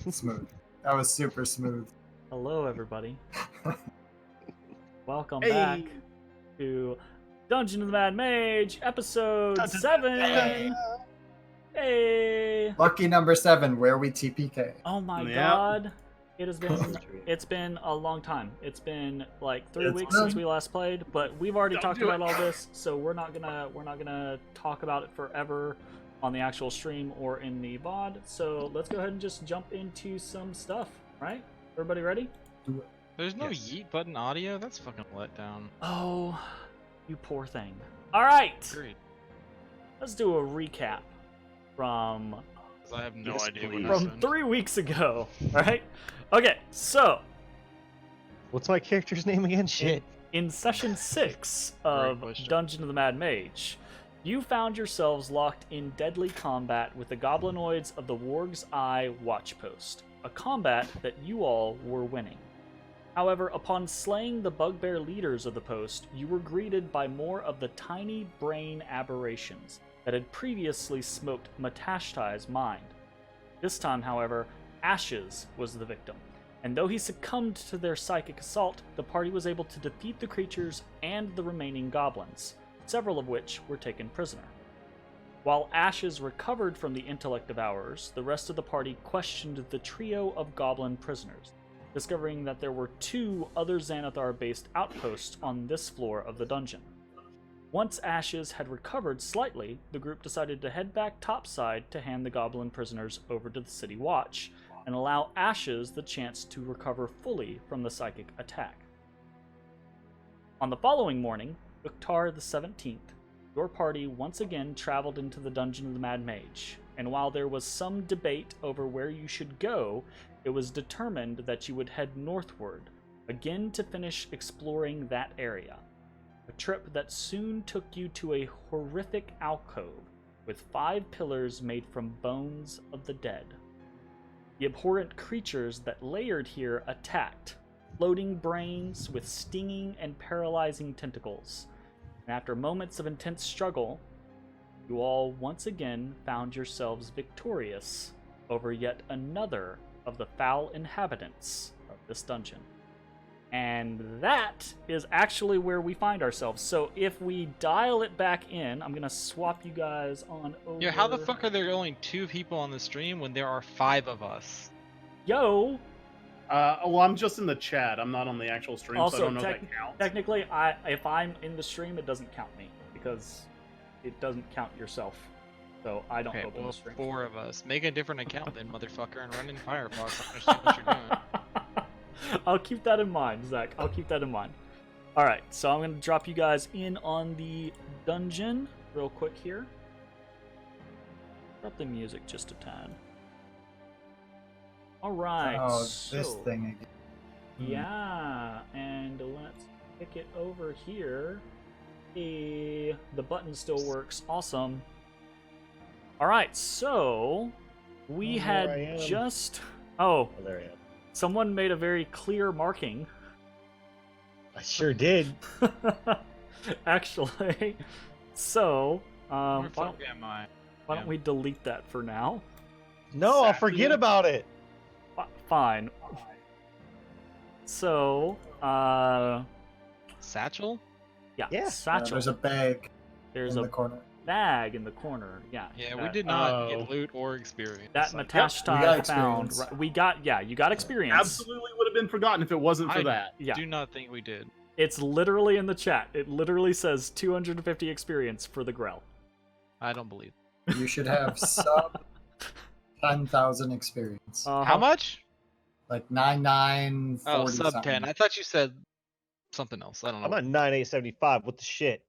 Smooth. That was super smooth. Hello, everybody. Welcome Hey. back to Dungeon of the Mad Mage, episode 7. Hey. Lucky number 7, where we TPK. Oh my Yep. God. It's been a long time. It's been like 3 weeks since we last played, but we've already talked about all this, so we're not gonna talk about it forever on the actual stream or in the VOD. So let's go ahead and just jump into some stuff, right? Everybody ready? There's no Yes. yeet button audio? That's fucking let down. Oh, you poor thing. All right, Agreed. let's do a recap from 'Cause I have no Yes, idea please. what from happened. 3 weeks ago. All right. Okay, so What's my character's name again? Shit. in session 6 of question. Dungeon of the Mad Mage, you found yourselves locked in deadly combat with the goblinoids of the Warg's Eye Watchpost, a combat that you all were winning. However, upon slaying the bugbear leaders of the post, you were greeted by more of the tiny brain aberrations that had previously smoked Matashtai's mind. This time, however, Ashes was the victim, and though he succumbed to their psychic assault, the party was able to defeat the creatures and the remaining goblins, several of which were taken prisoner. While Ashes recovered from the intellect devourers, the rest of the party questioned the trio of goblin prisoners, discovering that there were 2 other Xanathar-based outposts on this floor of the dungeon. Once Ashes had recovered slightly, the group decided to head back topside to hand the goblin prisoners over to the city watch, and allow Ashes the chance to recover fully from the psychic attack. On the following morning, Uktar the 17th, your party once again traveled into the Dungeon of the Mad Mage, and while there was some debate over where you should go, it was determined that you would head northward, again to finish exploring that area. A trip that soon took you to a horrific alcove with 5 pillars made from bones of the dead. The abhorrent creatures that layered here attacked, floating brains with stinging and paralyzing tentacles. And after moments of intense struggle, you all once again found yourselves victorious over yet another of the foul inhabitants of this dungeon. And that is actually where we find ourselves. So if we dial it back in, I'm gonna swap you guys on over. Yeah, how the fuck are there only 2 people on the stream when there are 5 of us? Yo! Well, I'm just in the chat. I'm not on the actual stream, so I Also, don't know if that counts. technically, if I'm in the stream, it doesn't count me because it doesn't count yourself. So I don't Okay, open well, the stream. 4 of us. Make a different account then, motherfucker, and run in Firefox. I understand what you're doing. I'll keep that in mind, Zach. I'll keep that in mind. Alright, so I'm going to drop you guys in on the dungeon real quick here. Drop the music just a tad. Alright, Oh, so, this thing again. yeah, and let's pick it over here. The button still works. Awesome. Alright, so we Oh, had there I am. just... Oh, Oh, there I am. someone made a very clear marking. I sure did. Actually, so Where why the fuck am I? don't we delete that for now? No, I'll forget about it. Fine. So, Satchel? Yeah. satchel. There's a bag There's in a the corner. bag in the corner. Yeah. Yeah, we that- did not Oh. get loot or experience. That Like, Matashtai we got found. experience. Right, we got, yeah, you got experience. Absolutely would have been forgotten if it wasn't for I that. Yeah. do not think we did. It's literally in the chat. It literally says 250 experience for the Grell. I don't believe. You should have sub 10,000 experience. How much? Like 9940 Oh, sub something. 10. I thought you said something else. I don't know. I'm at 9875. What the shit?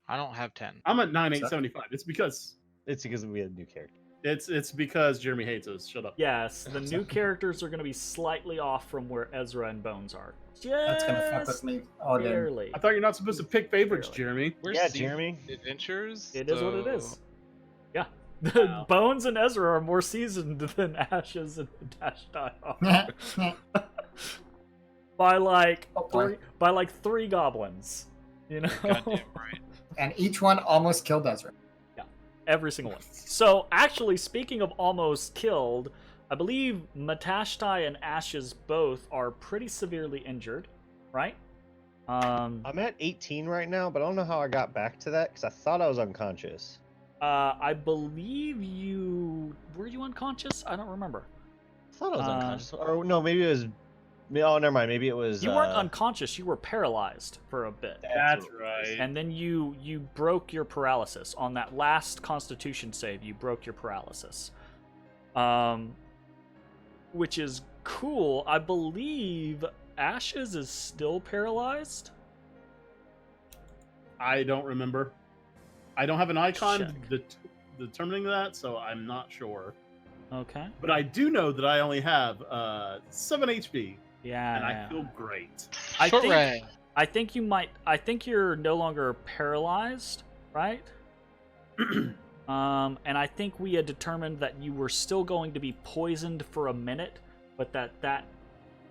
I don't have 10. I'm at 9875. It's because It's we had a new character. it's because Jeremy hates us. Shut up. Yes, the new characters are going to be slightly off from where Ezrah and Bones are. That's gonna fuck with Just me all day. barely. I thought you're not supposed to pick favorites, Really? Jeremy. We're Yeah, seeing Jeremy. Adventures. It is what it is. so- Yeah. Wow. Bones and Ezra are more seasoned than Ashes and Matashtai are. by like Oh, boy. three goblins. You know? Goddamn right. And each one almost killed Ezra. Every single one. So actually, speaking of almost killed, I believe Matashtai and Ashes both are pretty severely injured, right? I'm at 18 right now, but I don't know how I got back to that because I thought I was unconscious. I believe you were you unconscious? I don't remember. I thought I was unconscious. Or no, maybe it was. Oh, never mind. Maybe it was. You weren't unconscious. You were paralyzed for a bit, That's right. and then you broke your paralysis on that last Constitution save. You broke your paralysis, which is cool. I believe Ashes is still paralyzed. I don't remember. I don't have an icon Check. determining that, so I'm not sure. Okay. But I do know that I only have 7 HP, Yeah. and I feel great. Hooray. I think you might. I think you're no longer paralyzed, right? And I think we had determined that you were still going to be poisoned for a minute, but that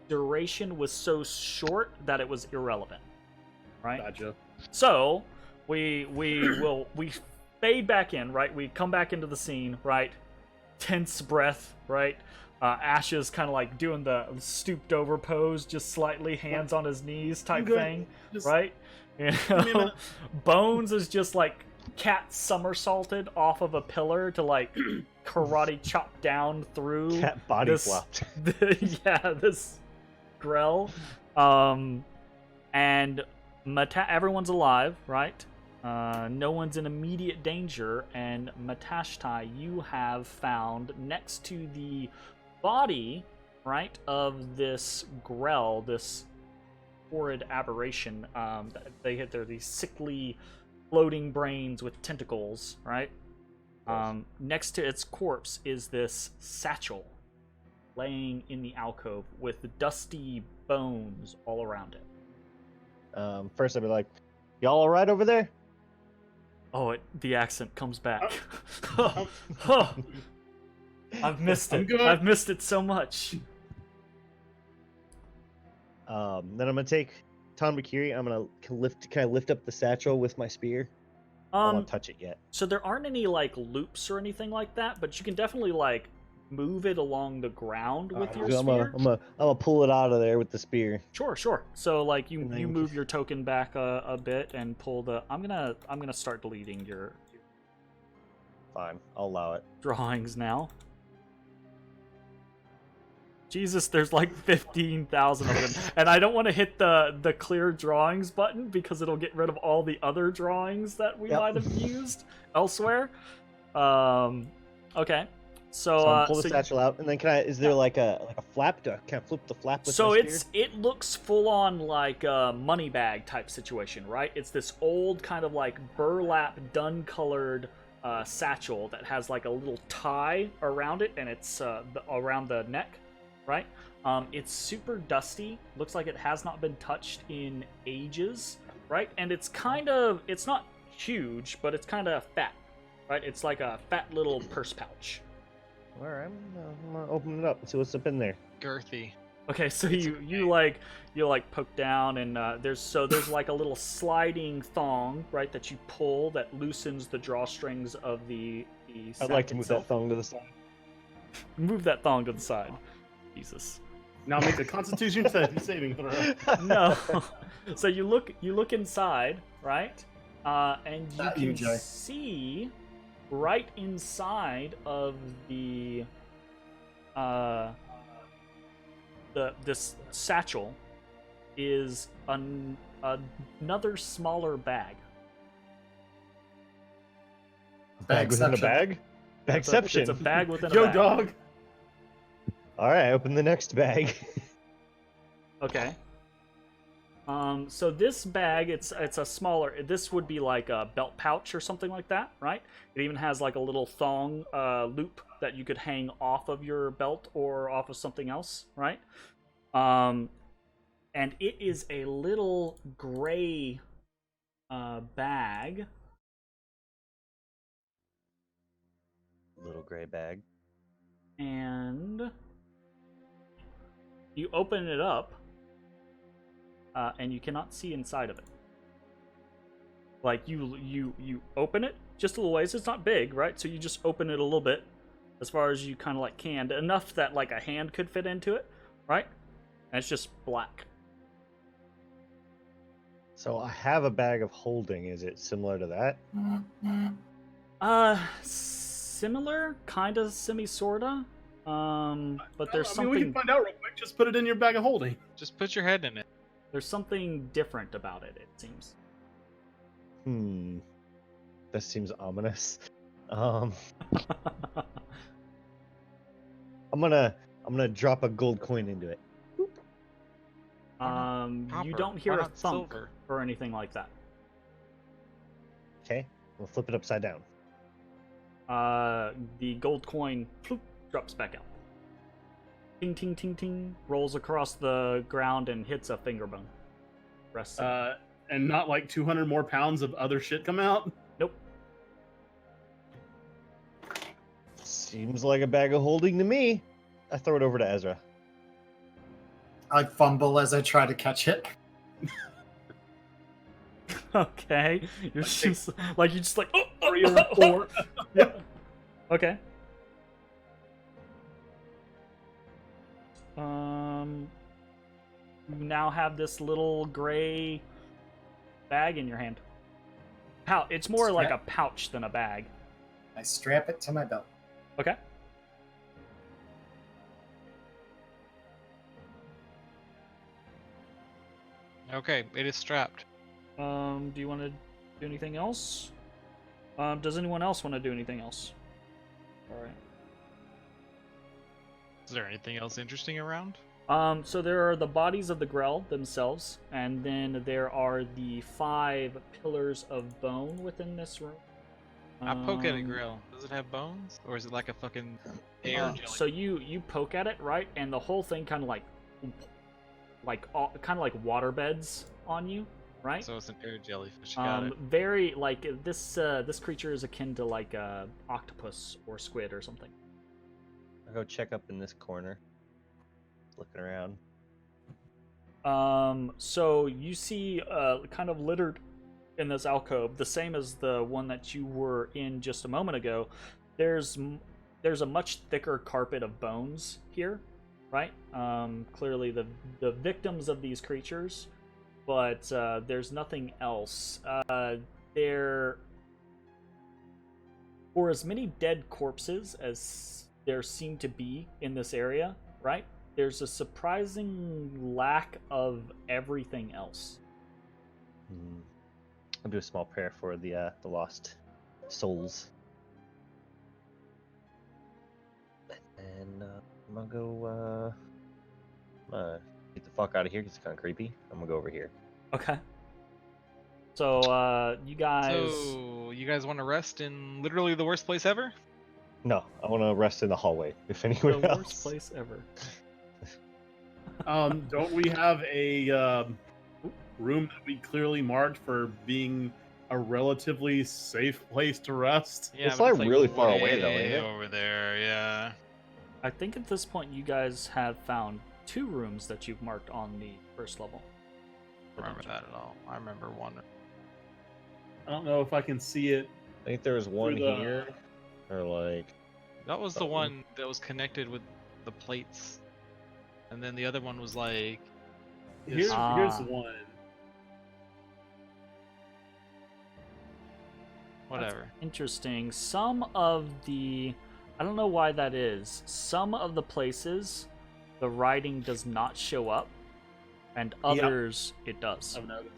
duration was so short that it was irrelevant, right? Gotcha. So we fade back in, right? We come back into the scene, right? Tense breath, right? Ashes kind of like doing the stooped over pose, just slightly hands on his knees type thing, Just right? me a minute. Bones is just like cat somersaulted off of a pillar to like karate chop down through Cat body this, flopped. this Grell. And everyone's alive, right? No one's in immediate danger, and Matashtai, you have found next to the body, right, of this Grell, this horrid aberration. They're these sickly, floating brains with tentacles, right? Next to its corpse is this satchel, laying in the alcove with dusty bones all around it. First, I'd be like, "Y'all all right over there?" Oh, the accent comes back. Oh, I've missed I'm it. good. I've missed it so much. Then I'm gonna take Tanbakiri. I'm gonna lift up the satchel with my spear. I don't want to touch it yet. So there aren't any like loops or anything like that, but you can definitely like move it along the ground with your I'm spear. gonna pull it out of there with the spear. Sure. So like you And then move just- your token back a bit and pull the. I'm gonna start deleting your Fine, I'll allow it. drawings now. Jesus, there's like 15,000 of them, and I don't want to hit the clear drawings button because it'll get rid of all the other drawings that we might have used elsewhere. Okay, so I'm pull the so satchel out, and then is there like a flap? Can I flip the flap with so my spear? it looks full on like a money bag type situation, right? It's this old kind of like burlap dun colored satchel that has like a little tie around it, and it's around the neck. Right? It's super dusty. Looks like it has not been touched in ages, right? And it's not huge, but it's kind of fat, right? It's like a fat little purse pouch. All right, I'm gonna open it up and see what's up in there. Girthy. Okay, so you poke down, and there's like a little sliding thong, right, that you pull that loosens the drawstrings of the I'd like to move that thong to the side. Move that thong to the side. Jesus. Now make a Constitution saving throw. No. So you look inside, right? And you can see right inside of this satchel is another smaller bag. Bag within a bag? Bagception. It's a bag within a Yo, bag. dog. All right, open the next bag. Okay. So this bag, it's a smaller. This would be like a belt pouch or something like that, right? It even has like a little thong loop that you could hang off of your belt or off of something else, right? And it is a little gray bag. Little gray bag. And you open it up, and you cannot see inside of it. Like you open it just a little ways. It's not big, right? So you just open it a little bit. as far as you kind of like can, enough that like a hand could fit into it, right? And it's just black. So I have a bag of holding. Is it similar to that? Similar, kind of, sorta. But there's I mean, we can something find out real quick. Just put it in your bag of holding. Just put your head in it. there's something different about it. It seems. That seems ominous. I'm gonna drop a gold coin into it. You Copper. don't hear Why a not thunk silver? or anything like that. Okay, we'll flip it upside down. The gold coin ploop, drops back out. Ting, ting, ting, ting. Rolls across the ground and hits a finger bone. Rests it. And not like 200 more pounds of other shit come out. Nope. Seems like a bag of holding to me. I throw it over to Ezra. I fumble as I try to catch it. Okay. You're just like, oh, 3 or 4. Yeah. Okay. You now have this little gray bag in your hand. It's more like a pouch than a bag. I strap it to my belt. Okay. Okay, it is strapped. Do you want to do anything else? Does anyone else want to do anything else? All right. Is there anything else interesting around? So there are the bodies of the Grell themselves, and then there are the 5 pillars of bone within this room. I poke at a grill. Does it have bones, or is it like a fucking air jelly? So you poke at it, right, and the whole thing kind of kind of like water beds on you, right? So it's an air jellyfish. Got it. Very like this creature is akin to like a octopus or squid or something. I'll go check up in this corner. Looking around. So you see kind of littered in this alcove, the same as the one that you were in just a moment ago. There's a much thicker carpet of bones here, right? Clearly the victims of these creatures, but there's nothing else. For as many dead corpses as there seem to be in this area, right? There's a surprising lack of everything else. I'll do a small prayer for the lost souls. And I'm gonna go get the fuck out of here because it's kind of creepy. I'm gonna go over here. Okay. So you guys. So you guys want to rest in literally the worst place ever? No, I want to rest in the hallway. If anywhere The else. worst place ever. Don't we have a room that we clearly marked for being a relatively safe place to rest? Yeah, It's but like really far away, though, way ain't it? over there, yeah. I think at this point you guys have found 2 rooms that you've marked on the first level. I don't remember that at all. I remember one. I don't know if I can see it. I think there was one Through the- here, or like. That was the Oh. one that was connected with the plates, and then the other one was like. Here's one. Whatever. Interesting. Some of the... I don't know why that is. Some of the places, the writing does not show up, and others it does. I've noticed.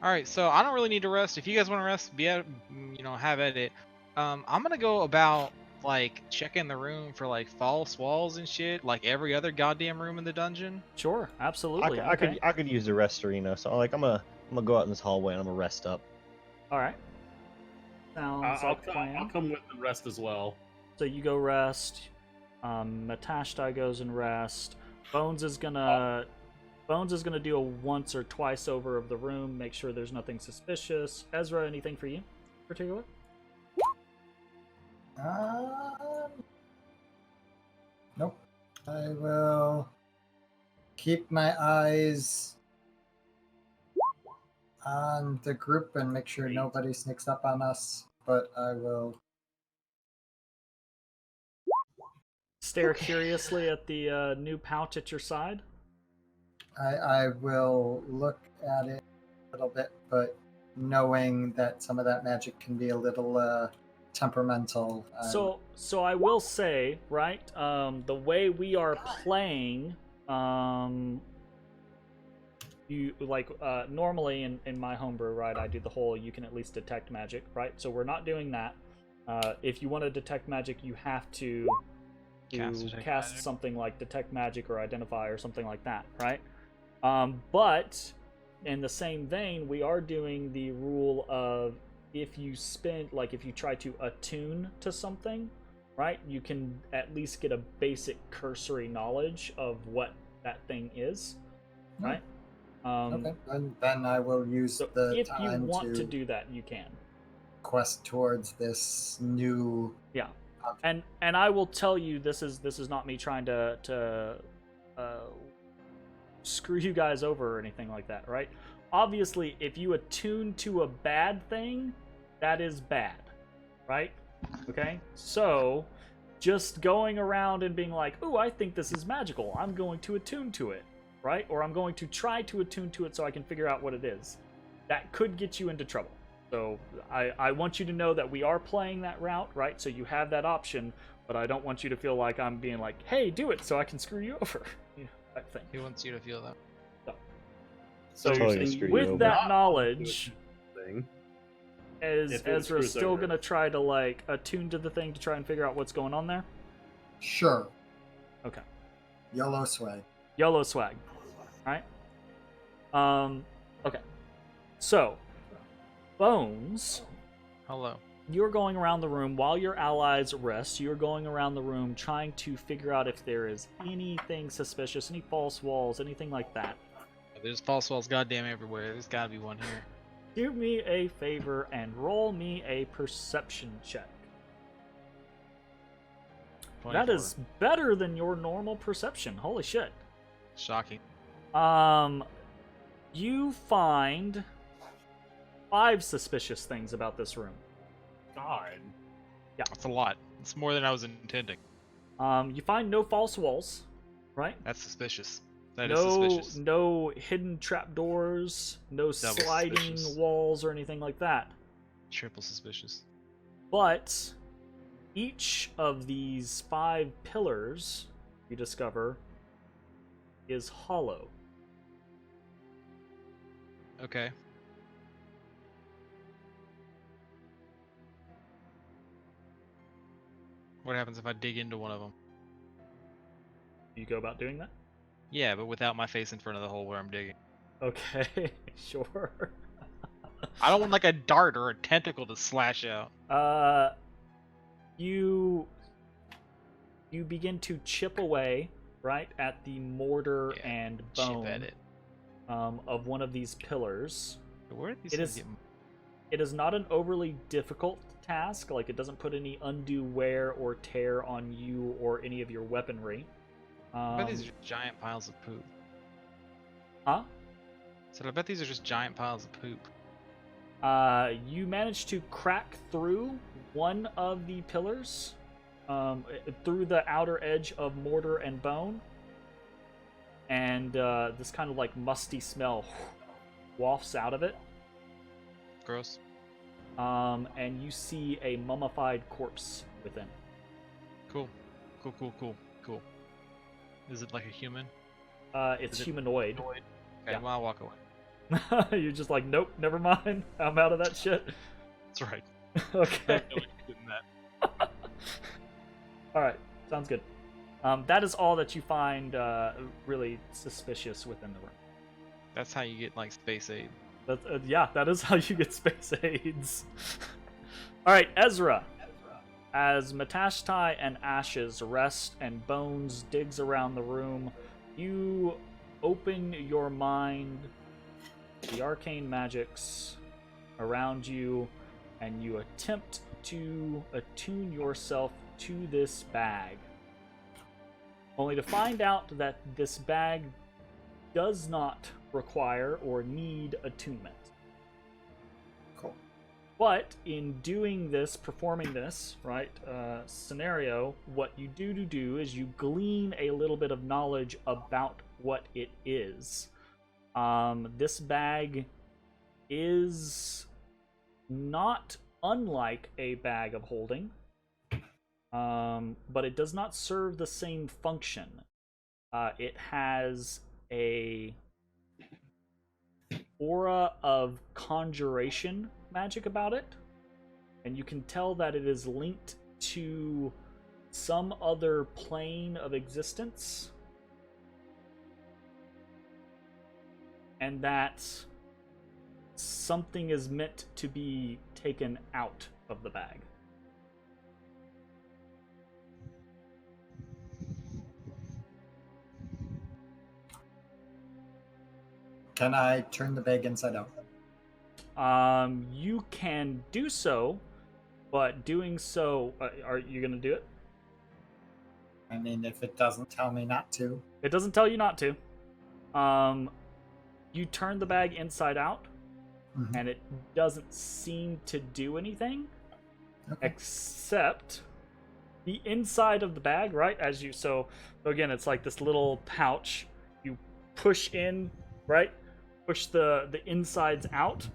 All right, so I don't really need to rest. If you guys want to rest, have at it. I'm gonna go about like checking the room for like false walls and shit, like every other goddamn room in the dungeon. Sure, absolutely. Okay. I could use the rest arena, so like I'm gonna go out in this hallway and I'm gonna rest up. All right. Sounds like a plan. I'll come with the rest as well. So you go rest. Matashtai goes and rest. Bones is gonna do a once or twice over of the room, make sure there's nothing suspicious. Ezra, anything for you in particular? Nope. I will keep my eyes on the group and make sure nobody sneaks up on us, but I will stare curiously at the new pouch at your side. I will look at it a little bit, but knowing that some of that magic can be a little temperamental. So I will say, right, the way we are playing, you like normally in my homebrew, right, I do the whole you can at least detect magic, right? So we're not doing that. If you want to detect magic, you have to cast something like detect magic or identify or something like that, right? But in the same vein, we are doing the rule of if you try to attune to something, right, you can at least get a basic cursory knowledge of what that thing is, right? Okay, and then I will use the if time you want to do that, you can quest towards this new. Yeah, and I will tell you, this is not me trying to screw you guys over or anything like that, right? Obviously, if you attune to a bad thing, that is bad, right? Okay, so just going around and being like, "Ooh, I think this is magical. I'm going to attune to it," right? Or I'm going to try to attune to it so I can figure out what it is. That could get you into trouble. So I want you to know that we are playing that route, right? So you have that option, but I don't want you to feel like I'm being like, "Hey, do it so I can screw you over," you know, that thing. He wants you to feel that. So Totally screw you with over. that Not knowledge, thing. is If it Ezra screws still over. gonna try to like attune to the thing to try and figure out what's going on there? Sure. Okay. Yellow swag. YOLO swag. Alright. Okay. So, Bones, Hello. you're going around the room while your allies rest. You're going around the room trying to figure out if there is anything suspicious, any false walls, anything like that. There's false walls goddamn everywhere. There's gotta be one here. Do me a favor and roll me a perception check. 24. That is better than your normal perception. Holy shit. Shocking. You find 5 suspicious things about this room. God. That's a lot. It's more than I was intending. You find no false walls, right? That's suspicious. That is suspicious. No hidden trapdoors, no sliding suspicious. walls or anything like that. Triple suspicious. But each of these 5 pillars you discover is hollow. Okay. What happens if I dig into one of them? You go about doing that? Yeah, but without my face in front of the hole where I'm digging. Okay, sure. I don't want like a dart or a tentacle to slash out. You begin to chip away, right, at the mortar Yeah, and Chip bone at it. of one of these pillars. Where are these It things is- getting... It is not an overly difficult task, like it doesn't put any undue wear or tear on you or any of your weaponry. I bet these are just giant piles of poop. Huh? So I bet these are just giant piles of poop. You managed to crack through one of the pillars, through the outer edge of mortar and bone, and this kind of like musty smell wafts out of it. Gross. And you see a mummified corpse within. Cool. Cool. Is it like a human? It's humanoid. Okay, Yeah. well, I'll walk away. You're just like, nope, never mind. I'm out of that shit. That's right. Okay. No interest in that. Alright, sounds good. That is all that you find really suspicious within the room. That's how you get like space aid. That's, yeah, that is how you get space aids. Alright, Ezra. As Matashtai and Ashes rest and Bones digs around the room, you open your mind to the arcane magics around you, and you attempt to attune yourself to this bag. Only to find out that this bag does not require or need attunement. Cool. But in doing this, performing this, right, scenario, what you do is you glean a little bit of knowledge about what it is. This bag is not unlike a bag of holding, but it does not serve the same function. It has a aura of conjuration magic about it, and you can tell that it is linked to some other plane of existence, and that something is meant to be taken out of the bag. Can I turn the bag inside out? You can do so, but doing so, are you gonna do it? I mean, if it doesn't tell me not to. It doesn't tell you not to. You turn the bag inside out, Mhm. and it doesn't seem to do anything, Okay. except the inside of the bag, right? So again, it's like this little pouch. You push in, right? Push the insides out,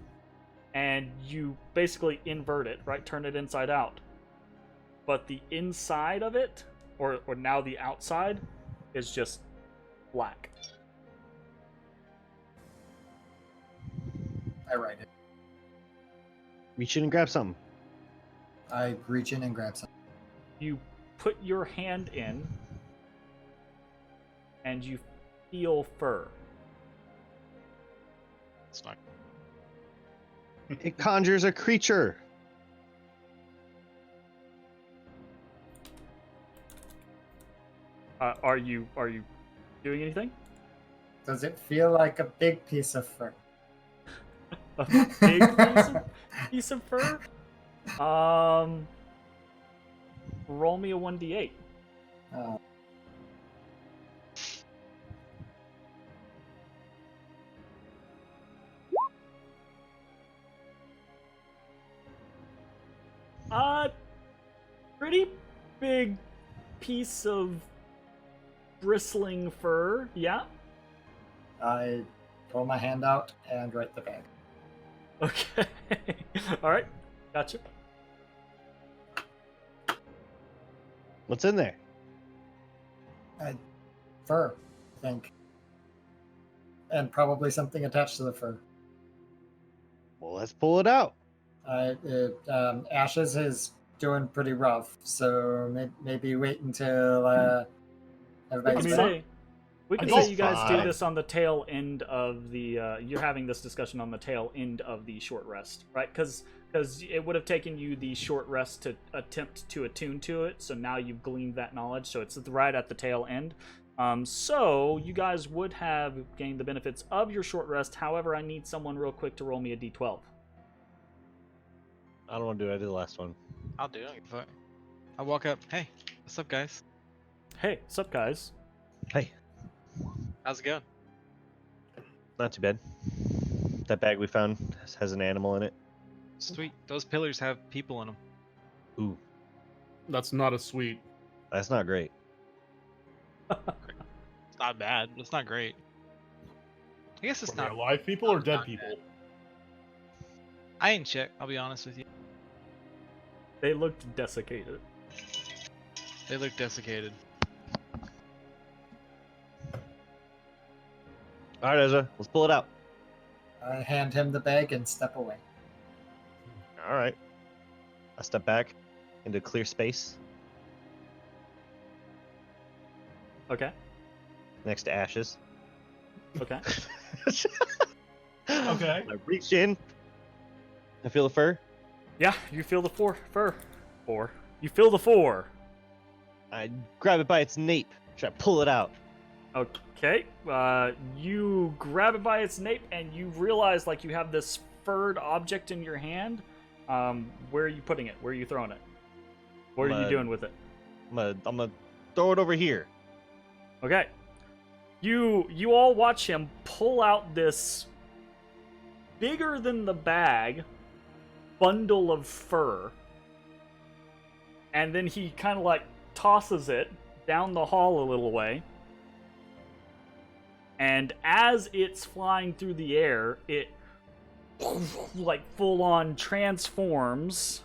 and you basically invert it, right? Turn it inside out. But the inside of it, or now the outside, is just black. I write it. Reach in and grab something. I reach in and grab something. You put your hand in, and you feel fur. It's not. It conjures a creature. Are you doing anything? Does it feel like a big piece of fur? A big piece of fur? Roll me a 1d8. Oh. Pretty big piece of bristling fur, yeah? I pull my hand out and write the bag. Okay. Alright, gotcha. What's in there? Fur, I think. And probably something attached to the fur. Well, let's pull it out. Ashes is doing pretty rough, so maybe wait until everybody's back. We can I say you guys do fine. this on the tail end of the. You're having this discussion on the tail end of the short rest, right? Because it would have taken you the short rest to attempt to attune to it. So now you've gleaned that knowledge. So it's right at the tail end. So you guys would have gained the benefits of your short rest. However, I need someone real quick to roll me a d12. I don't want to do it. I did the last one. I'll do it. I walk up. Hey, what's up, guys? Hey, what's up, guys? Hey, How's it going? not too bad. That bag we found has an animal in it. Sweet. Those pillars have people in them. Ooh, That's not a sweet. that's not great. It's not bad, but it's not great. I guess it's Were they not. alive people or not dead bad. people? I ain't check. I'll be honest with you. They looked desiccated. They look desiccated. All right, Ezra, let's pull it out. I hand him the bag and step away. All right. I step back into clear space Okay. next to ashes. Okay. Okay. I reach in. I feel the fur. Yeah, you feel the fur. You feel the 4. I grab it by its nape. Try to pull it out. Okay. You grab it by its nape, and you realize like you have this furred object in your hand. Where are you putting it? Where are you throwing it? What are you doing with it? I'm gonna throw it over here. Okay. You all watch him pull out this bigger than the bag bundle of fur. And then he kind of like tosses it down the hall a little way. And as it's flying through the air, it like full on transforms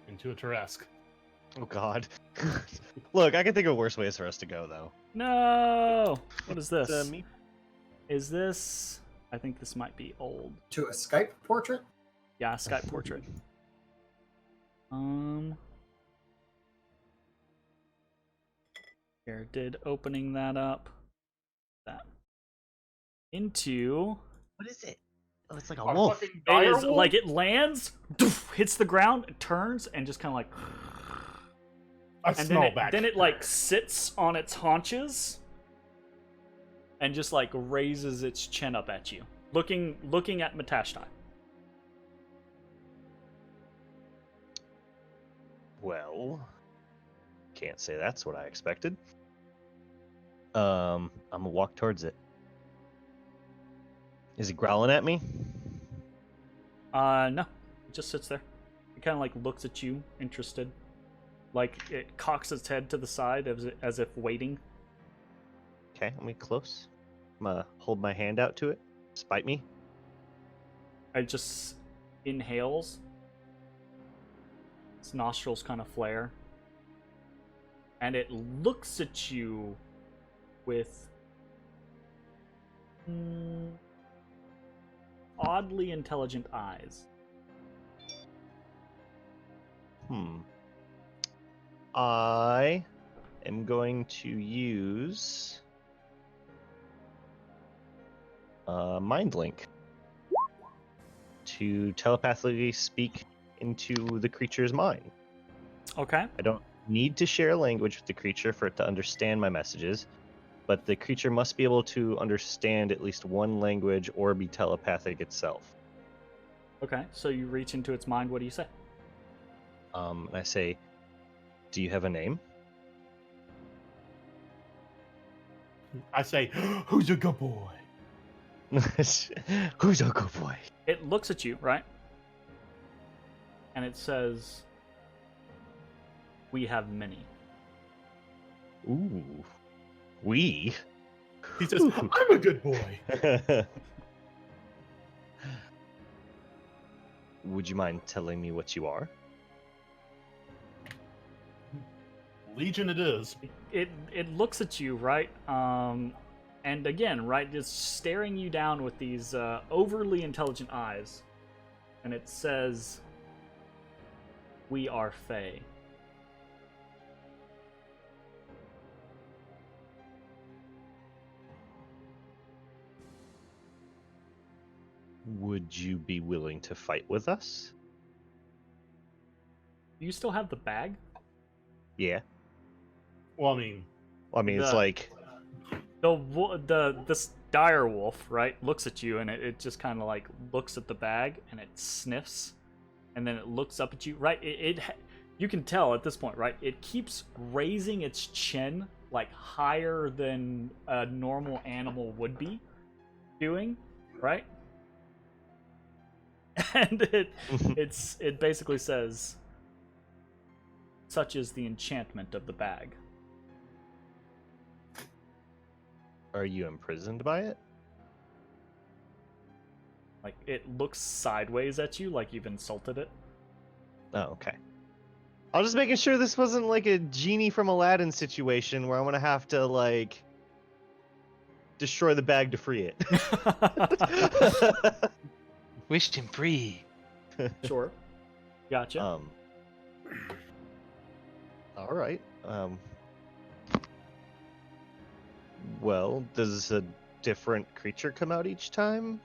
Into a Tarrasque. Oh God. Look, I can think of worse ways for us to go, though. No! What is this? Me. Is this... I think this might be old. To a Skype portrait? Yeah, Skype portrait. Here, did opening that up. That. Into... What is it? Oh, it's like a A wolf. fucking It is, direwolf? like, it lands, hits the ground, it turns, and just kind of like... I And smell back. then it, like, sits on its haunches and just, like, raises its chin up at you. Looking at Matashtai. Well, can't say that's what I expected. I'm gonna walk towards it. Is it growling at me? No. It just sits there. It kind of, like, looks at you, interested. Like, it cocks its head to the side as if waiting. Okay, I'm gonna get close. I'm gonna hold my hand out to it. Spite me. It just inhales. Its nostrils kind of flare. And it looks at you with oddly intelligent eyes. I am going to use Mind Link to telepathically speak into the creature's mind. Okay. I don't need to share language with the creature for it to understand my messages, but the creature must be able to understand at least one language or be telepathic itself. Okay. So you reach into its mind. What do you say? And I say, do you have a name? I say, who's a good boy? Who's a good boy? It looks at you, right? And it says, "We have many." Ooh. We? He says, I'm a good boy. Would you mind telling me what you are? Legion it is. It looks at you, right? And again, right, just staring you down with these overly intelligent eyes. And it says, "We are Fae." Would you be willing to fight with us? Do you still have the bag? Yeah. Well, I mean, It's The- like, This dire wolf, right, looks at you and it just kind of like looks at the bag and it sniffs, and then it looks up at you, right? You can tell at this point, right? It keeps raising its chin like higher than a normal animal would be doing, right? And it basically says, "Such is the enchantment of the bag." are you imprisoned by it? Like, it looks sideways at you like you've insulted it. Oh, okay. I was just making sure this wasn't like a genie from Aladdin situation where I'm gonna have to like destroy the bag to free it. Wished him free. Sure. Gotcha. All right. Well, does a different creature come out each time?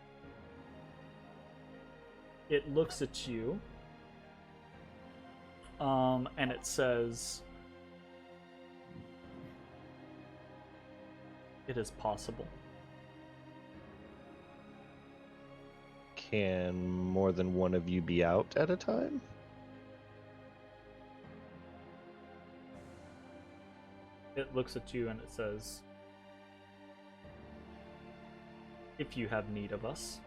It looks at you. And it says, "It is possible." Can more than one of you be out at a time? It looks at you and it says, "If you have need of us."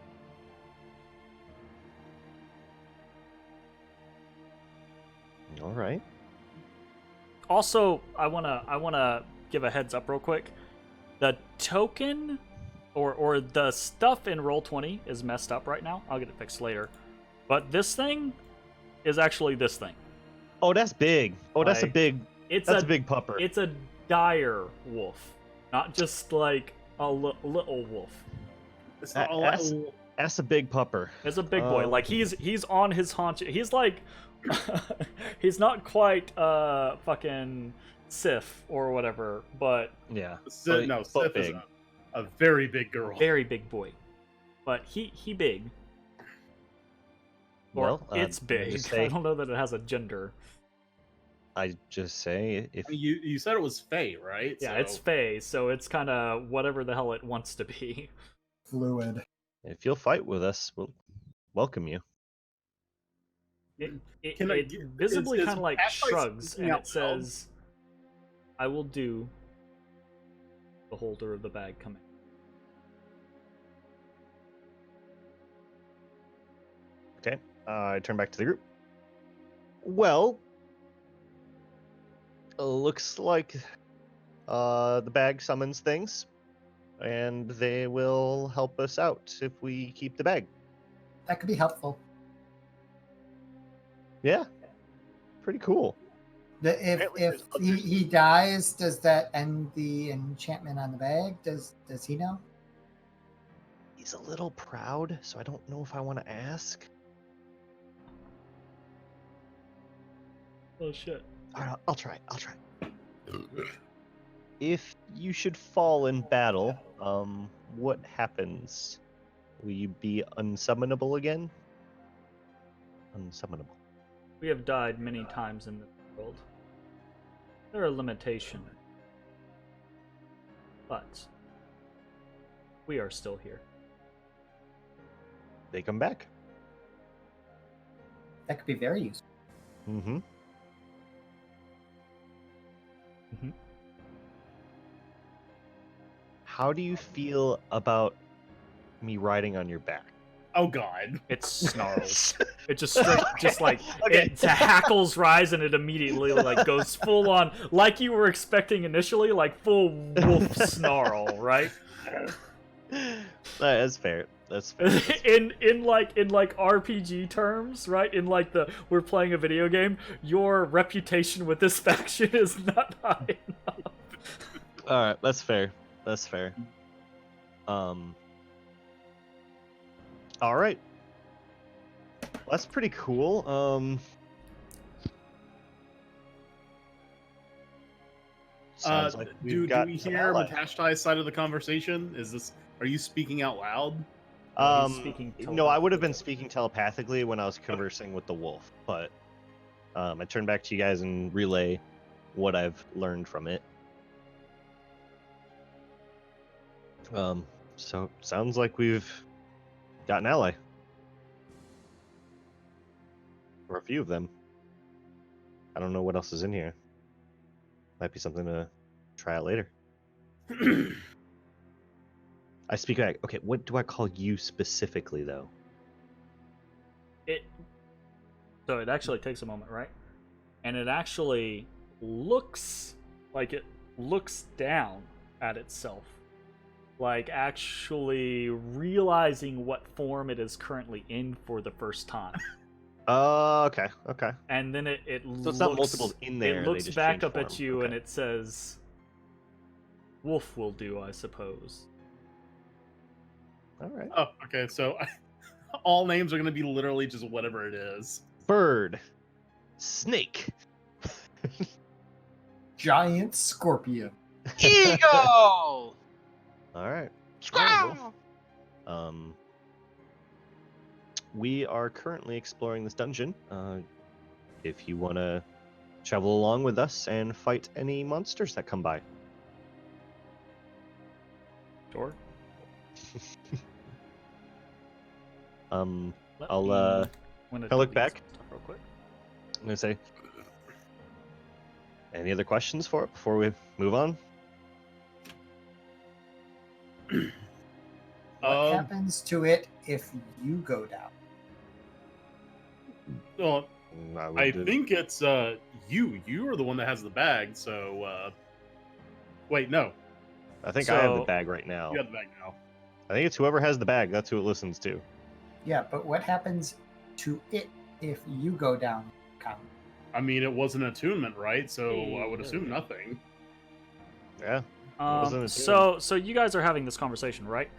All right. Also, I wanna give a heads up real quick. The token or the stuff in Roll20 is messed up right now. I'll get it fixed later. But this thing is actually this thing. Oh, that's big. Oh, that's a Like, big. It's That's a big pupper. It's a dire wolf, not just like a little wolf. It's That- all that's- That's a big pupper. It's a big boy. Like he's on his haunches. He's like he's not quite fucking Sif or whatever, but Yeah. Sif, no, but Sif is big. a very big girl. very big boy. But he big. Or Well, it's I big. just I say- don't know that it has a gender. I just say if You said it was Fae, right? Yeah, So- it's Fae, so it's kind of whatever the hell it wants to be. Fluid. you'll fight with us, we'll welcome you. Can I It get- visibly is kind of like Matashtai shrugs speaking and out it says, "I will do." The holder of the bag coming. Okay. I turn back to the group. Well, looks like the bag summons things, and they will help us out if we keep the bag. That could be helpful. Yeah. Pretty cool. If Apparently if there's he dies, does that end the enchantment on the bag? Does he know? He's a little proud, so I don't know if I want to ask. Oh shit! All right, I'll try. If you should fall in battle, what happens? Will you be unsummonable again? Unsummonable. We have died many times in this world. There are limitations, but we are still here. They come back. That could be very useful. Mm-hmm. Mhm. How do you feel about me riding on your back? Oh God. It snarls. It just straight, just like Okay. its hackles rise and it immediately like goes full on, like you were expecting initially, like full wolf snarl, right? That's fair. That's fair. in like RPG terms, right? In like we're playing a video game, your reputation with this faction is not high enough. All right, that's fair. That's fair. All right. That's pretty cool. Sounds like we've do got we some hear allies. Matashtai's side of the conversation? Are you speaking out loud? He's speaking No, I would have been speaking telepathically when I was conversing with the wolf, but I turn back to you guys and relay what I've learned from it. So sounds like we've got an ally, or a few of them. I don't know what else is in here. Might be something to try out later. I speak back. Okay, what do I call you specifically, though? So it actually takes a moment, right? And it actually looks like it looks down at itself. Like actually realizing what form it is currently in for the first time. Okay. And then it So it's not multiple in there. It they looks just back change up form. at you Okay. and it says, "Wolf will do, I suppose." All right. Oh, okay. So all names are going to be literally just whatever it is. Bird, snake. Giant scorpion. Eagle! All right. Squirrel! We are currently exploring this dungeon. If you want to travel along with us and fight any monsters that come by. Sure. Let I'll, me- uh, wanna can I look delete back? some stuff real quick. I'm gonna say. Any other questions for it before we move on? What happens to it if you go down? Well, I think it's you. You are the one that has the bag. So wait, no, I think I have the So- bag right now. you have the bag now. I think it's whoever has the bag. That's who it listens to. Yeah, but what happens to it if you go down? Colin? I mean, it was an attunement, right? So I Hey, would assume yeah. nothing. Yeah. Wasn't So you guys are having this conversation, right?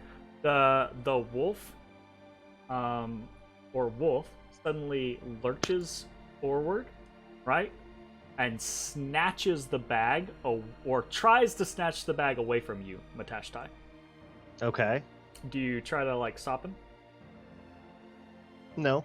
The wolf, or wolf, suddenly lurches forward, right, and snatches the bag, or tries to snatch the bag away from you, Matashtai. Okay. Do you try to like stop him? No.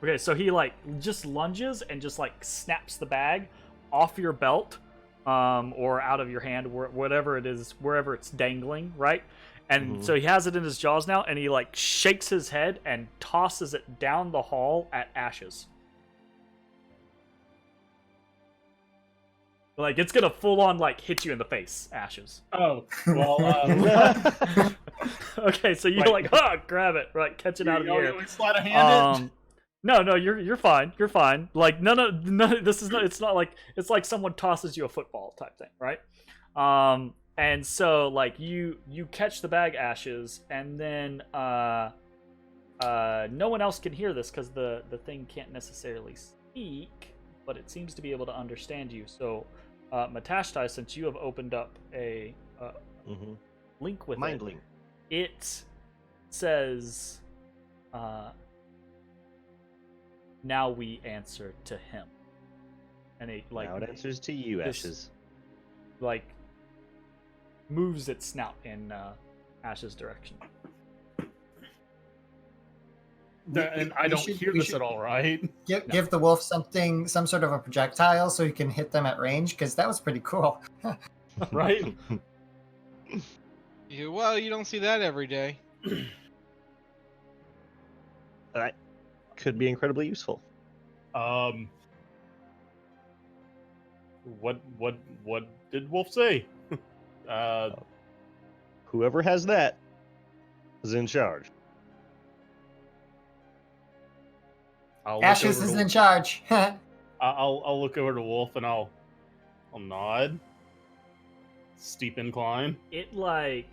Okay, so he like just lunges and just like snaps the bag off your belt, or out of your hand, whatever it is, wherever it's dangling, right? And so he has it in his jaws now, and he like shakes his head and tosses it down the hall at Ashes. Like it's gonna full on like hit you in the face, Ashes. Oh, well, Okay, so you Right. like grab it, right, catch it out of the air. Sleight of hand No, you're fine. You're fine. Like none. This is not. It's not like it's like someone tosses you a football type thing, right? And so like you catch the bag, Ashes, and then no one else can hear this because the thing can't necessarily speak, but it seems to be able to understand you. So Matashtai, since you have opened up a link with Mind it, link. it says, now we answer to him. And it like Now it answers to you, this- Ashes. like moves its snout in Ash's direction. and I we don't should- hear we this should- at all, right? Give the wolf some sort of a projectile so he can hit them at range, because that was pretty cool. Right? Yeah, well, you don't see that every day. That could be incredibly useful. What did Wolf say? Whoever has that is in charge. I'll look Ashes over is to- in charge. I'll look over to Wolf and I'll nod. Steep incline. It like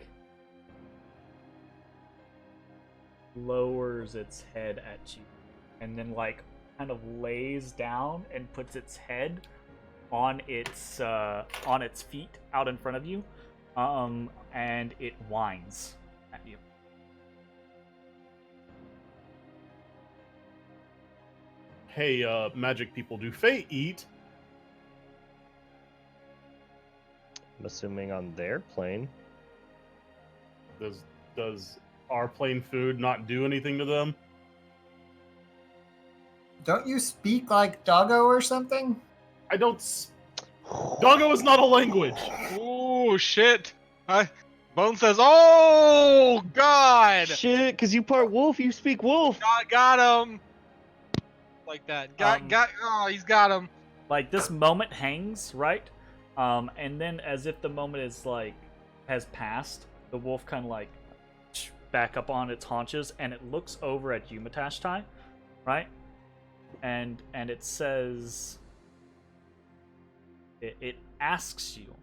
lowers its head at you and then like kind of lays down and puts its head on its feet out in front of you, and it whines at you. Hey, magic people, do Fae eat? I'm assuming on their plane. Does our plain food not do anything to them? Don't you speak like doggo or something? I don't. Doggo is not a language. Oh shit! Bone says, "Oh God! Shit, because you part wolf, you speak wolf. Got him!" Like that. Oh, he's got him. Like this moment hangs, right? And then as if the moment is like has passed, the wolf kind of like back up on its haunches and it looks over at you, Matashtai, right? And it says, it asks you,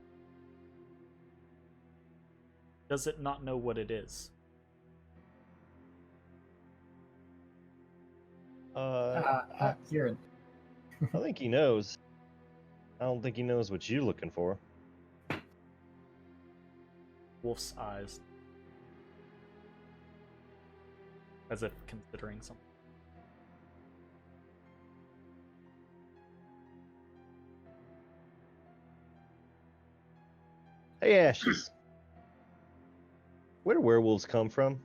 does it not know what it is? Kieran. I think he knows. I don't think he knows what you're looking for. Wolf's eyes, as if considering something. Hey, Ashes. Where do werewolves come from?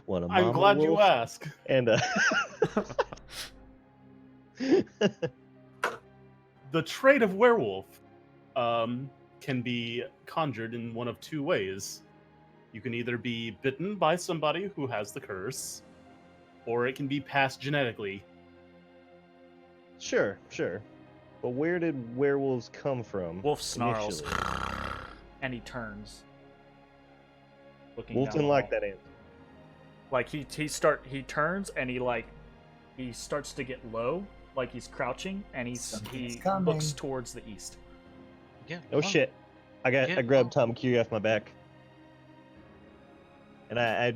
What a I'm mama glad you wolf ask. and The trait of werewolf can be conjured in one of two ways. You can either be bitten by somebody who has the curse, or it can be passed genetically. Sure. But where did werewolves come from? Wolf snarls, initially? and he turns. looking Wolf down didn't the like hall. that answer. Like he turns and he starts to get low, like he's crouching, and he Something's coming. looks towards the east. Yeah. Oh come on. shit! I Yeah, grabbed oh. Tom Curie off my back, and I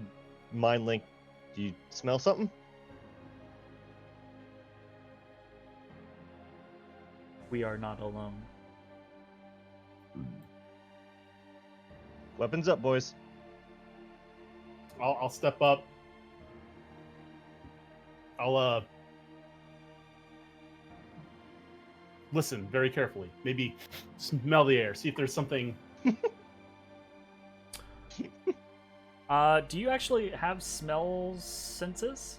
mind link. Do you smell something? We are not alone. Weapons up, boys. I'll step up. I'll listen very carefully. Maybe smell the air. See if there's something. Do you actually have smell senses?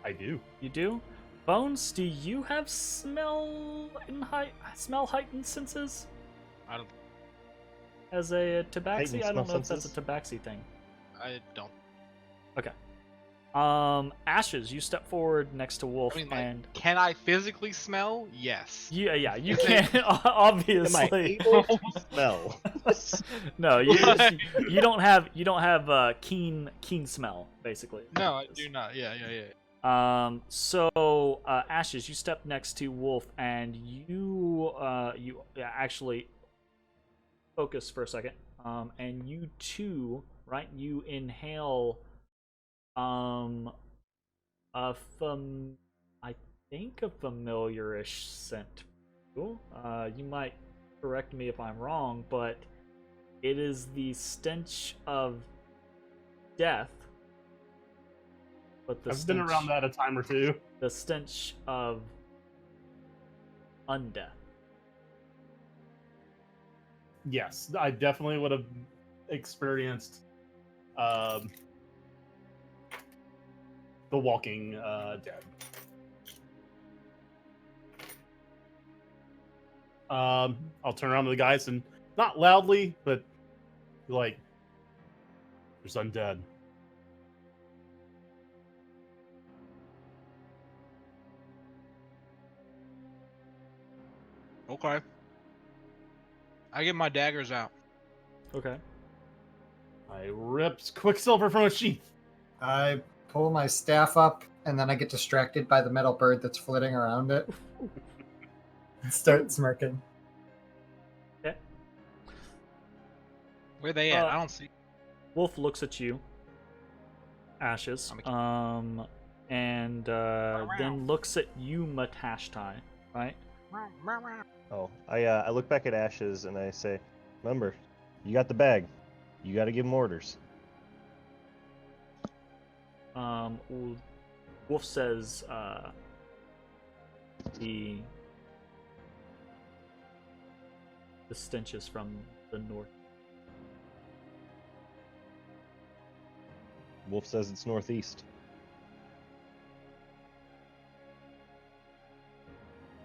I do. You do? Bones, do you have smell heightened senses? I don't. As a tabaxi? Heightened I don't know smell if that's a senses? tabaxi thing. I don't. Okay. Ashes, you step forward next to Wolf I mean, like, and can I physically smell? Yes. yeah, you Is it- can't Am I obviously. able to smell? No, you don't have keen smell basically. No, I do not. Yeah. So Ashes, you step next to Wolf and you actually focus for a second. And you too, right? You inhale I think a familiar-ish scent. Cool. You might correct me if I'm wrong, but it is the stench of death. But I've been around that a time or two. the stench of undeath. Yes, I definitely would have experienced the walking dead. I'll turn around to the guys and not loudly, but like, there's undead. Okay. I get my daggers out. Okay. I ripped Quicksilver from a sheath. I pull my staff up, and then I get distracted by the metal bird that's flitting around it. And start smirking. Okay. Where they at? I don't see. Wolf looks at you, Ashes, and then looks at you, Matashtai, right? Oh, I look back at Ashes and I say, remember, you got the bag. You got to give him orders. Wolf says, the stench is from the north. Wolf says it's northeast.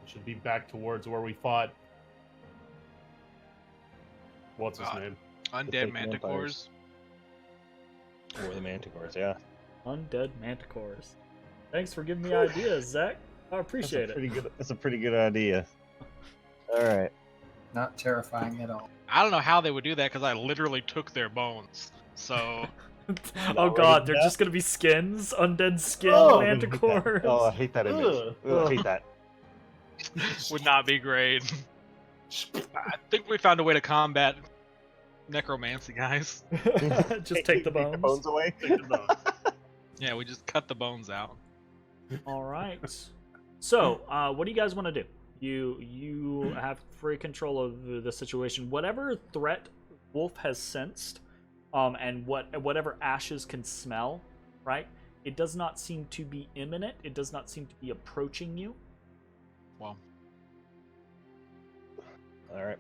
Should be back towards where we fought. What's his name? Undead fake manticores. Or the manticores, yeah. Undead manticores. Thanks for giving me ideas, Zach. I appreciate it. That's a pretty good idea. All right. Not terrifying at all. I don't know how they would do that because I literally took their bones. So Oh god, they're enough? just gonna be skins? Undead skin Oh, manticores? Oh, I hate that image. Ugh. Ugh, I hate that. would not be great. I think we found a way to combat necromancy, guys. Just take the bones. away. Take the bones. Yeah, we just cut the bones out. All right. So, what do you guys want to do? You have free control of the situation. Whatever threat Wolf has sensed, and whatever Ashes can smell, right? It does not seem to be imminent. It does not seem to be approaching you. Well, All right.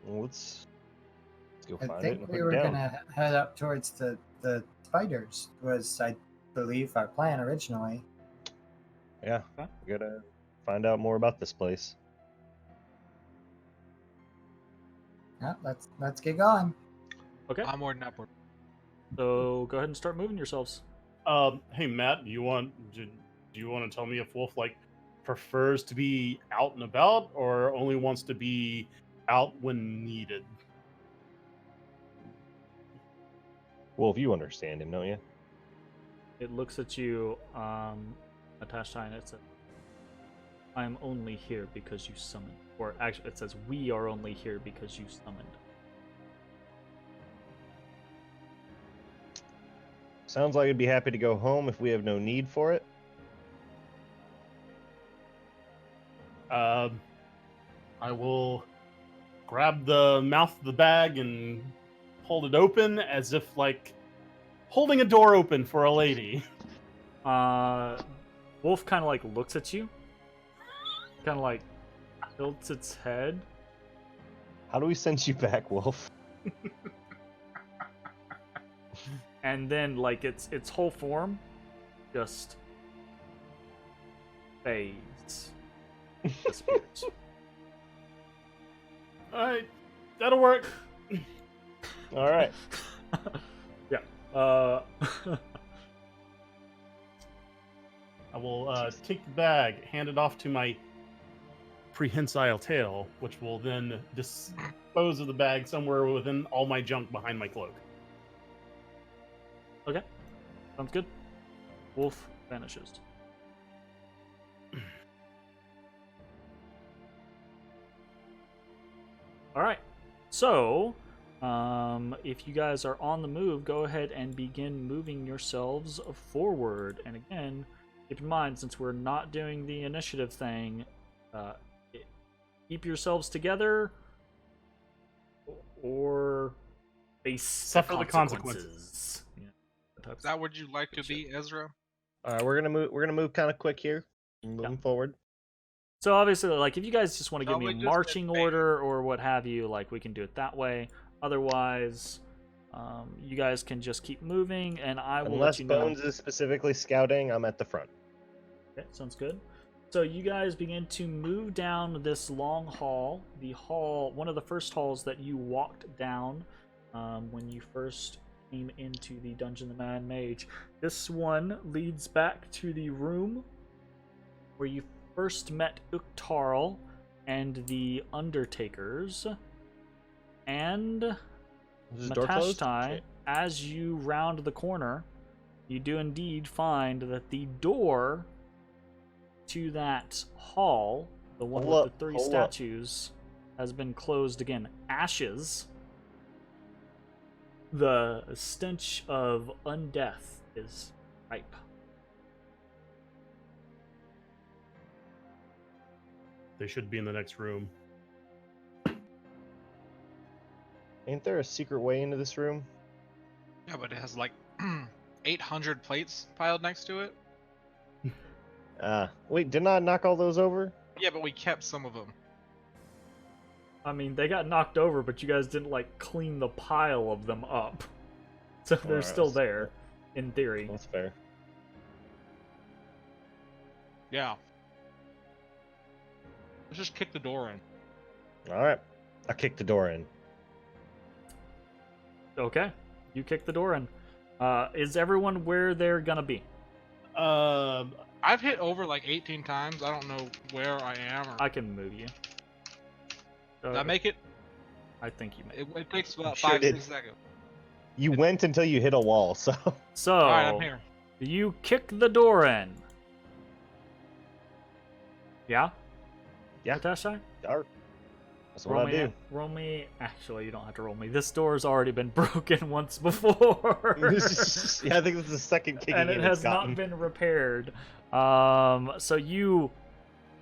Well, let's go I find it and think put we it were down. gonna head up towards the spiders. Was, I believe, our plan originally. Yeah. Okay. We gotta find out more about this place. Yeah, let's get going. Okay. onward and upward. So go ahead and start moving yourselves. Hey Matt, do you want to tell me if Wolf prefers to be out and about or only wants to be out when needed? Wolf, you understand him, don't you? It looks at you, Matashtai, and it says, I'm only here because you summoned. Or actually, it says, we are only here because you summoned. Sounds like I'd be happy to go home if we have no need for it. I will grab the mouth of the bag and hold it open as if like holding a door open for a lady. Wolf kind of like looks at you, kind of like tilts its head. How do we send you back, Wolf? And then like its whole form just fades. Disappears. Alright, that'll work. All right. Yeah. I will take the bag, hand it off to my prehensile tail, which will then dispose of the bag somewhere within all my junk behind my cloak. Okay. Sounds good. Wolf vanishes. Alright. So, if you guys are on the move, go ahead and begin moving yourselves forward. And again, keep in mind, since we're not doing the initiative thing, keep yourselves together or face Suffer the consequences. Yeah. Is that what you'd like to be, Ezra? All right, we're gonna move kind of quick here. Moving forward. So obviously, like, if you guys just want to give me Probably a just marching that order or what have you, like, we can do it that way. Otherwise, you guys can just keep moving, and I will Unless let you know. Bones is specifically scouting, I'm at the front. Okay, sounds good. So you guys begin to move down this long hall. The hall, one of the first halls that you walked down when you first came into the Dungeon of the Mad Mage. This one leads back to the room where you first met Uktarl and the Undertakers. And Is this door closed? Matashtai, Shit. as you round the corner, you do indeed find that the door to that hall, the one Hold with up, the three hold up. statues, has been closed again. Ashes. The stench of undeath is ripe. They should be in the next room. Ain't there a secret way into this room? Yeah, but it has like 800 plates piled next to it. Wait, didn't I knock all those over? Yeah, but we kept some of them. I mean, they got knocked over, but you guys didn't, like, clean the pile of them up. So they're Alright, still that's there, in theory. That's fair. Yeah. Let's just kick the door in. All right, I kicked the door in. Okay, you kick the door in. Is everyone where they're gonna be? I've hit over like 18 times. I don't know where I am. Or... I can move you. Did I make it? I think you made it. It takes about Sure 5 did. 6 seconds. You went until you hit a wall, so. So, Alright, I'm here. you kick the door in. Yeah? Yeah. Matashtai? That's what I do. Roll me. Actually, you don't have to roll me. This door's already been broken once before. Yeah, I think this is the second kicking And it in has it's gotten. not been repaired. So you,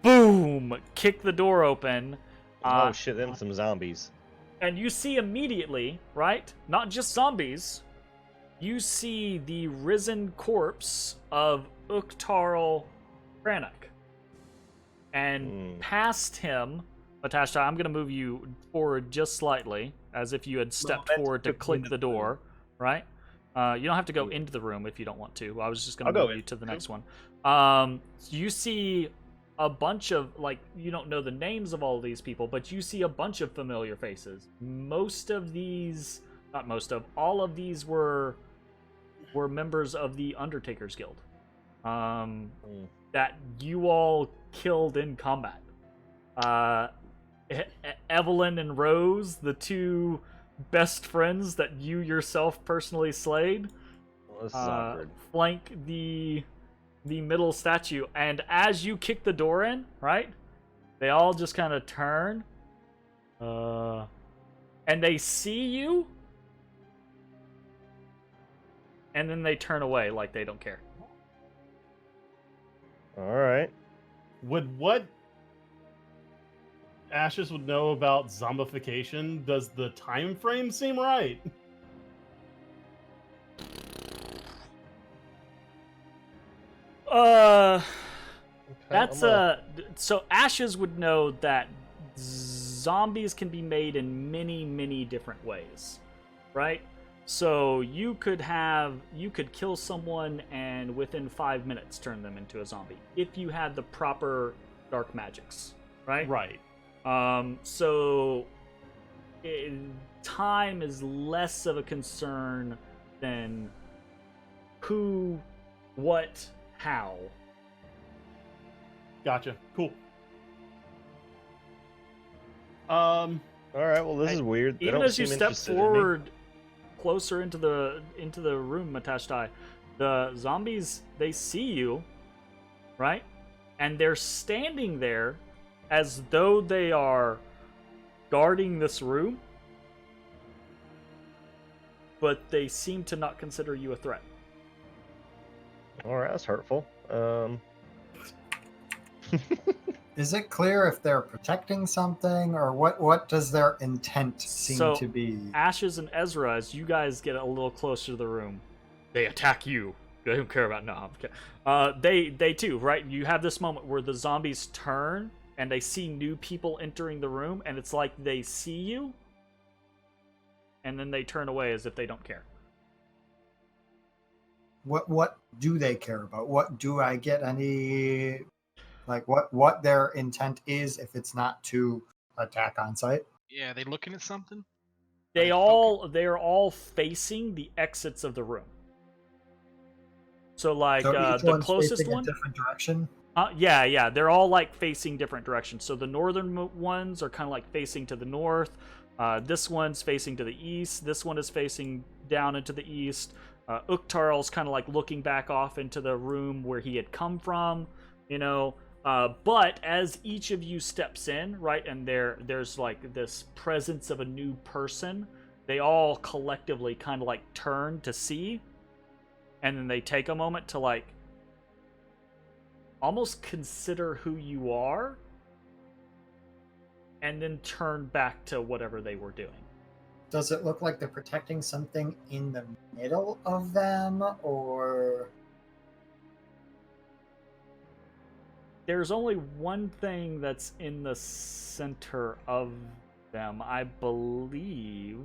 boom, kick the door open. Oh shit, then some zombies. And you see immediately, right? Not just zombies. You see the risen corpse of Uktarl Brannock. And past him, Matashtai, I'm going to move you forward just slightly, as if you had stepped forward to click the door, right? You don't have to go into the room if you don't want to. I was just going to move you to the next one. You see a bunch of, like, you don't know the names of all of these people, but you see a bunch of familiar faces. Most of these, not most of, all of these were members of the Undertakers Guild that you all killed in combat. Evelyn and Rose, the two best friends that you yourself personally slayed Well, this is awkward. flank the middle statue, and as you kick the door in, right, they all just kind of turn, and they see you, and then they turn away like they don't care. All right. Would what Ashes would know about zombification? Does the time frame seem right? That's so Ashes would know that zombies can be made in many different ways, right? So you could kill someone and within 5 minutes turn them into a zombie if you had the proper dark magics, right? Right. So time is less of a concern than who, what, how. Gotcha. Cool. All right. Well, this is weird. They Even don't as you seem step interested in me. forward closer into the room, Matashtai, the zombies, they see you, right? And they're standing there as though they are guarding this room, but they seem to not consider you a threat. All right, that's hurtful. Is it clear if they're protecting something, or what does their intent seem to be? Ashes and Ezrah, as you guys get a little closer to the room, they attack you. They don't care about they too, right? You have this moment where the zombies turn and they see new people entering the room, and it's like they see you, and then they turn away as if they don't care. What do they care about? What do I get any, like what their intent is if it's not to attack on sight? Yeah, they looking at something? They're all facing the exits of the room. So like So each the one's closest facing one, a different direction. yeah, they're all like facing different directions. So the northern ones are kind of like facing to the north. This one's facing to the east. This one is facing down into the east. Uktarl's kind of like looking back off into the room where he had come from, you know. But as each of you steps in, right, and there's like this presence of a new person, they all collectively kind of like turn to see, and then they take a moment to like almost consider who you are, and then turn back to whatever they were doing. Does it look like they're protecting something in the middle of them, or? There's only one thing that's in the center of them, I believe.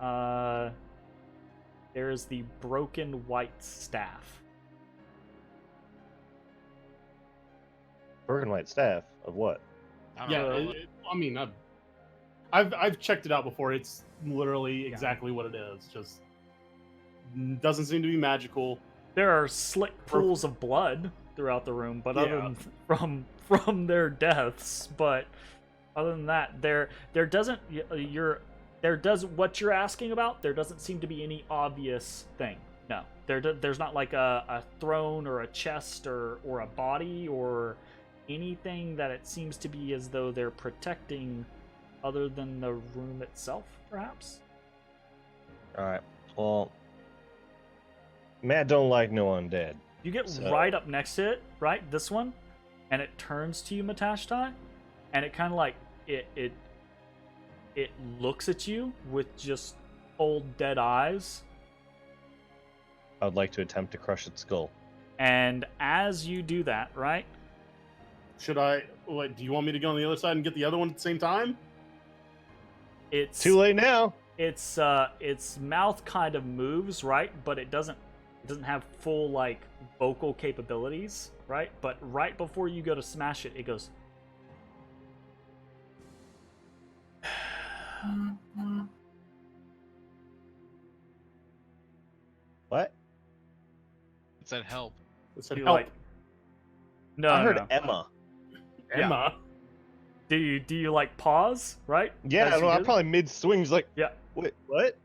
There's the broken white staff. Broken white staff of what? I don't Yeah. know. I mean, I've checked it out before. It's literally exactly what it is. Just doesn't seem to be magical. There are slick pools of blood throughout the room, but other than from their deaths. But other than that, there doesn't what you're asking about. There doesn't seem to be any obvious thing. No, there's not like a throne or a chest or a body or anything that it seems to be as though they're protecting, other than the room itself, perhaps. All right. Well, Matt don't like no undead. You get So- right up next to it, right? This one, and it turns to you, Matashtai, and it kind of like it looks at you with just old dead eyes. I would like to attempt to crush its skull. And as you do that, right? Should I? What, do you want me to go on the other side and get the other one at the same time? It's Too late now. Its mouth kind of moves, right? But it doesn't have full like vocal capabilities, right? But right before you go to smash it, it goes. What? It said help. It said You help. like. No, I heard no. Emma. Emma. Do you like pause, right? Yeah, As you I'm do? probably mid swing, just like, Yeah. wait, what?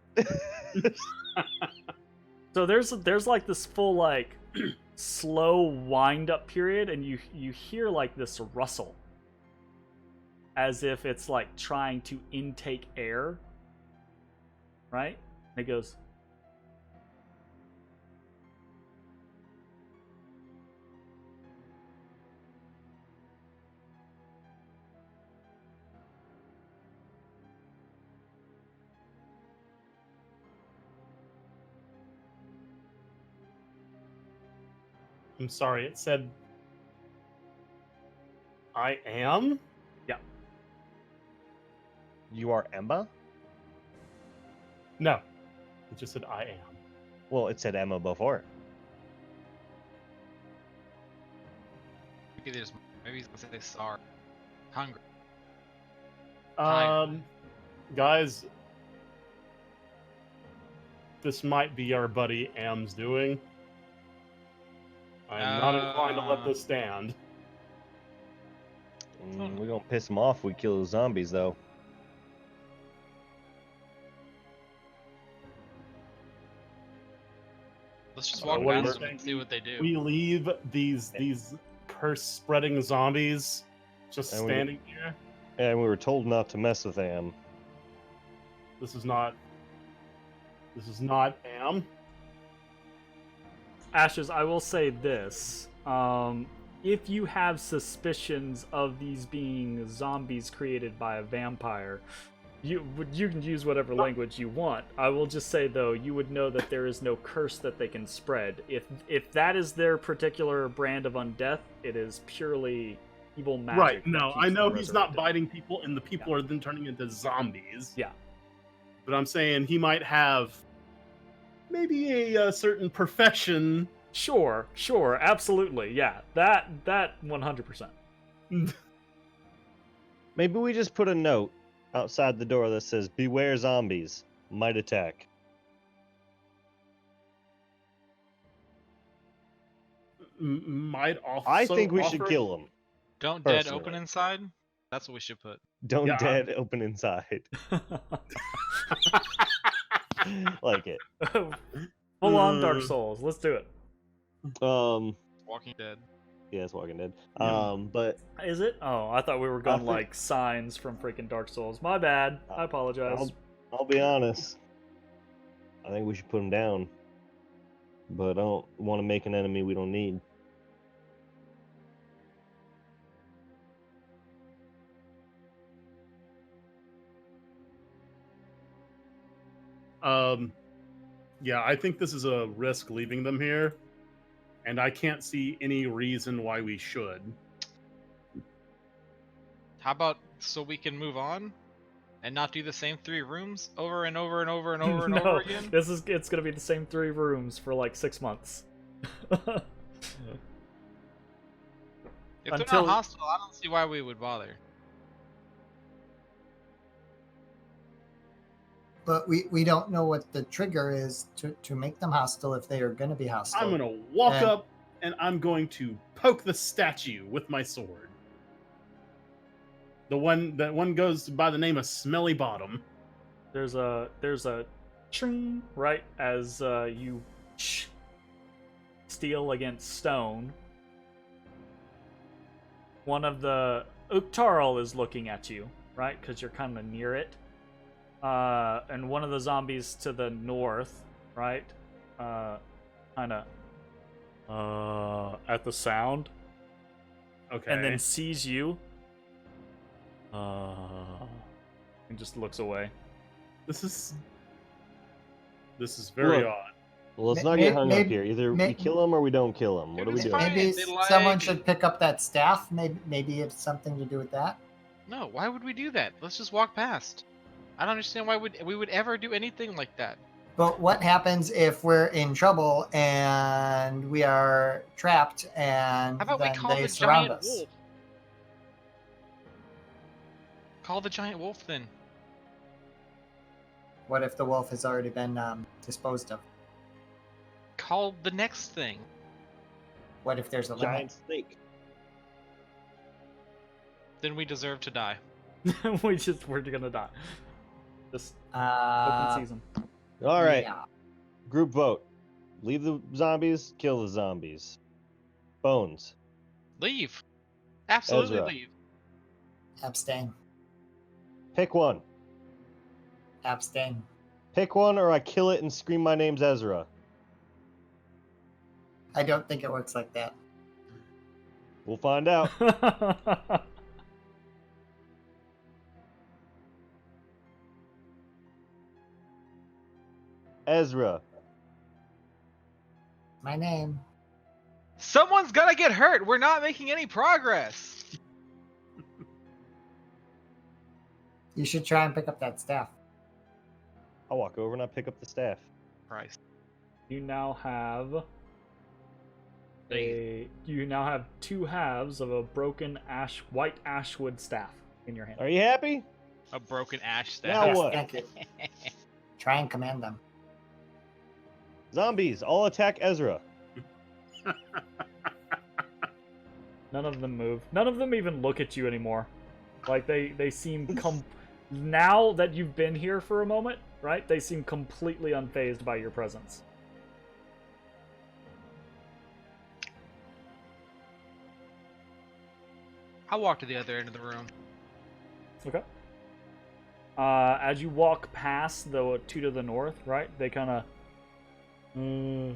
So there's like this full like slow wind up period, and you hear like this rustle, as if it's like trying to intake air, right? And it goes. I'm sorry, it said I am? Yeah. You are Emma? No. It just said I am. Well, it said Emma before. Maybe he's gonna say sorry. Hungry. Guys, this might be our buddy Am's doing. I'm not inclined to let this stand. We're gonna piss him off if we kill the zombies, though. Let's just What walk do you past them think? and see what they do. We leave these curse-spreading zombies just And standing here. And we were told not to mess with Am. This is not Am. Ashes, I will say this. If you have suspicions of these being zombies created by a vampire, you can use whatever language you want. I will just say, though, you would know that there is no curse that they can spread. If that is their particular brand of undeath, it is purely evil magic. Right, that no, keeps I know them he's not resurrected. biting people, and the people are then turning into zombies. Yeah. But I'm saying he might have maybe a certain profession. Sure, absolutely, yeah. That 100%. Maybe we just put a note outside the door that says, "Beware zombies, might attack." Might also. I think we should offer- kill them. Don't dead personally. open inside? That's what we should put. Don't Yeah. dead open inside. Like it. Full on Dark Souls. Let's do it. Walking Dead. Yeah, it's Walking Dead. Yeah. But Is it? Oh, I thought we were going think- like signs from freaking Dark Souls. My bad. I apologize. I'll be honest. I think we should put him down. But I don't want to make an enemy we don't need. Yeah, I think this is a risk leaving them here, and I can't see any reason why we should. How about so we can move on and not do the same 3 rooms over and over and over and over and No, over again? it's gonna be the same 3 rooms for like 6 months. If they're Until- not hostile, I don't see why we would bother. But we don't know what the trigger is to make them hostile if they are going to be hostile. I'm gonna walk And- up and I'm going to poke the statue with my sword. That one goes by the name of Smelly Bottom. There's a ching right as you steal against stone. One of the Uktarl is looking at you, right? Because you're kind of near it. And one of the zombies to the north, right? Kind of at the sound, Okay. and then sees you. And just looks away. This is very Look. odd. Well, let's not get hung up Maybe- here. Either we may- kill him or we don't kill him. What Dude, are we it's doing? fine. Maybe They like- someone should pick up that staff. Maybe it's something to do with that. No, why would we do that? Let's just walk past. I don't understand why we would ever do anything like that. But what happens if we're in trouble and we are trapped and How about we then call they the surround giant us? wolf? Call the giant wolf then. What if the wolf has already been disposed of? Call the next thing. What if there's a Giant limit? snake. Then we deserve to die. we're gonna die. Just open season. All right. Yeah. Group vote. Leave the zombies, kill the zombies. Bones. Leave. Absolutely Ezra. leave. Abstain. Pick one. Abstain. Pick one or I kill it and scream my name's Ezra. I don't think it works like that. We'll find out. Ezra. My name. Someone's gonna get hurt. We're not making any progress. You should try and pick up that staff. I'll walk over and I pick up the staff. Christ. You now have two halves of a broken white ashwood staff in your hand. Are you happy? A broken ash Now staff. Yes, what? thank you. Try and command them. Zombies, all attack Ezra. None of them move. None of them even look at you anymore. Like they seem now that you've been here for a moment, right? They seem completely unfazed by your presence. I'll walk to the other end of the room. Okay. As you walk past the two to the north, right? They kind of, and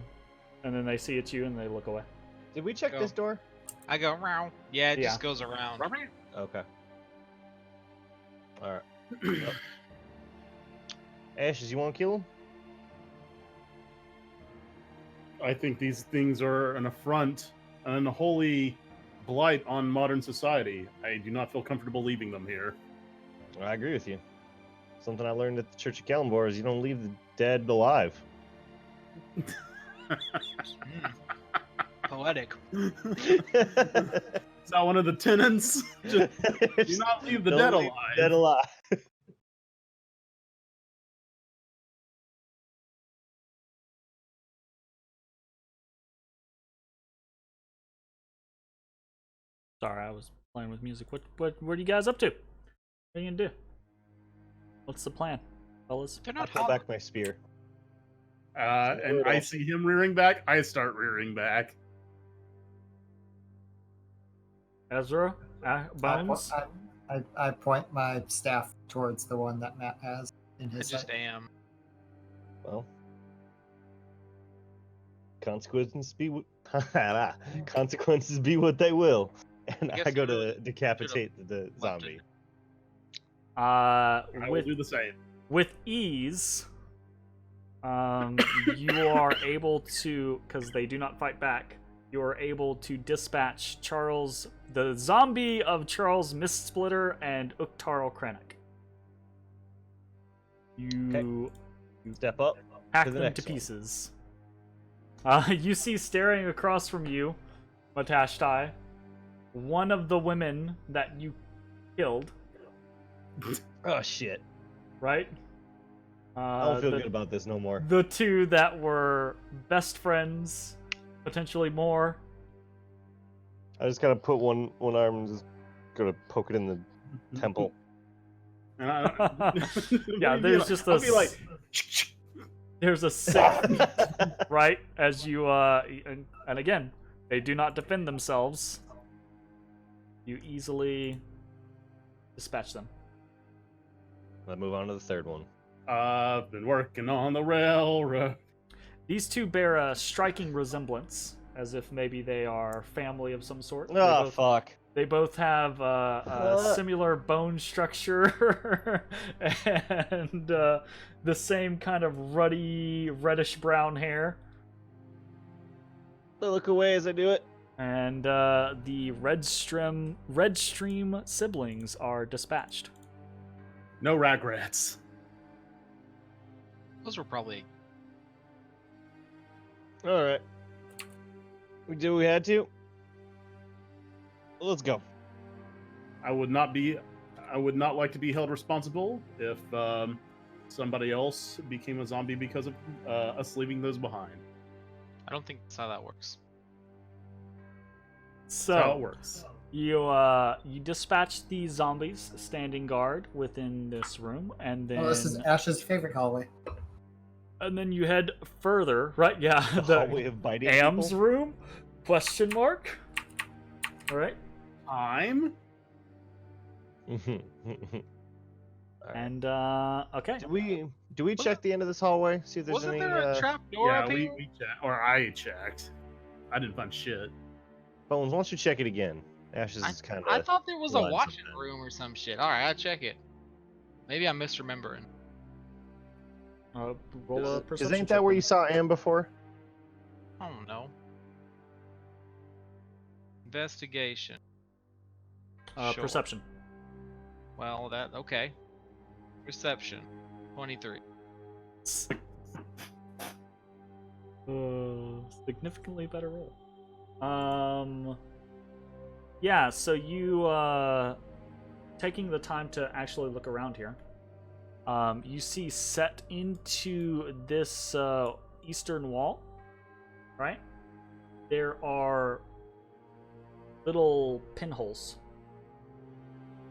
then they see it's you and they look away. Did we check Go. this door? I go round. Yeah, it Yeah. just goes around. Okay. Alright. Yep. Ashes, you want to kill him? I think these things are an affront, an unholy blight on modern society. I do not feel comfortable leaving them here. I agree with you. Something I learned at the Church of Kalimdor is you don't leave the dead alive. Poetic. Is that one of the tenants? Just do not leave the Don't dead leave alive. the dead alive. Sorry, I was playing with music. What are you guys up to? What are you gonna do? What's the plan, fellas? They're I not pull hollow. back my spear. And I see him rearing back. I start rearing back. Ezra, Bones. I point my staff towards the one that Matt has in I his just sight. am. Well, consequences be consequences be what they will, and I guess I go we really to decapitate the left zombie. it. I will With do the same. with ease, you are able to, because they do not fight back, you are able to dispatch Charles, the zombie of Charles Mistsplitter and Uktarl Krennic. You Step up. hack to the them next to one. pieces. You see staring across from you, Matashtai, one of the women that you killed, Oh shit! right? I don't feel good about this no more. The two that were best friends, potentially more. I just gotta put one arm and just gonna poke it in the temple. And I, Yeah, there's just I'll be like, There's a sick, right? As you and again, they do not defend themselves. You easily dispatch them. Let's move on to the third one. I've been working on the railroad. These two bear a striking resemblance, as if maybe they are family of some sort. Oh fuck! They both have a similar bone structure and the same kind of ruddy, reddish-brown hair. I look away as I do it. And the Redstream siblings are dispatched. No regrets. Those were probably. All right. We did what we had to. Let's go. I would not like to be held responsible if somebody else became a zombie because of us leaving those behind. I don't think that's how that works. That's how it So, works. You dispatch these zombies standing guard within this room, and then Oh, this is Ash's favorite hallway. you head further. Right? Yeah, The hallway of biting Am's people? room? Question mark. All right. I'm. Alright. And okay. Do we check the end of this hallway? See if there's Wasn't any. there a trap door Yeah, up here? we checked, or I checked. I didn't find shit. Bones, why don't you check it again? Ashes is kind I of. thought there was a blood watching something. room or some shit. All right, I'll check it. Maybe I'm misremembering. Roll a Because perception. ain't check that where for you me. saw Am before? I don't know. Investigation. Sure. Perception. Well, that okay. Perception. 23. Significantly better roll. Yeah, so you taking the time to actually look around here. You see set into this eastern wall, right? There are little pinholes,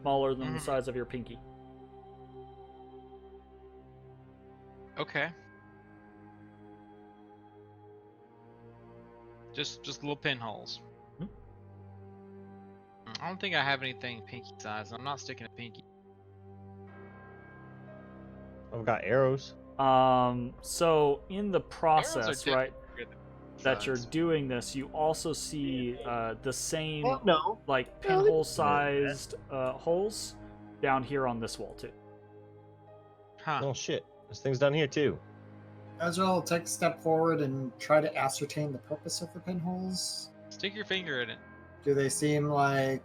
smaller than the Mhm. size of your pinky. Okay. Just little pinholes. Hmm? I don't think I have anything pinky size. I'm not sticking a pinky. I've got arrows. So in the process, Arrows are right, different that you're size. doing this, you also see the same Oh no. like No, pinhole-sized holes down here on this wall too. Huh. Oh shit. This thing's down here too. Ezra will take a step forward and try to ascertain the purpose of the pinholes. Stick your finger in it. Do they seem like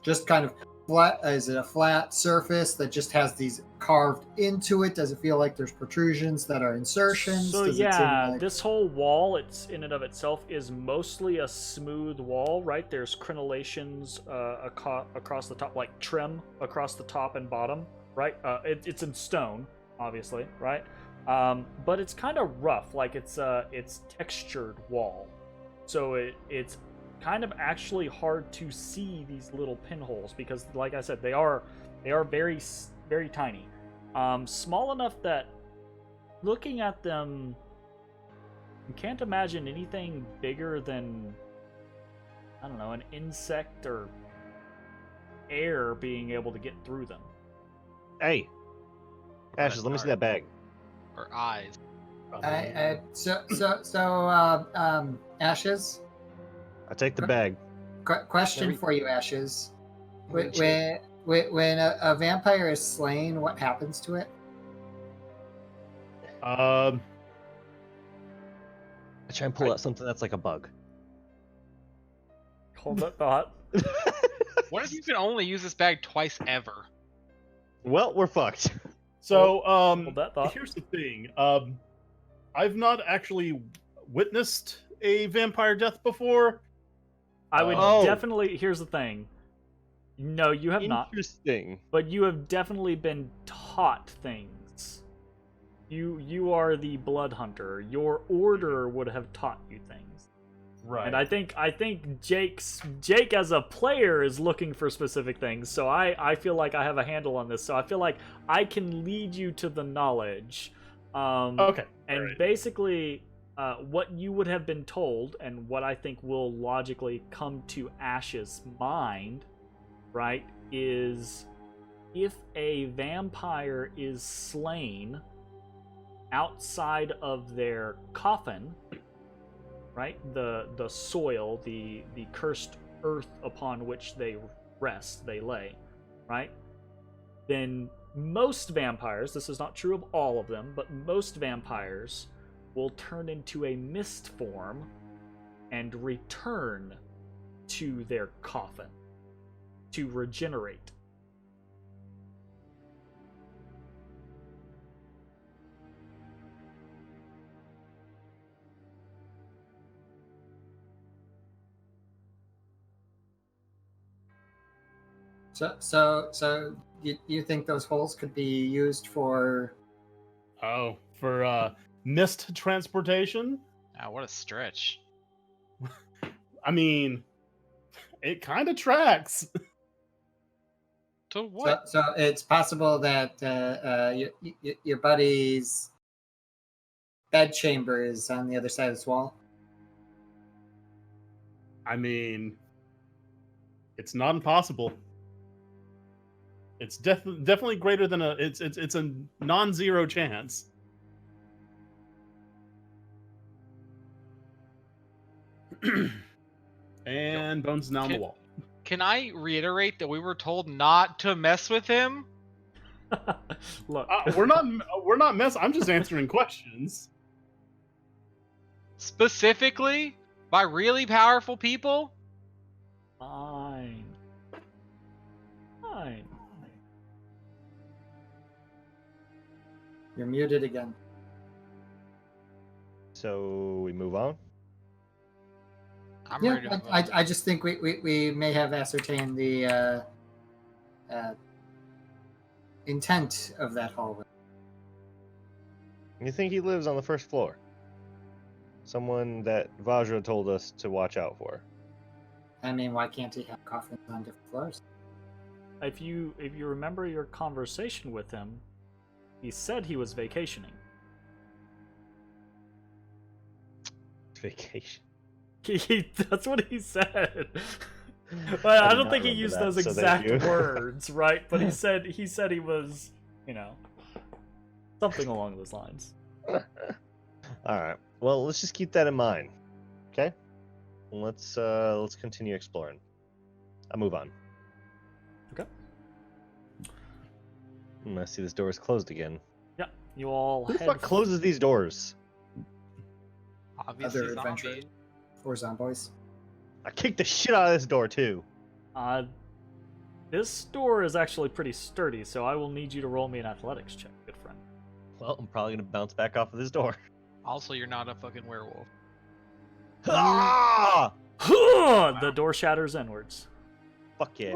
just kind of flat? Is it a flat surface that just has these carved into it? Does it feel like there's protrusions that are insertions? So Does it seem yeah, like... this whole wall, it's in and of itself is mostly a smooth wall, right? There's crenellations across the top, like trim across the top and bottom, right? It's in stone, obviously, right? But it's kind of rough, like it's textured wall, so it's kind of actually hard to see these little pinholes because, like I said, they are very very tiny, small enough that looking at them, you can't imagine anything bigger than, I don't know, an insect or air being able to get through them. Hey. Ashes, let me see that bag. Or eyes. Ashes. I take the bag. Question for you, Ashes. Very chill. When a vampire is slain, what happens to it? I try and pull out something that's like a bug. Hold that thought. What if you can only use this bag twice ever? Well, we're fucked. So, Hold that thought. here's the thing. I've not actually witnessed a vampire death before. I would Oh. definitely. Here's the thing. No, you have not. Interesting. But you have definitely been taught things. You are the blood hunter. Your order would have taught you things. Right. And I think Jake as a player is looking for specific things. So I feel like I have a handle on this. So I feel like I can lead you to the knowledge. Okay. And alright. basically, what you would have been told, and what I think will logically come to Ash's mind, right, is if a vampire is slain outside of their coffin, right, the soil, the cursed earth upon which they rest, they lay, right, then most vampires, this is not true of all of them, but most vampires will turn into a mist form and return to their coffin to regenerate. So you think those holes could be used for? Oh, for mist transportation? Ah, what a stretch. I mean, It kind of tracks. To what? So it's possible that your buddy's bed chamber is on the other side of this wall. I mean, it's not impossible. It's definitely greater than it's a non-zero chance. And Bones now on the wall. Can I reiterate that we were told not to mess with him? Look, We're not I'm just answering questions. Specifically by really powerful people? Fine. Fine. You're muted again. So we move on. I'm ready to Yeah, move on. I just think we may have ascertained the intent of that hallway. You think he lives on the first floor? Someone that Vajra told us to watch out for. I mean, why can't he have coffins on different floors? If you remember your conversation with him, he said he was vacationing. Vacation. That's what he said. But I did don't not think he remember used that, those so thank exact you. words, right? But he said he was, something along those lines. All right. Well, let's just keep that in mind. Okay. Let's continue exploring. I'll move on. Okay. I see this door is closed again. Yeah, you all Who the head. fuck closes these doors? Obviously, Other adventurers zombies. or zomboys? I kicked the shit out of this door too. This door is actually pretty sturdy, so I will need you to roll me an athletics check, good friend. Well, I'm probably gonna bounce back off of this door. Also, you're not a fucking werewolf. Ah! The door shatters inwards. Fuck yeah.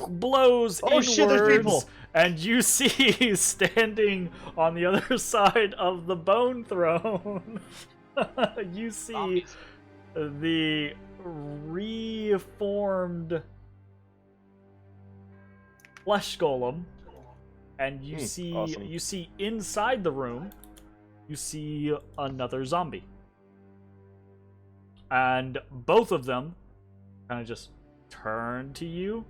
Blows Oh, inwards, shit, there's people. and you see standing on the other side of the bone throne. You see Zombies. the reformed flesh golem, and you awesome. see inside the room, you see another zombie, and both of them kind of just turn to you.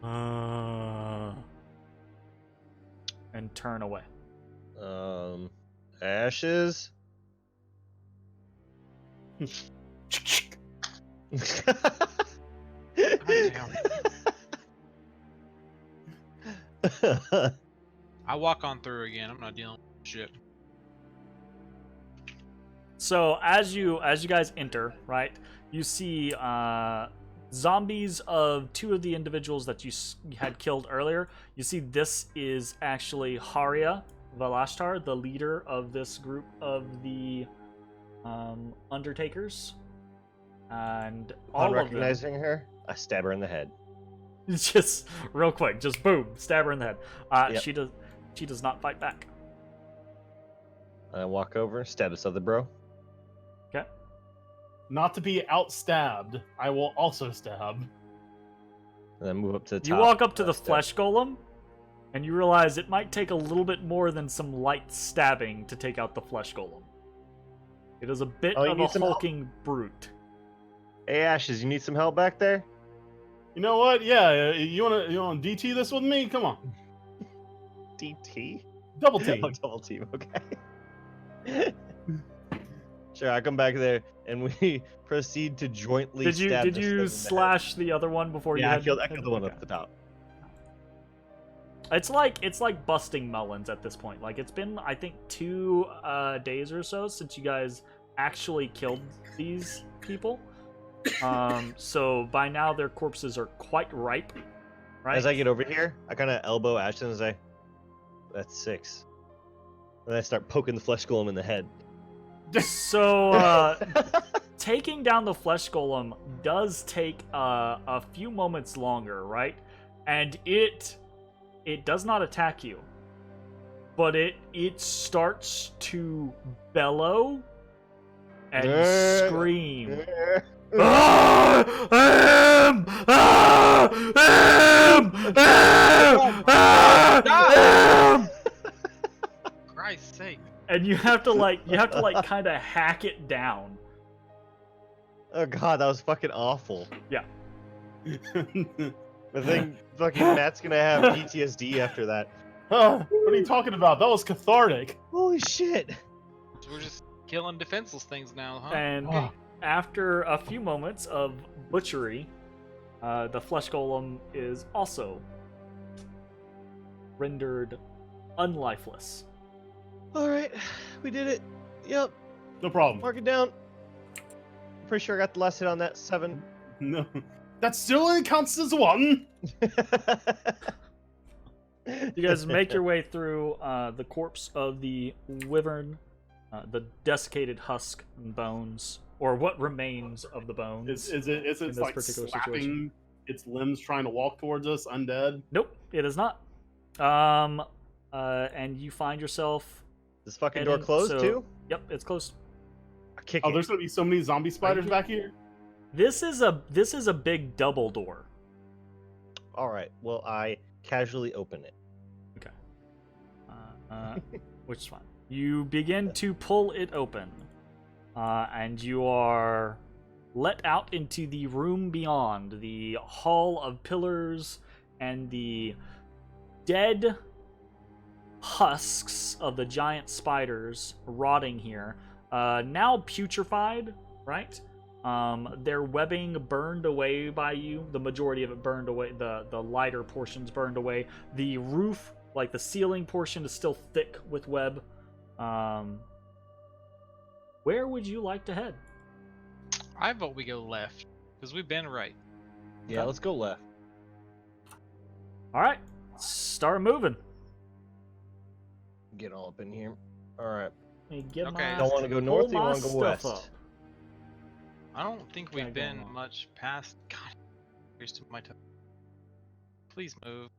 And turn away. Ashes. Damn. I walk on through again. I'm not dealing with shit. So as you guys enter, right, you see zombies of two of the individuals that you had killed earlier. You see this is actually Haria Valashtar, the leader of this group of the undertakers, and all On of them. recognizing her, I stab her in the head. Just real quick, just boom, stab her in the head. Yep. She does not fight back. And I walk over, stab this other bro. Okay. Not to be outstabbed, I will also stab. And then move up to the top. You walk up to the stab. flesh golem, and you realize it might take a little bit more than some light stabbing to take out the flesh golem. It is a bit Oh, you of a need some help? hulking brute. Hey Ashes, you need some help back there? You know what? Yeah, you wanna DT this with me? Come on, DT? double T. Oh, double team, okay. Sure, I come back there and we proceed to jointly Did stab you this thing in the head. slash the other one before you? Yeah, I had- killed the one okay. up the top. It's like busting melons at this point. Like, it's been, I think, 2 days or so since you guys actually killed these people. So by now their corpses are quite ripe, right? As I get over here, I kind of elbow Ashes and say, "That's 6." And I start poking the flesh golem in the head. So taking down the flesh golem does take a few moments longer, right? And it does not attack you, but it starts to bellow and you scream. Christ's sake. And you have to kind of hack it down. Oh god, that was fucking awful. Yeah. I think fucking Matt's gonna have PTSD after that. What are you talking about? That was cathartic. Holy shit. So we're just killing defenseless things now, huh? And Oh. after a few moments of butchery, the flesh golem is also rendered unlifeless. Alright, we did it. Yep, No problem. mark it down. Pretty sure I got the last hit on that 7. No, that still only counts as 1. You guys make your way through the corpse of the wyvern, the desiccated husk and bones, or what remains of the bones. Is it this like particular slapping situation. its limbs trying to walk towards us, undead? Nope, it is not. And you find yourself. This fucking door heading- closed so- too? Yep, it's closed. I kick Oh, it. there's gonna be so many zombie spiders here? back here. This is a big double door. Alright, well, I casually open it. Which is fine. You begin to pull it open, and you are let out into the room beyond, the hall of pillars and the dead husks of the giant spiders rotting here, now putrefied, right? Their webbing burned away by you. The majority of it burned away. The lighter portions burned away. The roof, like the ceiling portion, is still thick with web. Where would you like to head? I vote we go left, because we've been right. Yeah, Okay. let's go left. All right, start moving. Get all up in here. Alright. Let me get Okay. my- Don't want to go pull north, you my want to go stuff west? up. I don't think Yeah, we've go been on. much past. God, here's to my toe. Please move.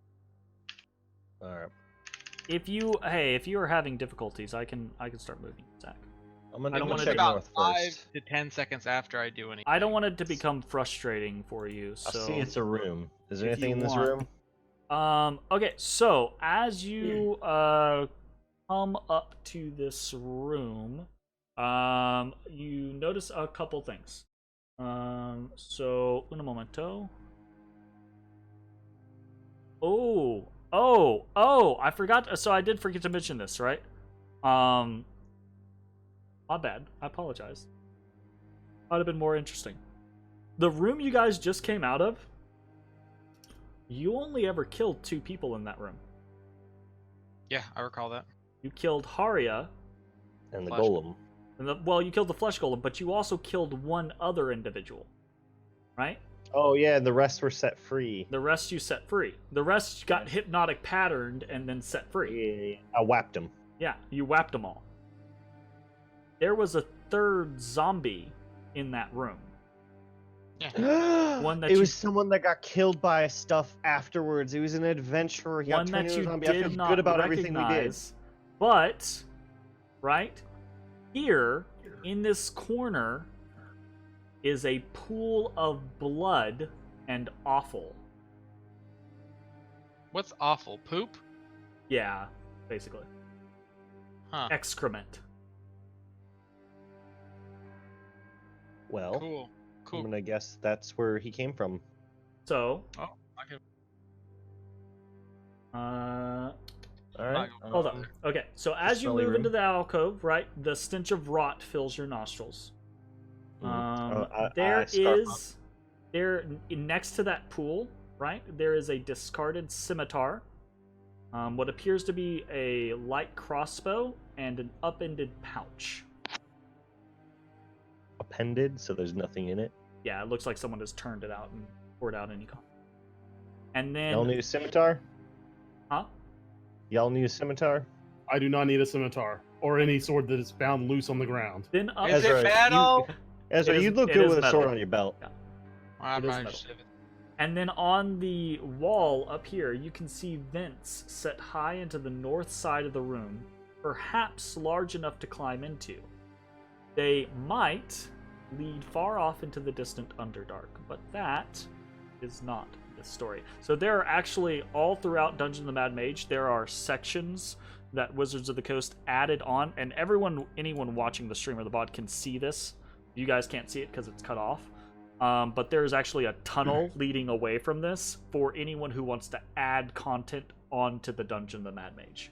Alright. If you are having difficulties, I can start moving, Zach. I'm gonna I don't go wanna check do- about north 5 first. to 10 seconds after I do anything. I don't want it to become frustrating for you. I So see it's a room. Is there if anything you in this want- room? Okay, so as you come up to this room, you notice a couple things. So un momento. Oh, I forgot. So I did forget to mention this, right? My bad. I apologize. Might have been more interesting. The room you guys just came out of, you only ever killed 2 people in that room. Yeah, I recall that. You killed Haria, And the Flash. golem. and you killed the flesh golem, but you also killed one other individual, right? Oh yeah, and the rest were set free. The rest you set free. The rest got hypnotic patterned and then set free. Yeah, I whapped him. Yeah, you whapped them all. There was a 3rd zombie in that room. One that it you- was someone that got killed by stuff afterwards. He was an adventurer. He got One turned that into a you zombie. I did feel not good about everything we did. recognize. But, right here in this corner is a pool of blood and offal. What's awful? Poop? Yeah, basically. Huh. Excrement. Well, Cool. I'm Cool. gonna guess that's where he came from. So, Oh, I can. All right. hold up. Okay, so as you smelly move room. into the alcove, right, the stench of rot fills your nostrils. There scarf is next to that pool, right? There is a discarded scimitar, what appears to be a light crossbow, and an upended pouch. Appended, so there's nothing in it. Yeah, it looks like someone has turned it out and poured out any con. And then, Y'all need a scimitar? huh? Y'all need a scimitar? I do not need a scimitar or any sword that is found loose on the ground. Then up, Is Ezra, it metal? Ezra, It is- you'd look it good is with a metal. sword on your belt. I'm It is not metal. interested. and then on the wall up here, you can see vents set high into the north side of the room, perhaps large enough to climb into. They might lead far off into the distant Underdark, but that is not the story. So there are actually, all throughout Dungeon of the Mad Mage, there are sections that Wizards of the Coast added on, and anyone watching the stream or the VOD can see this. You guys can't see it because it's cut off. But there's actually a tunnel leading away from this for anyone who wants to add content onto the Dungeon of the Mad Mage.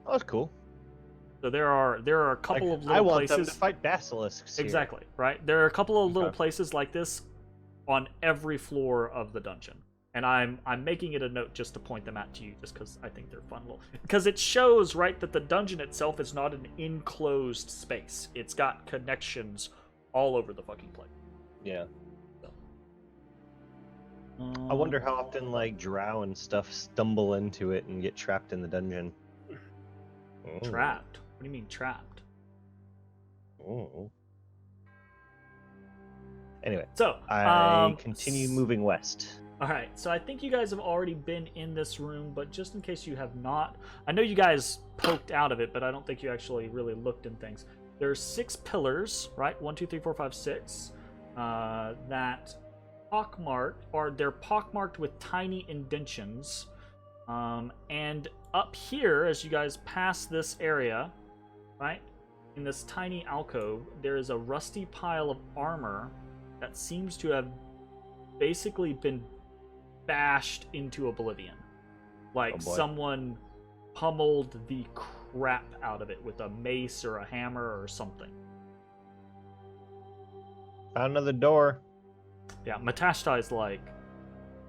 Oh, that's cool. So there are a couple of little I want places. them to fight basilisks. Here. Exactly, right? There are a couple of little places like this on every floor of the dungeon. And I'm making it a note just to point them out to you, just because I think they're fun little. Because it shows, right, that the dungeon itself is not an enclosed space. It's got connections all over the fucking place. Yeah. So. I wonder how often like drow and stuff stumble into it and get trapped in the dungeon. Trapped? What do you mean trapped? Oh. Anyway, so I continue moving west. All right, so I think you guys have already been in this room, but just in case you have not, I know you guys poked out of it, but I don't think you actually really looked in things. There's 6 pillars, right? 1, 2, 3, 4, 5, 6. That pockmarked, or they're pockmarked with tiny indentions. And up here, as you guys pass this area, right, in this tiny alcove, there is a rusty pile of armor that seems to have basically been bashed into oblivion. Like someone pummeled the crap out of it with a mace or a hammer or something. Found another door. Yeah, Matashtai is like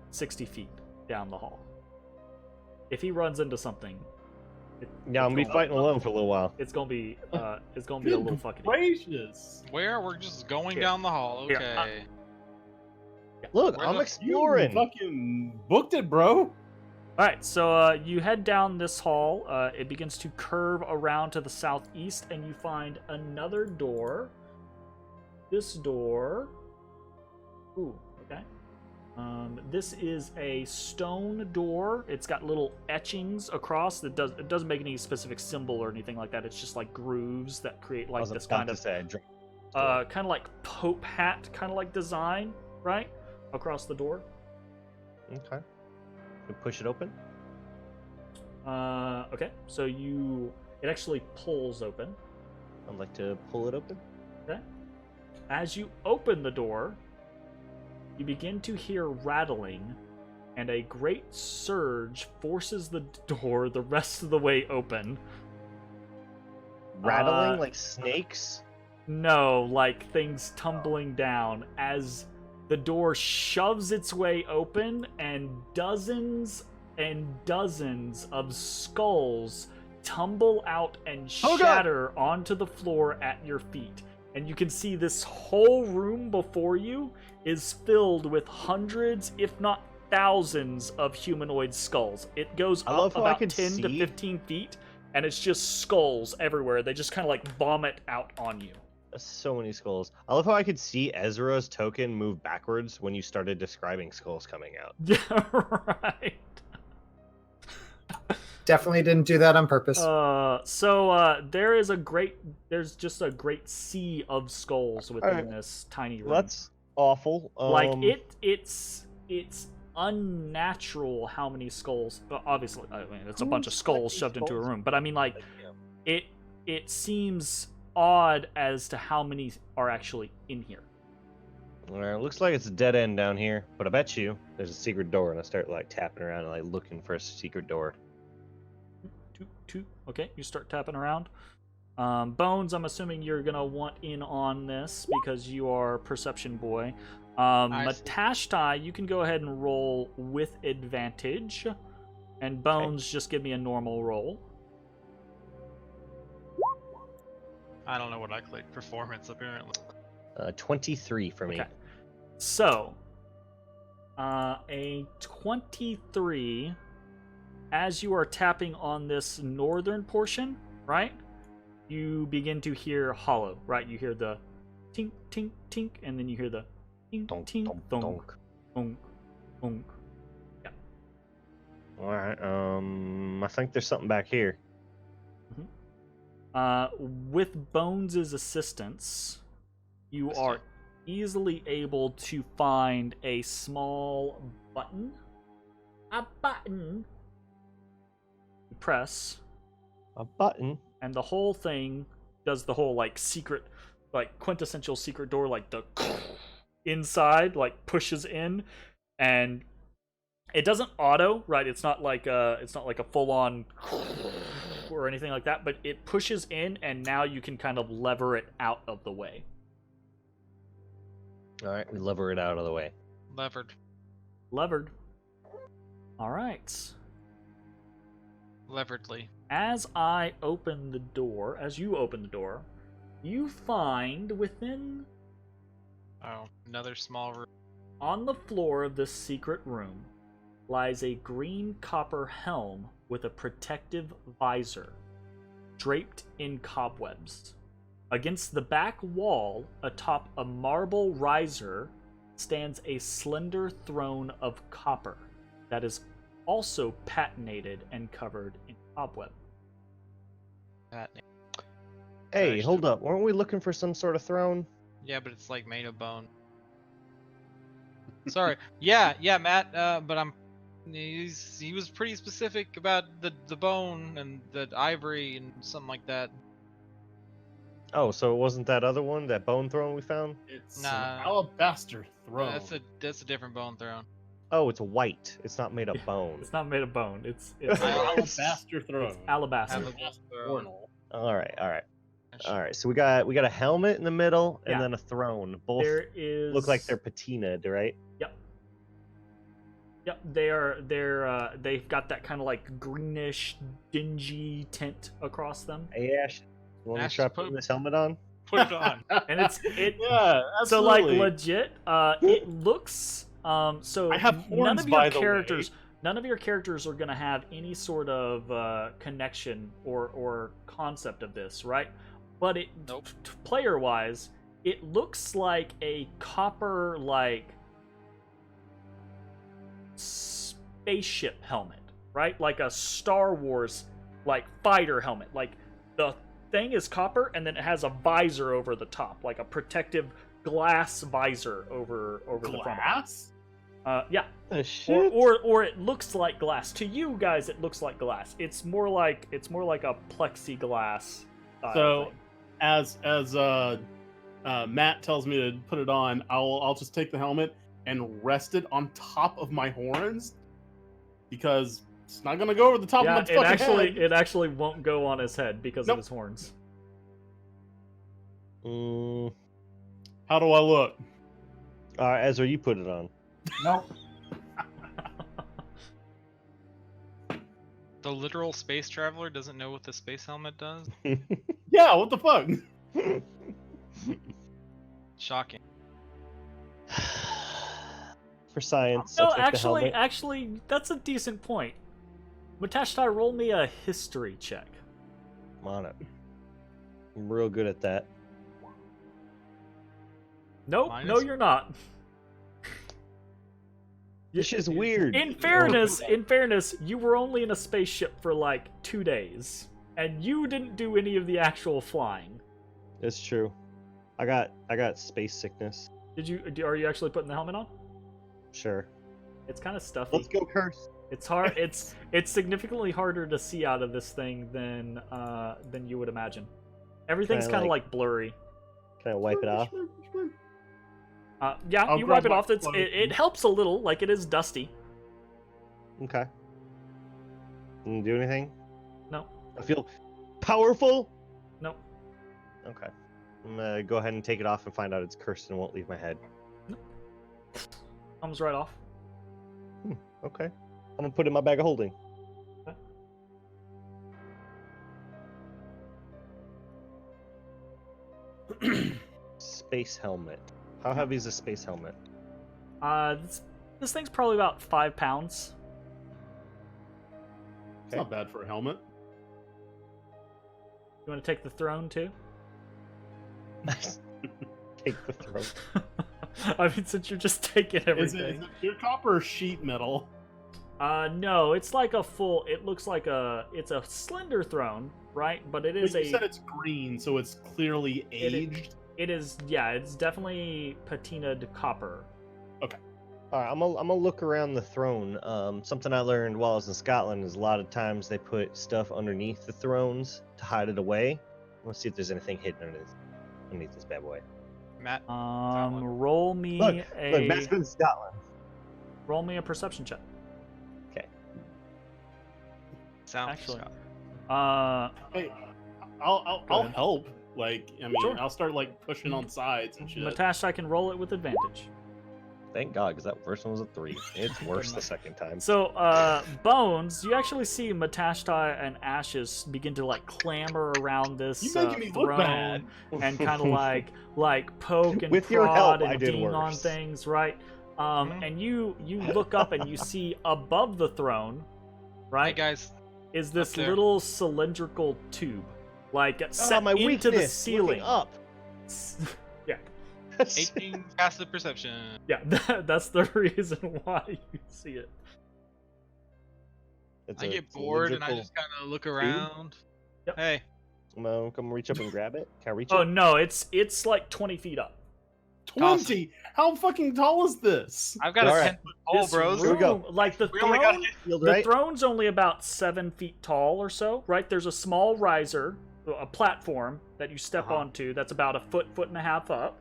60 feet down the hall. If he runs into something, I'm gonna be fighting alone for a little while. It's gonna be a little fucking gracious. Where? We're just going down the hall. Okay. Here, Look, Where I'm the- exploring. You fucking booked it, bro. Alright, so you head down this hall. It begins to curve around to the southeast, and you find another door. This door... Ooh, okay. This is a stone door. It's got little etchings across. It doesn't make any specific symbol or anything like that. It's just like grooves that create like this kind of... kind of like Pope hat, kind of like design, right? Across the door. Okay. We push it open. Okay, so it actually pulls open. I'd like to pull it open. Okay. As you open the door, you begin to hear rattling, and a great surge forces the door the rest of the way open. Rattling like snakes? No, like things tumbling down as the door shoves its way open, and dozens of skulls tumble out and shatter onto the floor at your feet. And you can see this whole room before you is filled with hundreds, if not thousands, of humanoid skulls. It goes up about 10 to 15 feet, and it's just skulls everywhere. They just kind of like vomit out on you. So many skulls. I love how I could see Ezra's token move backwards when you started describing skulls coming out. Yeah, right. Definitely didn't do that on purpose. There's just a great sea of skulls within this tiny room. That's awful. It's unnatural how many skulls. Obviously, I mean, it's a bunch of skulls shoved into a room. But I mean, like, it seems odd as to how many are actually in here. Well, looks like it's a dead end down here, but I bet you there's a secret door, and I start like tapping around and like looking for a secret door. Okay, you start tapping around. Bones, I'm assuming you're gonna want in on this because you are perception boy. Matashtai, you can go ahead and roll with advantage, and Bones, just give me a normal roll. I don't know what I clicked. Performance, apparently. 23 for me. Okay. So, a 23, as you are tapping on this northern portion, right? You begin to hear hollow, right? You hear the tink, tink, tink, and then you hear the tink, Donk, tink, donk, thunk, donk. thunk, thunk. Yeah. All right. I think there's something back here. With Bones' assistance, you are easily able to find a small button. A button. You press. A button. And the whole thing does the whole like secret, like quintessential secret door, like the inside, like pushes in, and it doesn't auto, right? It's not like a full on or anything like that, but it pushes in, and now you can kind of lever it out of the way. All right, we lever it out of the way. Levered. All right. Leveredly. As you open the door, you find within... Oh, another small room. On the floor of this secret room lies a green copper helm with a protective visor, draped in cobwebs. Against the back wall, atop a marble riser, stands a slender throne of copper that is also patinated and covered in cobweb. Hey, hold up. Weren't we looking for some sort of throne? Yeah, but it's like made of bone. Sorry. Yeah, Matt. But he was pretty specific about the bone and the ivory and something like that. Oh, so it wasn't that other one, that bone throne we found? It's Nah. an alabaster throne. That's a different bone throne. Oh, it's white. It's not made of bone. It's not made of bone. It's alabaster throne. It's alabaster. All right. So we got a helmet in the middle and then a throne. Both look like they're patinaed, right? Yep. They've got that kind of like greenish, dingy tint across them. Hey Ash, you want to try putting this helmet on? Put it on. And yeah, absolutely. So like legit, it looks so I have horns, none of your characters are gonna have any sort of connection or concept of this, right? But player wise, it looks like a copper like spaceship helmet, right? Like a Star Wars like fighter helmet. Like the thing is copper and then it has a visor over the top, like a protective glass visor over the front. Glass? Yeah. Oh, shit. Or it looks like glass. To you guys it looks like glass. It's more like a plexiglass style thing. As Matt tells me to put it on, I'll just take the helmet and rest it on top of my horns because it's not gonna go over the top of my fucking head. It actually won't go on his head because of his horns. How do I look? Ezra, you put it on. Nope. The literal space traveler doesn't know what the space helmet does? Yeah, what the fuck? Shocking. For science. No, I took the helmet. actually, that's a decent point. Matashtai, roll me a history check. I'm on it. I'm real good at that. Nope, no, you're not. This is weird. In fairness, you were only in a spaceship for like 2 days, and you didn't do any of the actual flying. It's true. I got space sickness. Are you actually putting the helmet on? Sure. It's kind of stuffy. Let's go curse. It's hard. It's significantly harder to see out of this thing than you would imagine. Everything's kind of like blurry. Can I wipe it off? Yeah, you wipe it off. It helps a little. Like it is dusty. Okay. Didn't do anything? No. I feel powerful? No. Okay. I'm gonna go ahead and take it off and find out it's cursed and won't leave my head. Nope. Comes right off. Okay. I'm gonna put it in my bag of holding. Okay. Space helmet. How heavy is a space helmet? This thing's probably about 5 pounds. It's not bad for a helmet. You want to take the throne too? Take the throne. I mean, since you're just taking everything. Is it pure copper or sheet metal? No, it's like a full. It looks like it's a slender throne, right? But it is But you said it's green, so it's clearly aged. It is, yeah. It's definitely patinaed copper. All right, I'm gonna look around the throne. Something I learned while I was in Scotland is a lot of times they put stuff underneath the thrones to hide it away. Let's see if there's anything hidden underneath this bad boy. Matt. Roll me Look, Matt's been in Scotland. roll me a perception check. Okay. Sounds Actually. Scott. Hey, I'll ahead. help. Like, I mean, Sure. I'll start like pushing on sides and shit. Matashtai can roll it with advantage. Thank God, because that first one was a 3. It's worse the second time. So, Bones, you actually see Matashtai and Ashes begin to like clamber around this You making me look throne bad. and kind of like poke and With your prod help, I and did ding on worse. things, right? And you look up and you see above the throne, Hey right, guys. is this there. little cylindrical tube, like set my into weakness, the looking ceiling. up. Yeah, 18 passive perception. yeah, that's the reason why you see it. It's I a get bored and I cylindrical- just kind of look around. Yep. Hey, I'm gonna come reach up and grab it. Can I reach Oh it? no, it's like 20 feet up. 20. How fucking tall is this? I've got a Alright. 10-foot pole, This bros. Here we go. room- Like the We only got throne, Shield, the right? throne's only about 7 feet tall or so, right? There's a small riser, a platform that you step onto that's about a foot and a half up,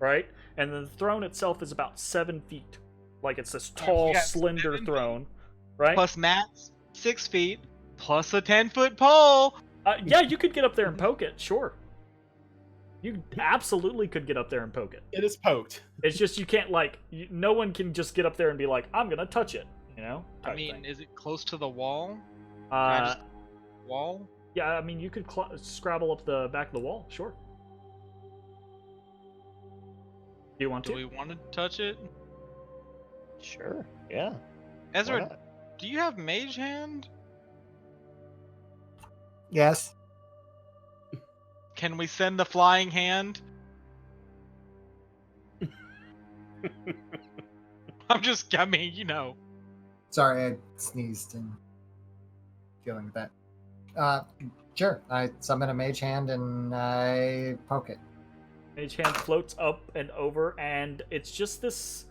right? And then the throne itself is about 7 feet. Like it's this Alright, we tall, got slender 7 throne, right? Plus Matt's 6 feet, plus a 10-foot pole. Yeah, you could get up there and poke it, sure. You absolutely could get up there and poke it. It is poked. It's just you can't no one can just get up there and be like, I'm gonna touch it, you know? I type mean, thing. is it close to the wall? Can I Uh, just wall? yeah, I mean, you could scrabble up the back of the wall, sure. Do you want Do to? we want to touch it? Sure. Yeah. why Ezra, not? do you have mage hand? Yes. Can we send the flying hand? I mean, you know. Sorry, I sneezed and feeling with that. Sure. I summon a mage hand and I poke it. Mage hand floats up and over, and it's just this,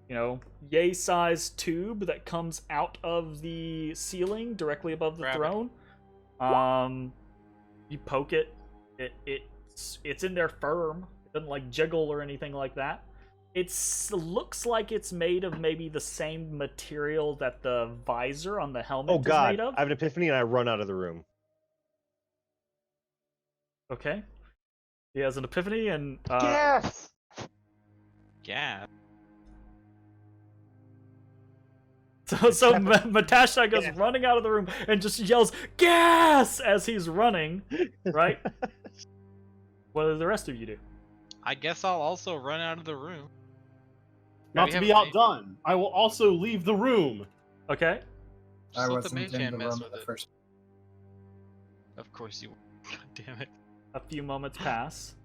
yay-sized tube that comes out of the ceiling directly above the Grab it. throne. You poke it. It's in there firm. It doesn't jiggle or anything like that. It looks like it's made of maybe the same material that the visor on the helmet Oh is God! made of. I have an epiphany and I run out of the room. Okay. He has an epiphany and Yes. Yeah. So Matashtai goes running out of the room and just yells "gas" as he's running. Right? What do the rest of you do? I guess I'll also run out of the room. Not we to have be a mage? outdone, I will also leave the room. Okay. Just I let the wasn't mage in hand the mess room with at the it. first. Of course you. God damn it. A few moments pass.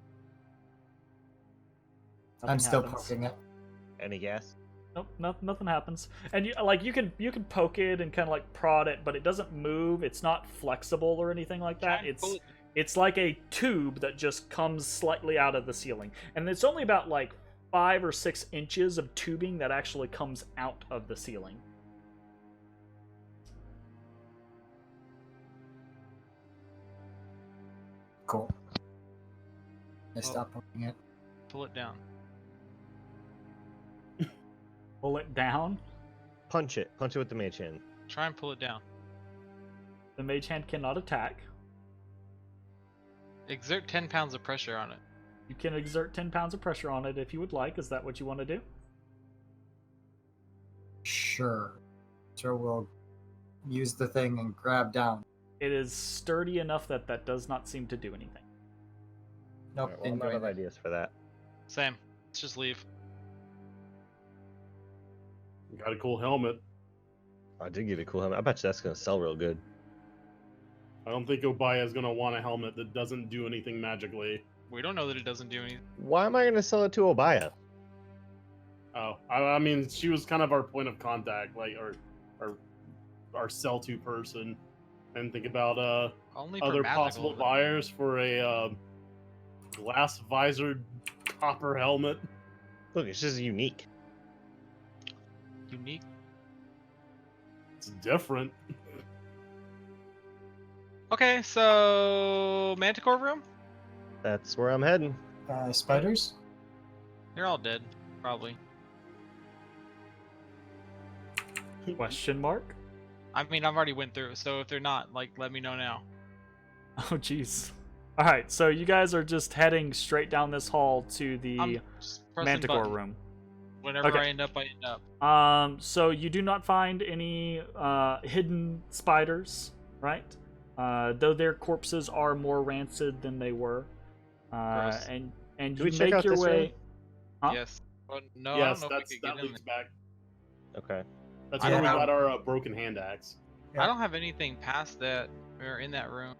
I'm Nothing still happens. poking it. Any gas? Nope, nothing happens. And you can poke it and kind of prod it, but it doesn't move. It's not flexible or anything like that. Try and pull it. It's like a tube that just comes slightly out of the ceiling, and it's only about 5 or 6 inches of tubing that actually comes out of the ceiling. Cool. I Oh. stopped poking it. Pull it down. Pull it down. Punch it. Punch it with the mage hand. Try and pull it down. The mage hand cannot attack. Exert 10 pounds of pressure on it. You can exert 10 pounds of pressure on it if you would like. Is that what you want to do? Sure. So we'll use the thing and grab down. It is sturdy enough that does not seem to do anything. Nope. Alright, well, didn't I'm do out of anything. ideas for that. Same. Let's just leave. Got a cool helmet. I did get a cool helmet. I bet you that's gonna sell real good. I don't think Obaya's gonna want a helmet that doesn't do anything magically. We don't know that it doesn't do anything. Why am I gonna sell it to Obaya? Oh, I mean, she was kind of our point of contact, or our sell-to person, and think about Only for other magical, possible but- buyers for a glass visored copper helmet. Look, it's just unique. Unique. It's different. Okay, so manticore room. That's where I'm heading. Spiders? They're all dead, probably. Question mark? I mean, I've already went through, so if they're not, like, let me know now. Oh, jeez. All right, so you guys are just heading straight down this hall to the I'm just pressing manticore button. room. Whenever Okay. I end up. So you do not find any hidden spiders, right? Though their corpses are more rancid than they were. Gross. And Do you we check make out your this way. room? Huh? Yes. But no, Yes, I don't know if we could that get in leads there. back. Okay. That's I where don't we have- got our broken hand axe. I don't have anything past that or in that room.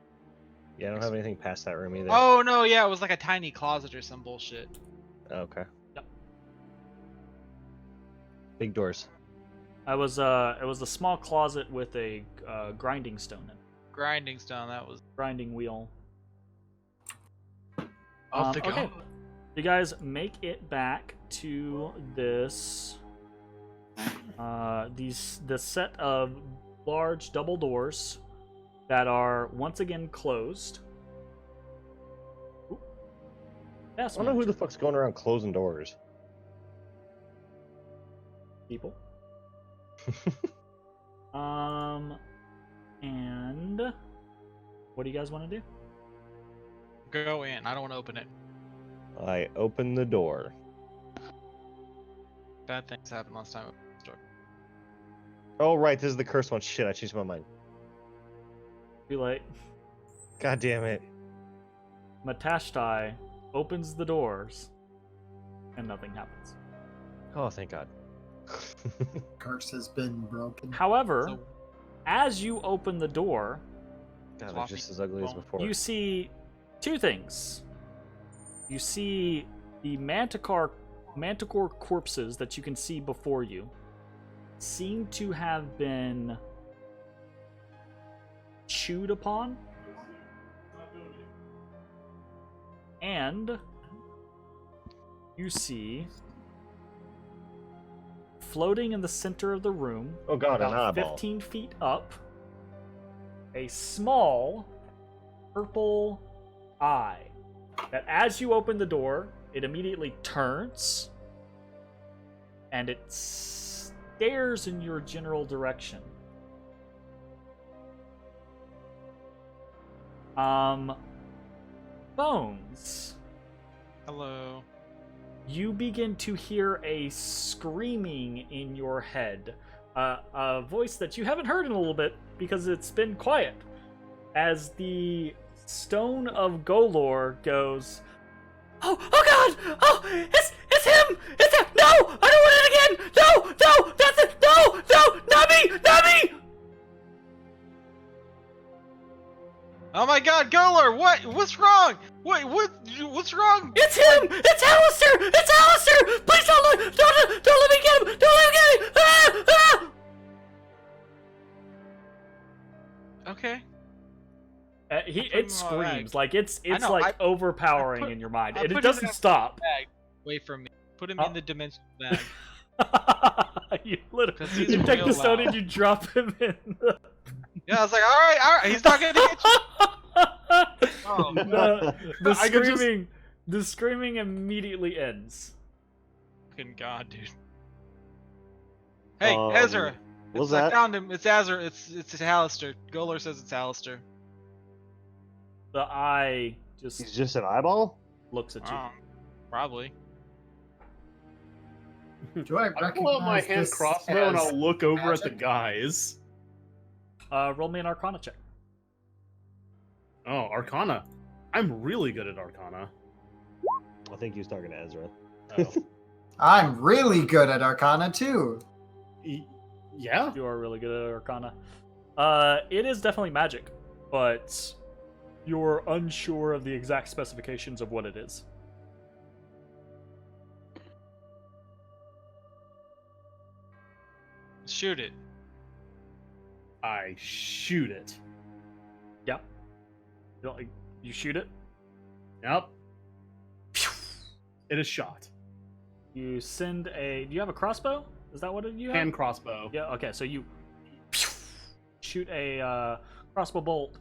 Yeah, I don't have anything past that room either. Oh no, yeah, it was like a tiny closet or some bullshit. Okay. Yep. Big doors. It was a small closet with a grinding stone in it. Grinding stone, that was. Grinding wheel. Off the okay. go. You guys make it back to this this set of large double doors that are once again closed. Ooh. I don't know who the fuck's going around closing doors. people. And what do you guys want to do? Go in. I don't want to open it. I open the door. Bad things happened last time. Oh, right, this is the cursed one. Shit, I changed my mind. Be like, God damn it. Matashtai opens the doors, and nothing happens. Oh, thank God. Curse has been broken. However, So- as you open the door, God, they're just as ugly as before. you see two things. You see the manticore corpses that you can see before you seem to have been chewed upon, and you see floating in the center of the room, Oh God, an about eyeball. 15 feet up, a small purple eye that as you open the door, it immediately turns and it stares in your general direction. Bones, Hello. you begin to hear a screaming in your head. A voice that you haven't heard in a little bit because it's been quiet. As the Stone of Golor goes, oh God! Oh, it's him! It's him! No! I don't want it again! No! That's it! No! Not me! Not me! Oh my God, Golor! What's wrong? What's wrong? It's him! It's Halaster! It's Halaster! Please don't let me get him! Don't let me get him! Ah! Okay. It screams like it's know, like overpowering in your mind, and it put doesn't in a stop. Bag away from me. Put him Oh. in the dimension bag. You literally 'Cause he's you take real the stone loud. and you drop him in. Yeah, I was like, all right, he's not gonna get you. Oh, the I could just- screaming, the screaming immediately ends. fucking God, dude. Hey, Ezra. What's I that? found him. It's Ezra. It's Halaster. Golor says it's Halaster. The eye just He's just an eyeball? looks at you. Probably. Do I I recognize pull out my hand this crossbow and as I'll look over at the magic? guys. Roll me an Arcana check. Oh, Arcana. I'm really good at Arcana. I think he was talking to Ezra. Oh. I'm really good at Arcana too. Yeah? You are really good at Arcana. It is definitely magic, but you're unsure of the exact specifications of what it is. Shoot it. I shoot it. Yep. You shoot it. Yep. It is shot. You send a. Do you have a crossbow? Is that what you have? Hand crossbow. Yeah. Okay. So you shoot a crossbow bolt.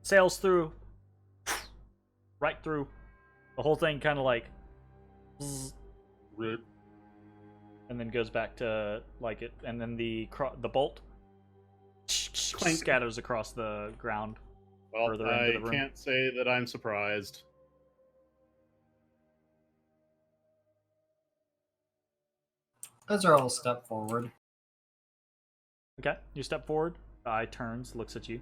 Sails through. Right through. The whole thing kind of like. Rip. And then goes back to like it, and then the bolt Clank. scatters across the ground. Well, Further I into the room. can't say that I'm surprised. Ezra will step forward. Okay, you step forward. The eye turns, looks at you.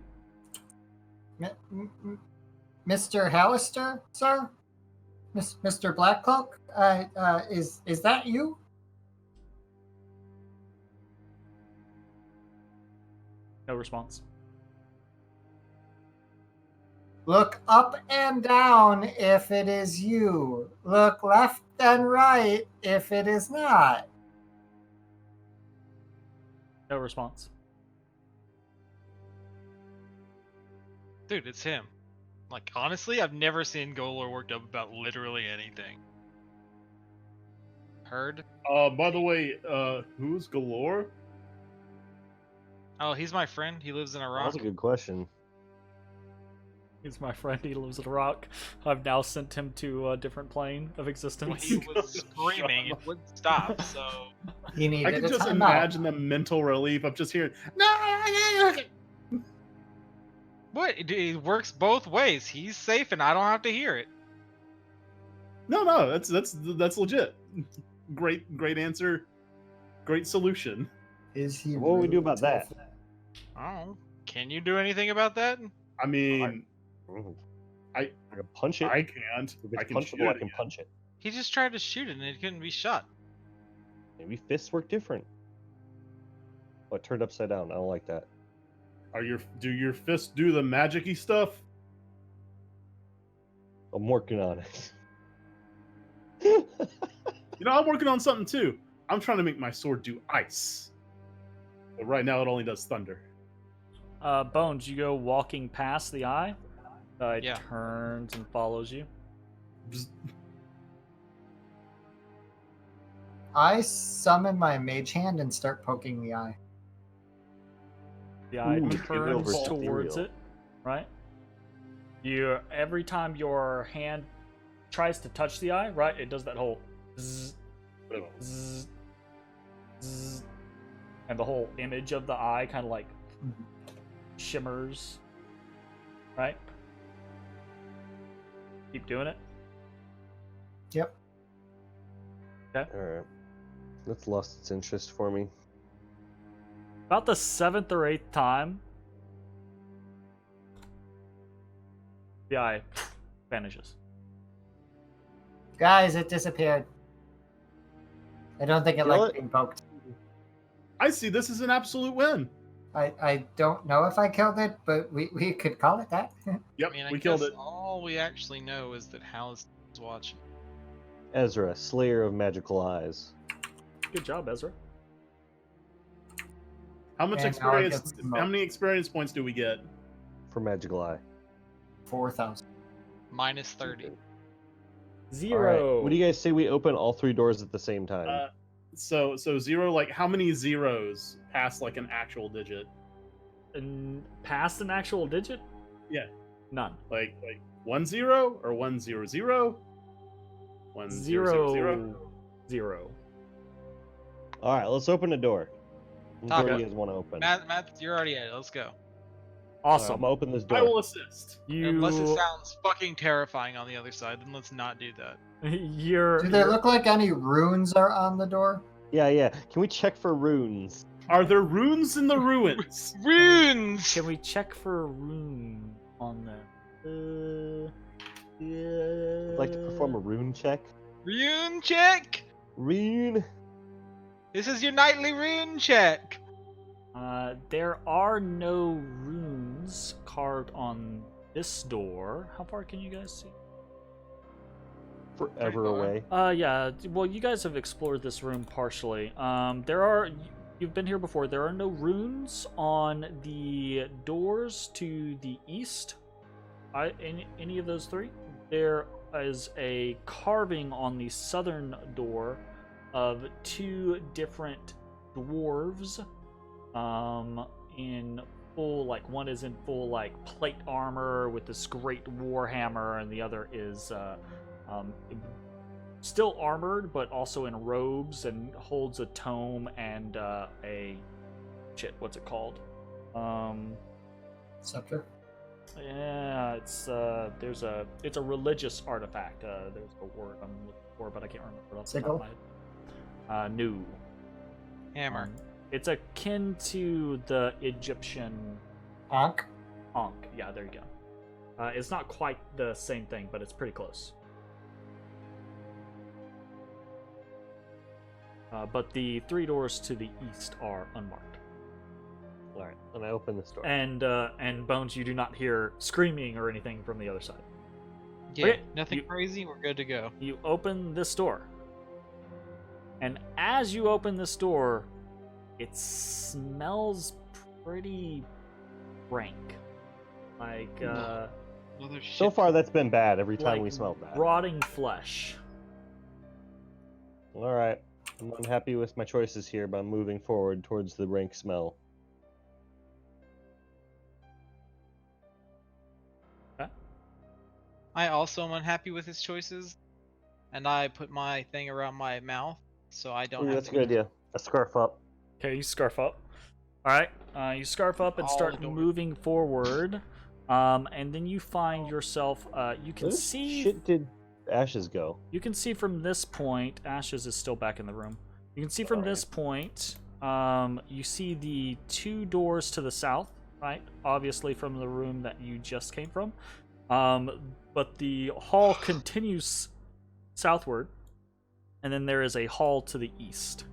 Mr. Halaster, sir? Mr. Blackcloak? Is that you? No response. Look up and down if it is you. Look left and right if it is not. No response. Dude, it's him. Like, honestly, I've never seen Golor worked up about literally anything. Heard? By the way, who's Galore? Oh, he's my friend. He lives in a rock. That's a good question. He's my friend. He lives in a rock. I've now sent him to a different plane of existence. He was screaming. It wouldn't stop, so... He needed I can a just timeout. imagine the mental relief of just hearing, no! What? It works both ways. He's safe and I don't have to hear it. No, that's legit. Great answer. Great solution. Is he? What will we do rude about to that? Oh, can you do anything about that? I mean, I can punch it. I can't. If it's I can shoot punchable, I it can again. punch it. He just tried to shoot it and it couldn't be shot. Maybe fists work different. Oh, it turned upside down. I don't like that. Do your fists do the magic-y stuff? I'm working on it. You know, I'm working on something too. I'm trying to make my sword do ice. But right now it only does thunder. Bones, you go walking past the eye. It Yeah. turns and follows you. Bzz. I summon my mage hand and start poking the eye. The eye Ooh, turns over towards ethereal. it, right? Every time your hand tries to touch the eye, right, it does that whole zzz, zzz, zzz, and the whole image of the eye kind of like shimmers, right? Keep doing it. Yep. Okay. Alright. That's lost its interest for me. About the 7th or 8th time, the eye vanishes. Guys, it disappeared. I don't think it Kill liked it? being poked. I see this is an absolute win. I don't know if I killed it, but we could call it that. Yep, I mean, I we guess killed it. all we actually know is that Halaster's watching. Ezrah, Slayer of Magical Eyes. Good job, Ezra. How much And now I experience? get some How many experience points do we get? For Magical Eye. 4,000. Minus 30. 0. Alright, what do you guys say we open all 3 doors at the same time? So 0. Like, how many zeros past like an actual digit? Past an actual digit? Yeah. None. Like 10 or 100? 1 0. 0. Alright, let's open a door. What door do Okay. you guys want to open? Matt, you're already at it. Let's go. Alright, Awesome. I'm gonna open this I door. will assist. Unless it sounds fucking terrifying on the other side, then let's not do that. You're. Do there look like any runes are on the door? Yeah. Can we check for runes? Are there runes in the ruins? Runes! Can we check for a rune on them? Yeah. I'd like to perform a rune check. Rune check! Rune. This is your nightly rune check! There are no runes carved on this door. How far can you guys see? Forever far. away. Yeah. Well, you guys have explored this room partially. There are You've been here before. There are no runes on the doors to the east. Any of those three. There is a carving on the southern door of two different dwarves. In full, like, one is in full, like, plate armor with this great warhammer, and the other is still armored, but also in robes and holds a tome and what's it called? Scepter. Yeah, it's a religious artifact. There's a word I'm looking for, but I can't remember it off the top of my head. No. Hammer. It's akin to the Egyptian Ankh. Ankh. Yeah, there you go. It's not quite the same thing, but it's pretty close. But the three doors to the east are unmarked. All right, and I open this door. And Bones, you do not hear screaming or anything from the other side. Yeah, Okay, nothing crazy. We're good to go. You open this door. And as you open this door, it smells pretty rank. Like, Another shit. So far, that's been bad every time like we smell bad. rotting flesh. All right, I'm unhappy with my choices here, but I'm moving forward towards the rank smell. I also am unhappy with his choices, and I put my thing around my mouth so I don't Ooh, have that's a to good idea. A scarf up. Okay, you scarf up. Alright, you scarf up and All start the way. moving forward. And then you find yourself, you can Where the see... shit did Ashes go? You can see from this point, Ashes is still back in the room. You can see from this point, you see the two doors to the south, right? Obviously from the room that you just came from. But the hall continues southward, and then there is a hall to the east.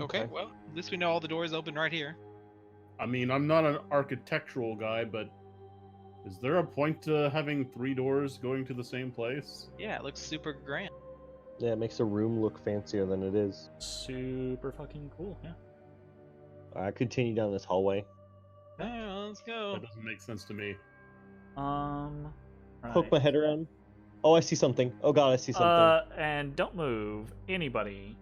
Okay, well, at least we know all the doors open right here. I mean, I'm not an architectural guy, but is there a point to having three doors going to the same place? Yeah, it looks super grand. Yeah, it makes the room look fancier than it is. Super fucking cool, yeah. I continue down this hallway. Yeah, let's go. That doesn't make sense to me. Poke my Right. head around. Oh, I see something. Oh god, I see something. And don't move, anybody.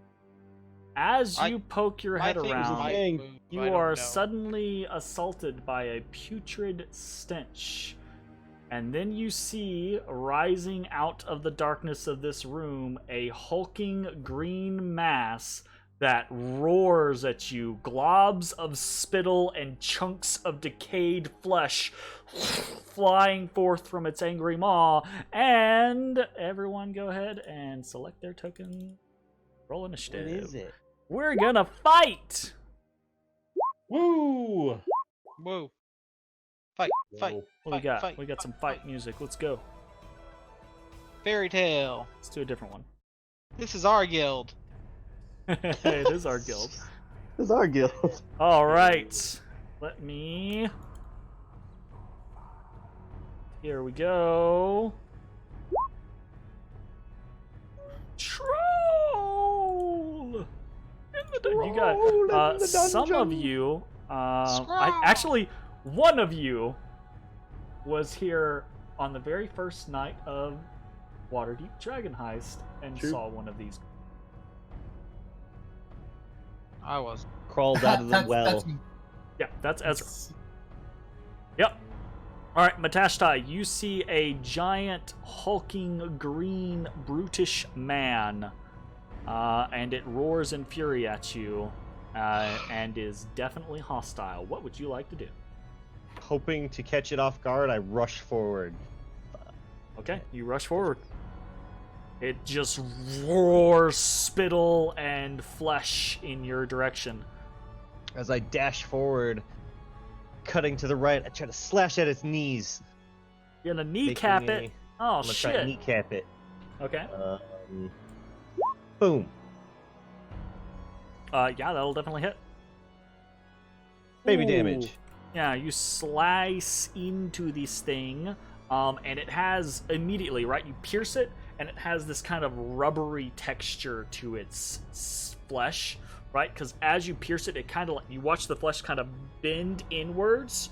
As you poke your My head things around, might Dang. move, you I don't are know. suddenly assaulted by a putrid stench. And then you see, rising out of the darkness of this room, a hulking green mass that roars at you, globs of spittle and chunks of decayed flesh flying forth from its angry maw. And everyone go ahead and select their token. Roll What initiative. is it? We're gonna fight! Woo! Whoa. Fight, fight, Whoa. What we fight, got? fight, We got some fight music. Let's go. Fairy tale. Let's do a different one. This is our guild. It is our guild. This is our guild. All right. Let me. Here we go. Troll. You got Troll in the some of dungeon. you. Scroll. Actually, one of you was here on the very first night of Waterdeep Dragon Heist and True. saw one of these. I was. Crawled out of the well. That's Yeah, that's Ezra. Yep. All right, Matashtai, you see a giant, hulking, green, brutish man, and it roars in fury at you, and is definitely hostile. What would you like to do? Hoping to catch it off guard, I rush forward. Okay, you rush forward. It just roars spittle and flesh in your direction. As I dash forward, cutting to the right, I try to slash at its knees. You're gonna kneecap making it. a- Oh I'm gonna try to shit. kneecap it. Okay. Boom. Yeah, that'll definitely hit. Baby Ooh. damage. Yeah, you slice into this thing, And it has immediately, right? You pierce it, and it has this kind of rubbery texture to its flesh, right? Because as you pierce it, it kind of you watch the flesh kind of bend inwards,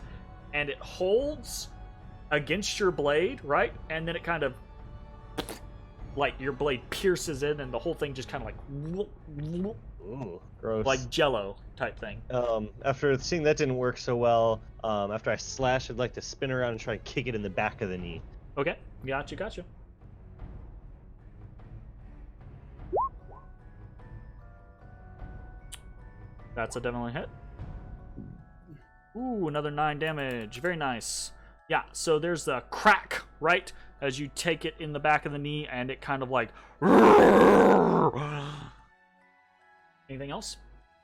and it holds against your blade, right? And then it kind of like your blade pierces in, and the whole thing just kind of like Ooh, gross. like Jello type thing. After seeing that didn't work so well, after I slash, I'd like to spin around and try to kick it in the back of the knee. Okay, gotcha. That's a definitely hit. Ooh, another 9 damage. Very nice. Yeah, so there's a crack, right? As you take it in the back of the knee, and it kind of like... Anything else?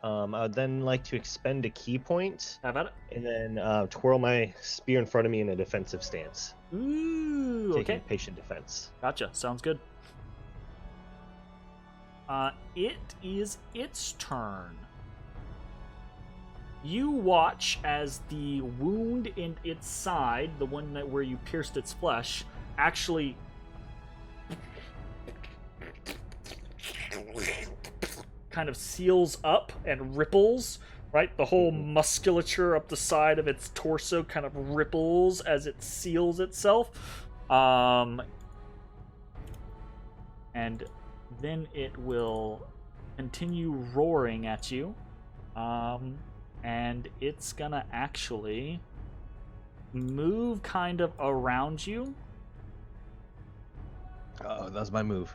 I would then like to expend a key point. How about it? And then twirl my spear in front of me in a defensive stance. Ooh, Taking okay. patient defense. Gotcha. Sounds good. It is its turn. You watch as the wound in its side, the one where you pierced its flesh, actually kind of seals up and ripples, right? The whole musculature up the side of its torso kind of ripples as it seals itself. And then it will continue roaring at you. And it's gonna actually move kind of around you. Oh, that was my move.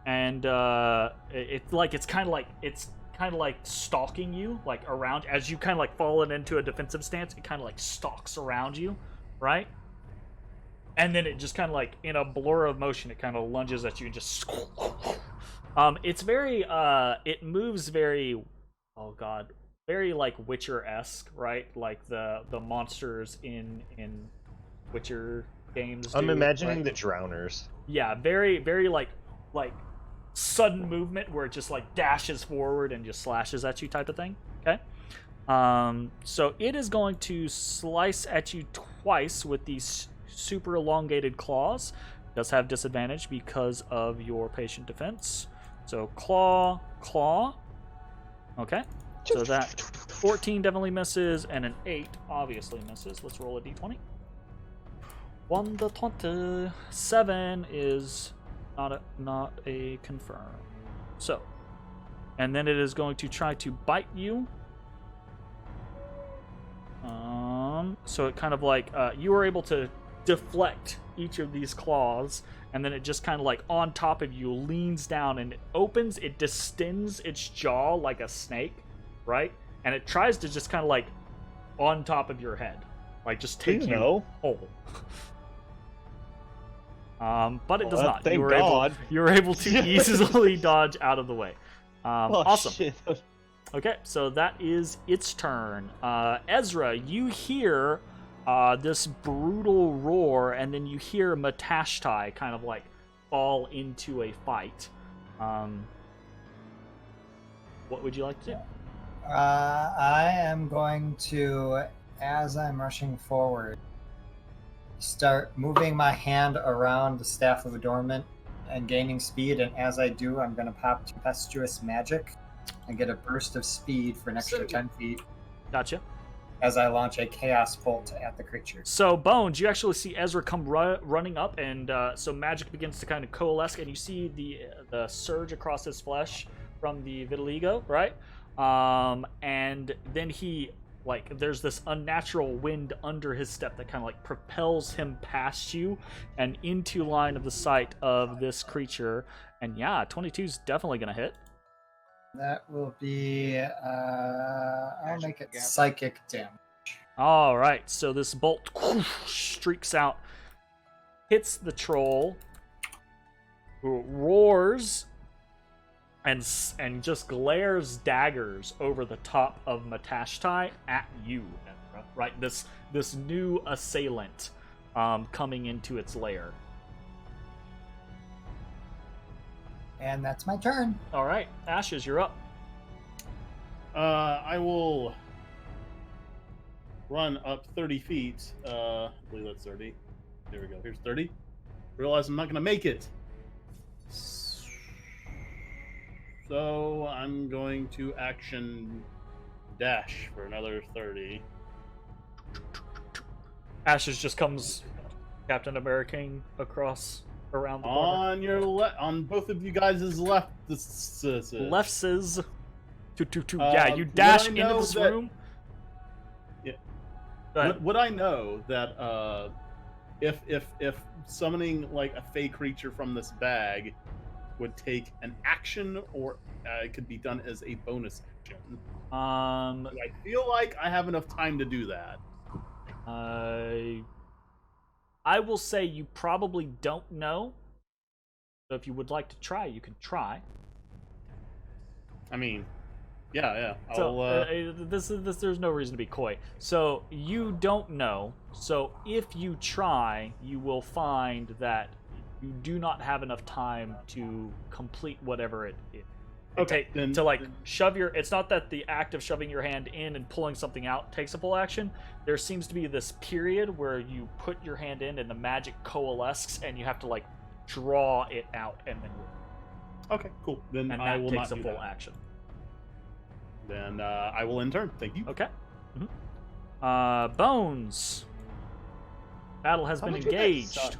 And it's kind of like stalking you, like around as you kind of like fallen into a defensive stance. It kind of like stalks around you, right? And then it just kind of like in a blur of motion, it kind of lunges at you and just. It's very it moves very, oh god, very like Witcher-esque, right? Like the monsters in Witcher games. I'm imagining right? the drowners. Yeah, very very like sudden movement where it just like dashes forward and just slashes at you type of thing. Okay. So it is going to slice at you twice with these super elongated claws. It does have disadvantage because of your patient defense. So claw. Okay. So that 14 definitely misses, and an 8 obviously misses. Let's roll a d20. 1 to 20. 7 is not a confirm. So, and then it is going to try to bite you. So it kind of like you were able to deflect each of these claws, and then it just kind of like on top of you leans down and it opens. It distends its jaw like a snake, right? And it tries to just kind of like on top of your head, like just take you whole. But it does not. Thank God. You were able to easily dodge out of the way. Awesome. Shit. Okay, so that is its turn. Ezra, you hear this brutal roar, and then you hear Matashtai kind of like fall into a fight. What would you like to do? I am going to, as I'm rushing forward, start moving my hand around the Staff of Adornment and gaining speed, and as I do, I'm going to pop Tempestuous Magic and get a burst of speed for an extra 10 feet. Gotcha. As I launch a Chaos Bolt at the creature. So, Bones, you actually see Ezra come running up, and so magic begins to kind of coalesce, and you see the surge across his flesh from the vitiligo, right? And then he, like, there's this unnatural wind under his step that kind of, like, propels him past you and into line of the sight of this creature. And, yeah, 22's definitely going to hit. That will be, I'll make it psychic damage. All right, so this bolt streaks out, hits the troll, who roars, and just glares daggers over the top of Matashtai at you, right? This new assailant coming into its lair. And that's my turn. All right, Ashes, you're up. I will run up 30 feet. I believe that's 30. There we go. Here's 30. Realize I'm not going to make it. So I'm going to action dash for another 30. Ashes just comes Captain American across around the corner. On your left, on both of you guys' left. Left is yeah, you dash into this room. Yeah. Go ahead. Would I know that if summoning like a fey creature from this bag would take an action, or it could be done as a bonus action? I feel like I have enough time to do that. I will say you probably don't know. So if you would like to try, you can try. I mean, yeah. So there's no reason to be coy. So you don't know. So if you try, you will find that you do not have enough time to complete whatever it is. Okay, Shove your. It's not that the act of shoving your hand in and pulling something out takes a full action. There seems to be this period where you put your hand in and the magic coalesces, and you have to like draw it out and then. Okay, cool. Then and I that will takes not a do full that. action. Then I will end turn. Thank you. Okay. Bones. Battle has been much would that engaged. suck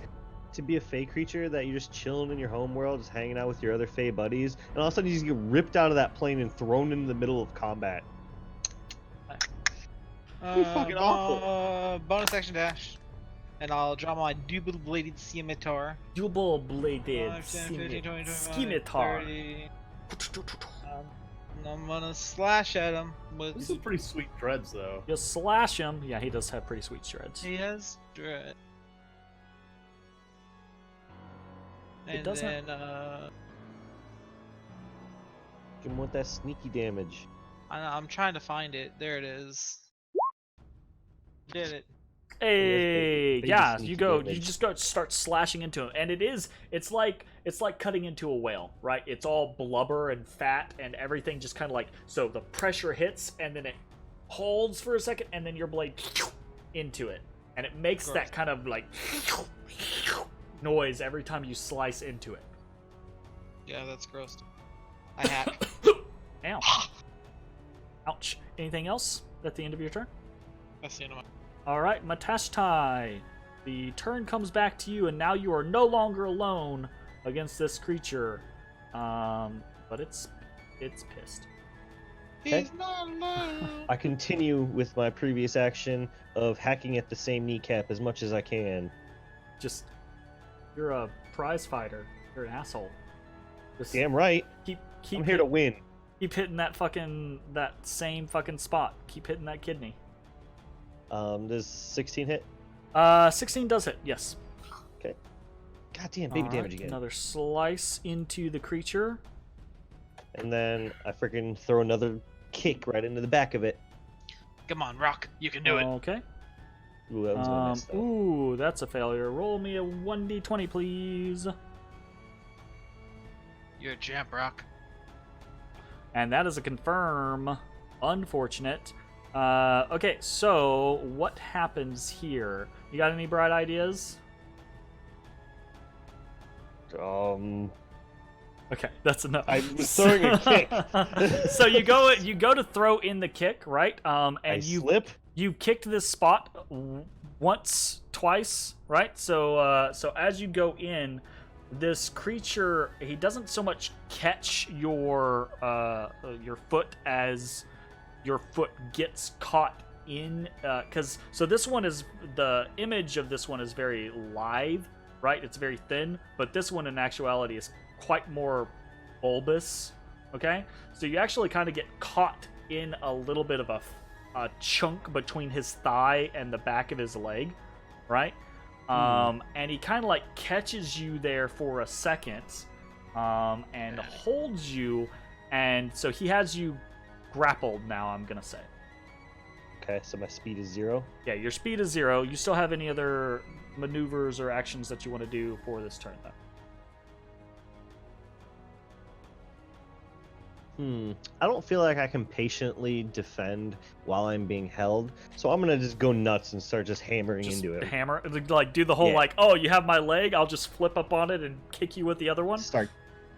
to be a fey creature that you're just chilling in your home world, just hanging out with your other fey buddies, and all of a sudden you just get ripped out of that plane and thrown into the middle of combat. Pretty fucking awful. Bonus action dash. And I'll draw my double-bladed scimitar. Double-bladed 15, 20, 25, scimitar. 30. I'm gonna slash at him with. This is pretty sweet dreads, though. You slash him. Yeah, he does have pretty sweet shreds. He has dread. It And doesn't. then Give him with that sneaky damage. I'm trying to find it. There it is. Did it? Hey, They yeah, just you sneaky go. damage. You just go start slashing into him, and it's like cutting into a whale, right? It's all blubber and fat, and everything just kind of like so. The pressure hits, and then it holds for a second, and then your blade into it, and it makes Gross. that kind of like noise every time you slice into it. Yeah, that's gross. I hack. Ow! Ouch! Anything else at the end of your turn? That's the end of my. All right, Matashtai. The turn comes back to you, and now you are no longer alone against this creature. But it's pissed. Okay. He's not alone. I continue with my previous action of hacking at the same kneecap as much as I can. Just you're a prize fighter. You're an asshole. Just Damn right. keep I'm here to win. Keep hitting that same fucking spot. Keep hitting that kidney. Does 16 hit? 16 does hit. Yes. Okay. Goddamn, baby All damage right, again. Another slice into the creature. And then I freaking throw another kick right into the back of it. Come on, Rock. You can do it. Okay. Ooh, that one's gonna miss though. Ooh, that's a failure. Roll me a 1d20, please. You're a champ, Rock. And that is a confirm. Unfortunate. Okay, so what happens here? You got any bright ideas? Okay, that's enough. I was throwing a kick. So you go to throw in the kick, right? And I you slip. you kicked this spot once, twice, right? So as you go in, this creature, he doesn't so much catch your foot as your foot gets caught in so this one is the image of this one is very lithe, right? It's very thin, but this one in actuality is quite more bulbous. Okay, so you actually kind of get caught in a little bit of a chunk between his thigh and the back of his leg, right? And he kind of like catches you there for a second, and holds you, and so he has you grappled now, I'm gonna say. Okay, so my speed is 0. Yeah, your speed is 0. You still have any other maneuvers or actions that you want to do for this turn, though? I don't feel like I can patiently defend while I'm being held, so I'm gonna just go nuts and start just hammering Just into it. hammer, like do the whole Yeah. like, oh, you have my leg, I'll just flip up on it and kick you with the other one. Start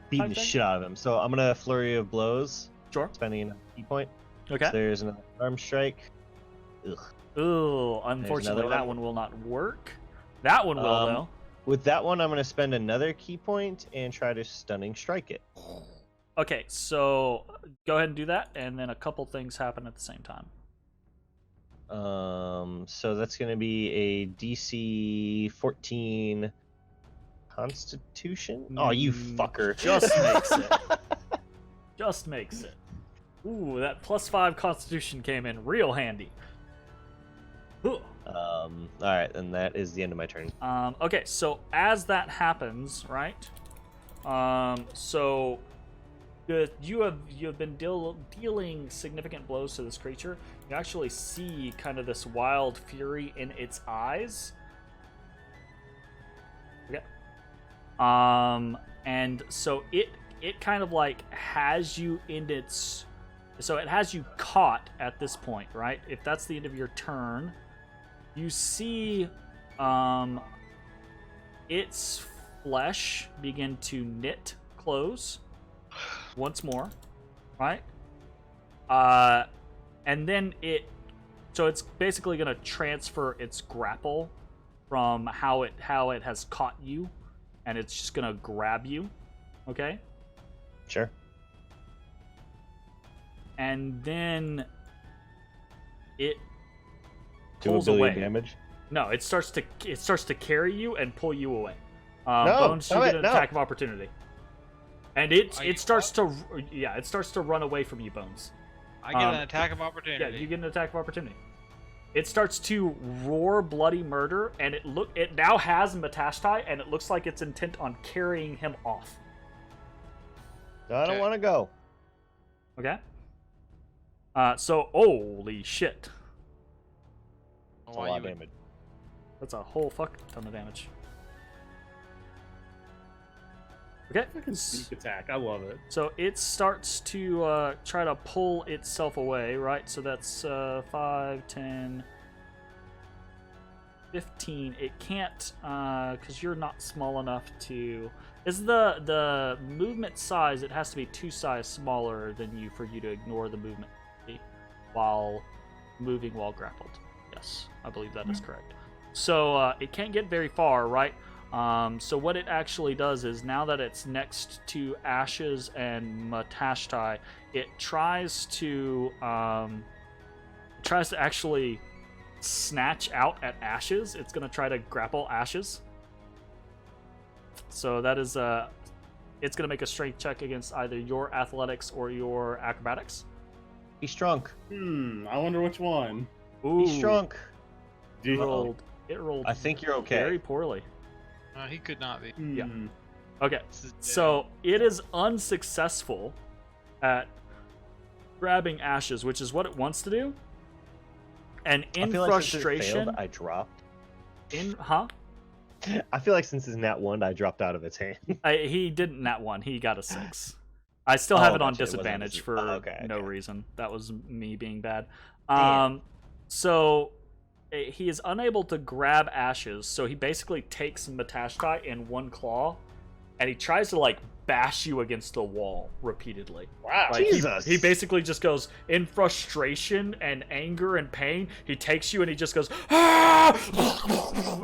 beating the thing? shit out of him. So I'm gonna flurry of blows, Sure. spending another key point. Okay. So there's another arm strike. Ugh. Ooh, unfortunately, another that one. one will not work. That one will though. With that one, I'm gonna spend another key point and try to stunning strike it. Okay, so go ahead and do that, and then a couple things happen at the same time. So that's gonna be a DC 14 Constitution. Oh, you fucker! Just makes it. Just makes it. Ooh, that +5 Constitution came in real handy. Ooh. All right, and that is the end of my turn. Okay, so as that happens, right? So you have been dealing significant blows to this creature. You actually see kind of this wild fury in its eyes. Okay. And so it kind of like has you in its, so it has you caught at this point, right? If that's the end of your turn, you see its flesh begin to knit close once more, right? And then so it's basically going to transfer its grapple from how it has caught you, and it's just going to grab you, okay? Sure. And then it Do a pulls billion away. damage. No, it starts to carry you and pull you away. No, Bones, you stop get it, an no. attack of opportunity, and Are you it starts to run away from you, Bones. I get an attack of opportunity. Yeah, you get an attack of opportunity. It starts to roar bloody murder, and it now has Matashtai, and it looks like it's intent on carrying him off. No, I don't Okay. want to go. Okay. So holy shit, That's a Why lot you of would- damage. that's a whole fuck ton of damage. Okay. Fucking sneak attack. I love it. So it starts to try to pull itself away, right? So that's 5, 10, 15. It can't, because you're not small enough to... Is the movement size, it has to be 2 size smaller than you for you to ignore the movement while moving while grappled. Yes, I believe that is correct. So it can't get very far, right? So what it actually does is, now that it's next to Ashes and Matashtai, it tries to actually snatch out at Ashes. It's gonna try to grapple Ashes. So that is it's gonna make a strength check against either your athletics or your acrobatics. He's shrunk. I wonder which one. Ooh, He's shrunk. It rolled I think you're okay. very poorly. He could not be. Yeah. Okay, This is dead. so it is unsuccessful at grabbing Ashes, which is what it wants to do. And in I feel like since it frustration, failed, I dropped. I feel like since it's nat 1, I dropped out of its hand. He didn't nat 1. He got a 6. I still have it on gotcha. It wasn't disadvantage for okay. no reason. That was me being bad. Damn. So he is unable to grab Ashes, so he basically takes Matashtai in one claw, and he tries to like bash you against the wall repeatedly. Wow. Like, Jesus. He basically just goes in frustration and anger and pain. He takes you and he just goes "Ah!"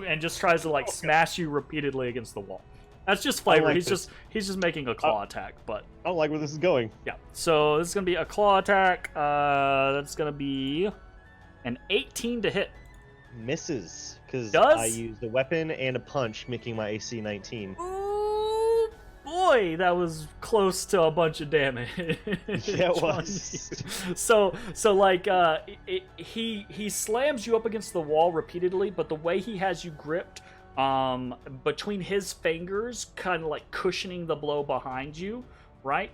and just tries to like smash you repeatedly against the wall. That's just flavor. like he's this. just making a claw attack, but I don't like where this is going. yeah. So this is gonna be a claw attack. That's gonna be an 18 to hit. Misses, because Does? I used a weapon and a punch, making my AC 19. Ooh, boy, that was close to a bunch of damage. Yeah, it was. So like he slams you up against the wall repeatedly, but the way he has you gripped, between his fingers, kind of like cushioning the blow behind you, right?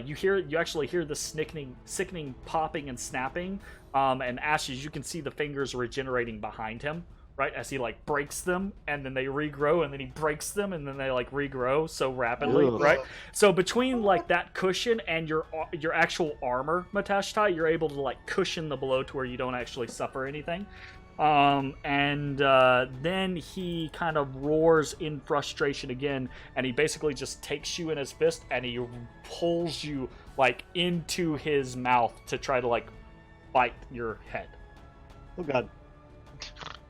You actually hear the sickening popping and snapping. And Ashes, you can see the fingers regenerating behind him, right? As he like breaks them, and then they regrow, and then he breaks them, and then they like regrow so rapidly, Ugh. right? So between like that cushion and your actual armor, Matashtai, you're able to like cushion the blow to where you don't actually suffer anything. Then he kind of roars in frustration again, and he basically just takes you in his fist and he pulls you like into his mouth to try to like bite your head. Oh god.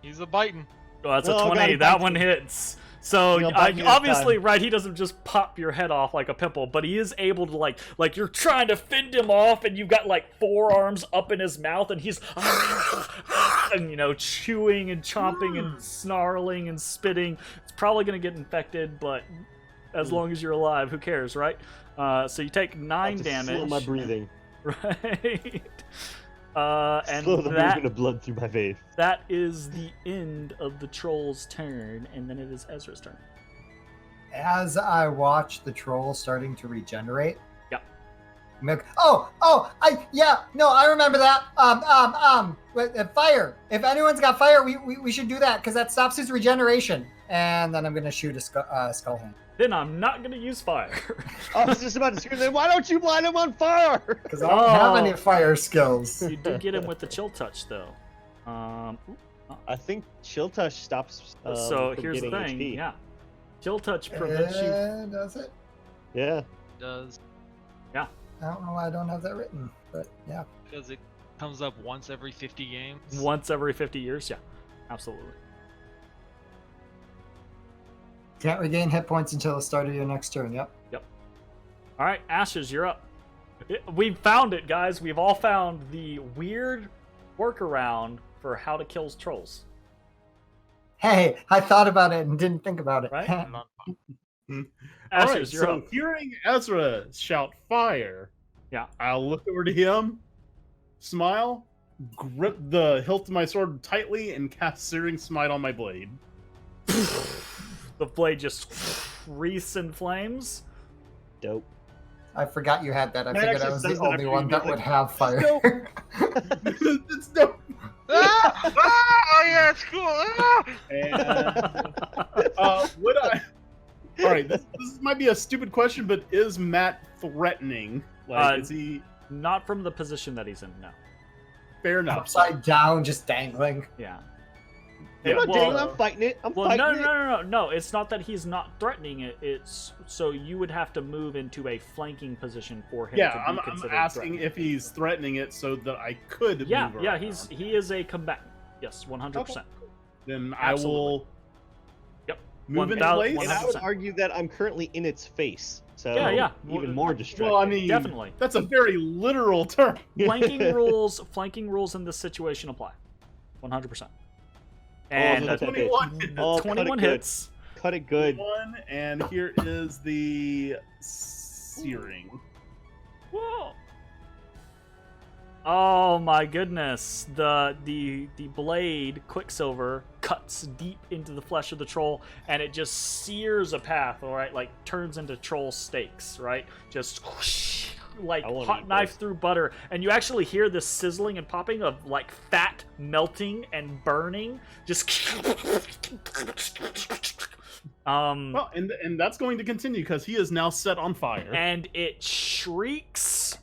He's a biting. Oh, that's Oh, a 20. God, he that bites one me. hits. So He'll bite me this obviously, time. right, he doesn't just pop your head off like a pimple, but he is able to like you're trying to fend him off, and you've got like forearms up in his mouth, and he's and chewing and chomping and snarling and spitting. It's probably gonna get infected, but as long as you're alive, who cares, right? So you take 9 damage. Slow my breathing. Right. And Slow the that movement of blood through my veins. that is the end of the troll's turn, and then it is Ezra's turn. As I watch the troll starting to regenerate. Yep. I'm like, I remember that. Fire. If anyone's got fire, we should do that because that stops his regeneration. And then I'm gonna shoot a skull hand. Then I'm not going to use fire. I was just about to scream, then why don't you light him on fire? Because I don't have any fire skills. You did get him with the chill touch, though. I think chill touch stops. So from here's the getting thing. HP. Yeah. Chill touch prevents you. Does it? Yeah. Does I don't know why I don't have that written, but yeah. because it comes up once every 50 games. Once every 50 years. Yeah. Absolutely. Can't regain hit points until the start of your next turn. Yep. All right, Ashes, you're up. We found it, guys. We've all found the weird workaround for how to kill trolls. Hey, I thought about it and didn't think about it. Right? All Ashes, right, you're so up. hearing Ezra shout fire, Yeah. I'll look over to him, smile, grip the hilt of my sword tightly, and cast Searing Smite on my blade. The blade just wreaths in flames. Dope. I forgot you had that. I That figured I actually was the says that only after one you that get, would like, have fire. It's dope. Oh yeah, it's cool. And would I? All right, this might be a stupid question, but is Matt threatening? Like, is he? Not from the position that he's in, no. Fair enough. Upside down, just dangling. Yeah. I'm not well- dangling, I'm fighting it. I'm Well, fighting no. It's not that he's not threatening it. It's so you would have to move into a flanking position for him Yeah, to be I'm considered asking threatening. if he's threatening it so that I could. Yeah, move yeah. around. He is a combatant. Yes, 100%. Then Absolutely. I will. Yep. Move in 1000 place. And I would 100%. argue that I'm currently in its face. So Yeah. even more distracting. Well, I mean, Definitely. That's a very literal term. Flanking rules in this situation apply. 100%. And cut it. 21. Oh, cut it 21 good. hits. Cut it good. One, and here is the searing. Whoa. Oh my goodness. The blade, Quicksilver, cuts deep into the flesh of the troll, and it just sears a path, alright? Like, turns into troll steaks, right? Just whoosh, like I wanna hot eat knife those. through butter. And you actually hear this sizzling and popping of, like, fat melting and burning. Just... Well, and that's going to continue because he is now set on fire. and it shrieks,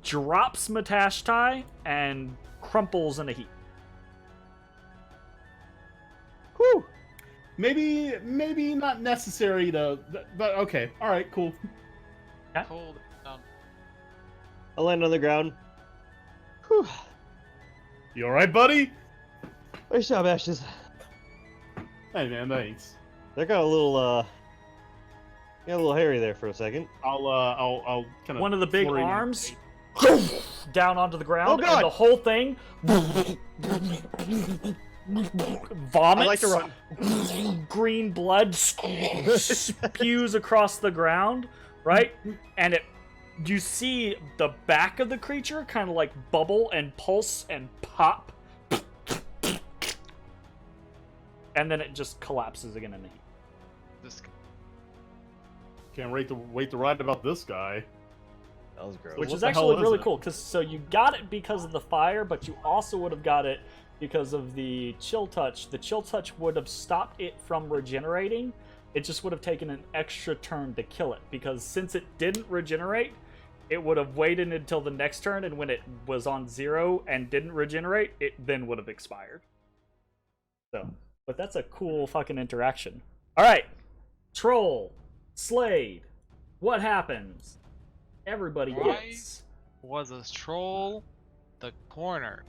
drops Matashtai, and crumples in a heap. Whew. Maybe not necessary to, but okay. All right, cool. Cold. I land on the ground. Whew. You all right, buddy? Nice job, Ashes. Hey, man, thanks. That got a little hairy there for a second. I'll kind of One of the big arms down onto the ground, Oh, God. and the whole thing vomits. I like to run. Green blood spews across the ground, right? And you see the back of the creature kind of like bubble and pulse and pop, and then it just collapses again in the heat. This Can't wait to write about this guy. That was gross. Which what is the hell actually is really it? cool, because so you got it because of the fire, but you also would have got it because of the chill touch. The chill touch would have stopped it from regenerating. It just would have taken an extra turn to kill it, because since it didn't regenerate, it would have waited until the next turn, and when it was on 0 and didn't regenerate, it then would have expired. So, but that's a cool fucking interaction. Alright. Troll. Slade. What happens? Everybody gets... Was a troll the corner?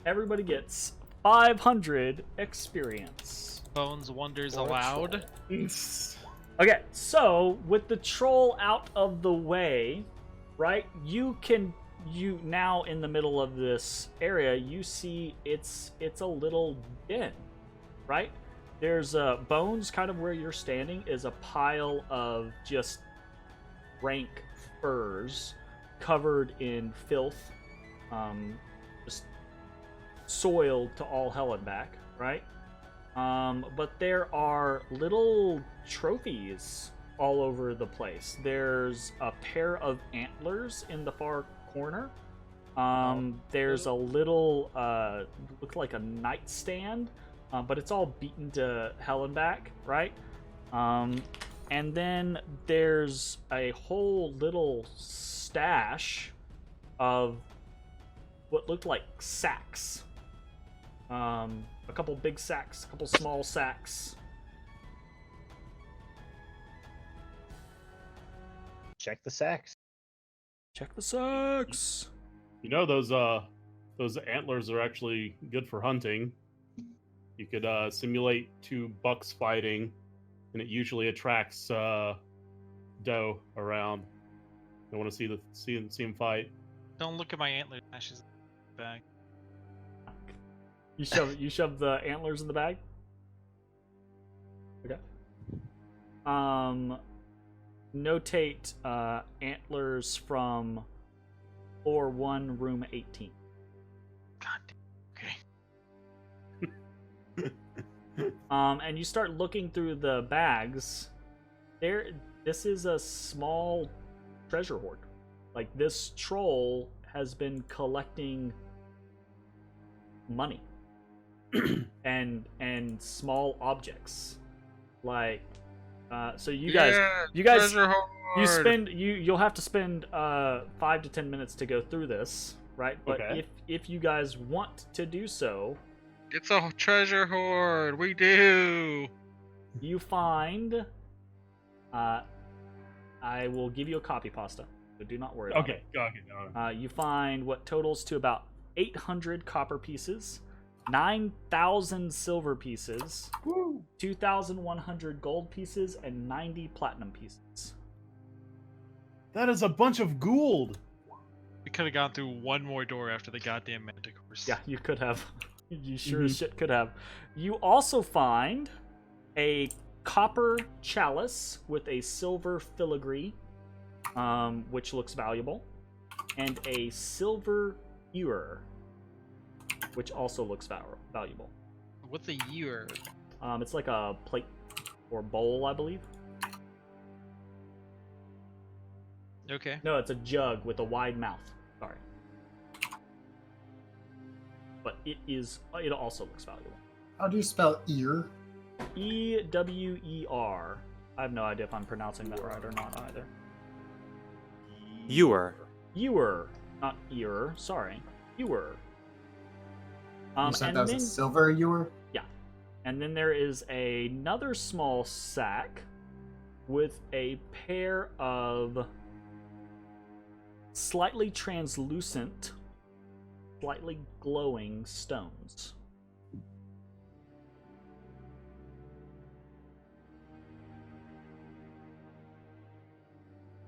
Everybody gets 500 experience. Bones wonders For a allowed. Okay, so with the troll out of the way, right? You now in the middle of this area, you see it's a little den, right? There's bones kind of where you're standing is a pile of just rank furs covered in filth, just soiled to all hell and back, right? But there are little trophies all over the place. There's a pair of antlers in the far corner. There's a little, look like a nightstand, but it's all beaten to hell and back, right? And then there's a whole little stash of what looked like sacks. A couple big sacks, a couple small sacks. Check the sacks. Check the sacks. You know those antlers are actually good for hunting. You could simulate 2 bucks fighting, and it usually attracts doe around. I want to see them fight. Don't look at my antler ashes bag. You shove the antlers in the bag? Okay. Notate antlers from floor 1, room 18. God damn. Okay. And you start looking through the bags. This is a small treasure hoard. Like, this troll has been collecting money and small objects. Like, so you guys you'll have to spend 5 to 10 minutes to go through this, right? But Okay. if you guys want to do so, It's a treasure hoard. We do. you find I will give you a copy pasta, so do not worry about it. Okay. You find what totals to about 800 copper pieces, 9,000 silver pieces, 2,100 gold pieces, and 90 platinum pieces. That is a bunch of gold. We could have gone through one more door after the goddamn manticores. Yeah, you could have. You sure as shit could have. You also find a copper chalice with a silver filigree, which looks valuable, and a silver ewer, which also looks valuable. What's a ewer? It's like a plate or bowl, I believe. Okay. No, it's a jug with a wide mouth. Sorry. But it also looks valuable. How do you spell ear? E-W-E-R. I have no idea if I'm pronouncing that right or not either. Ewer. Ewer, not ear. Sorry, ewer. You said and that was then, a silver ewer? yeah, and then there is another small sack with a pair of slightly translucent, slightly glowing stones.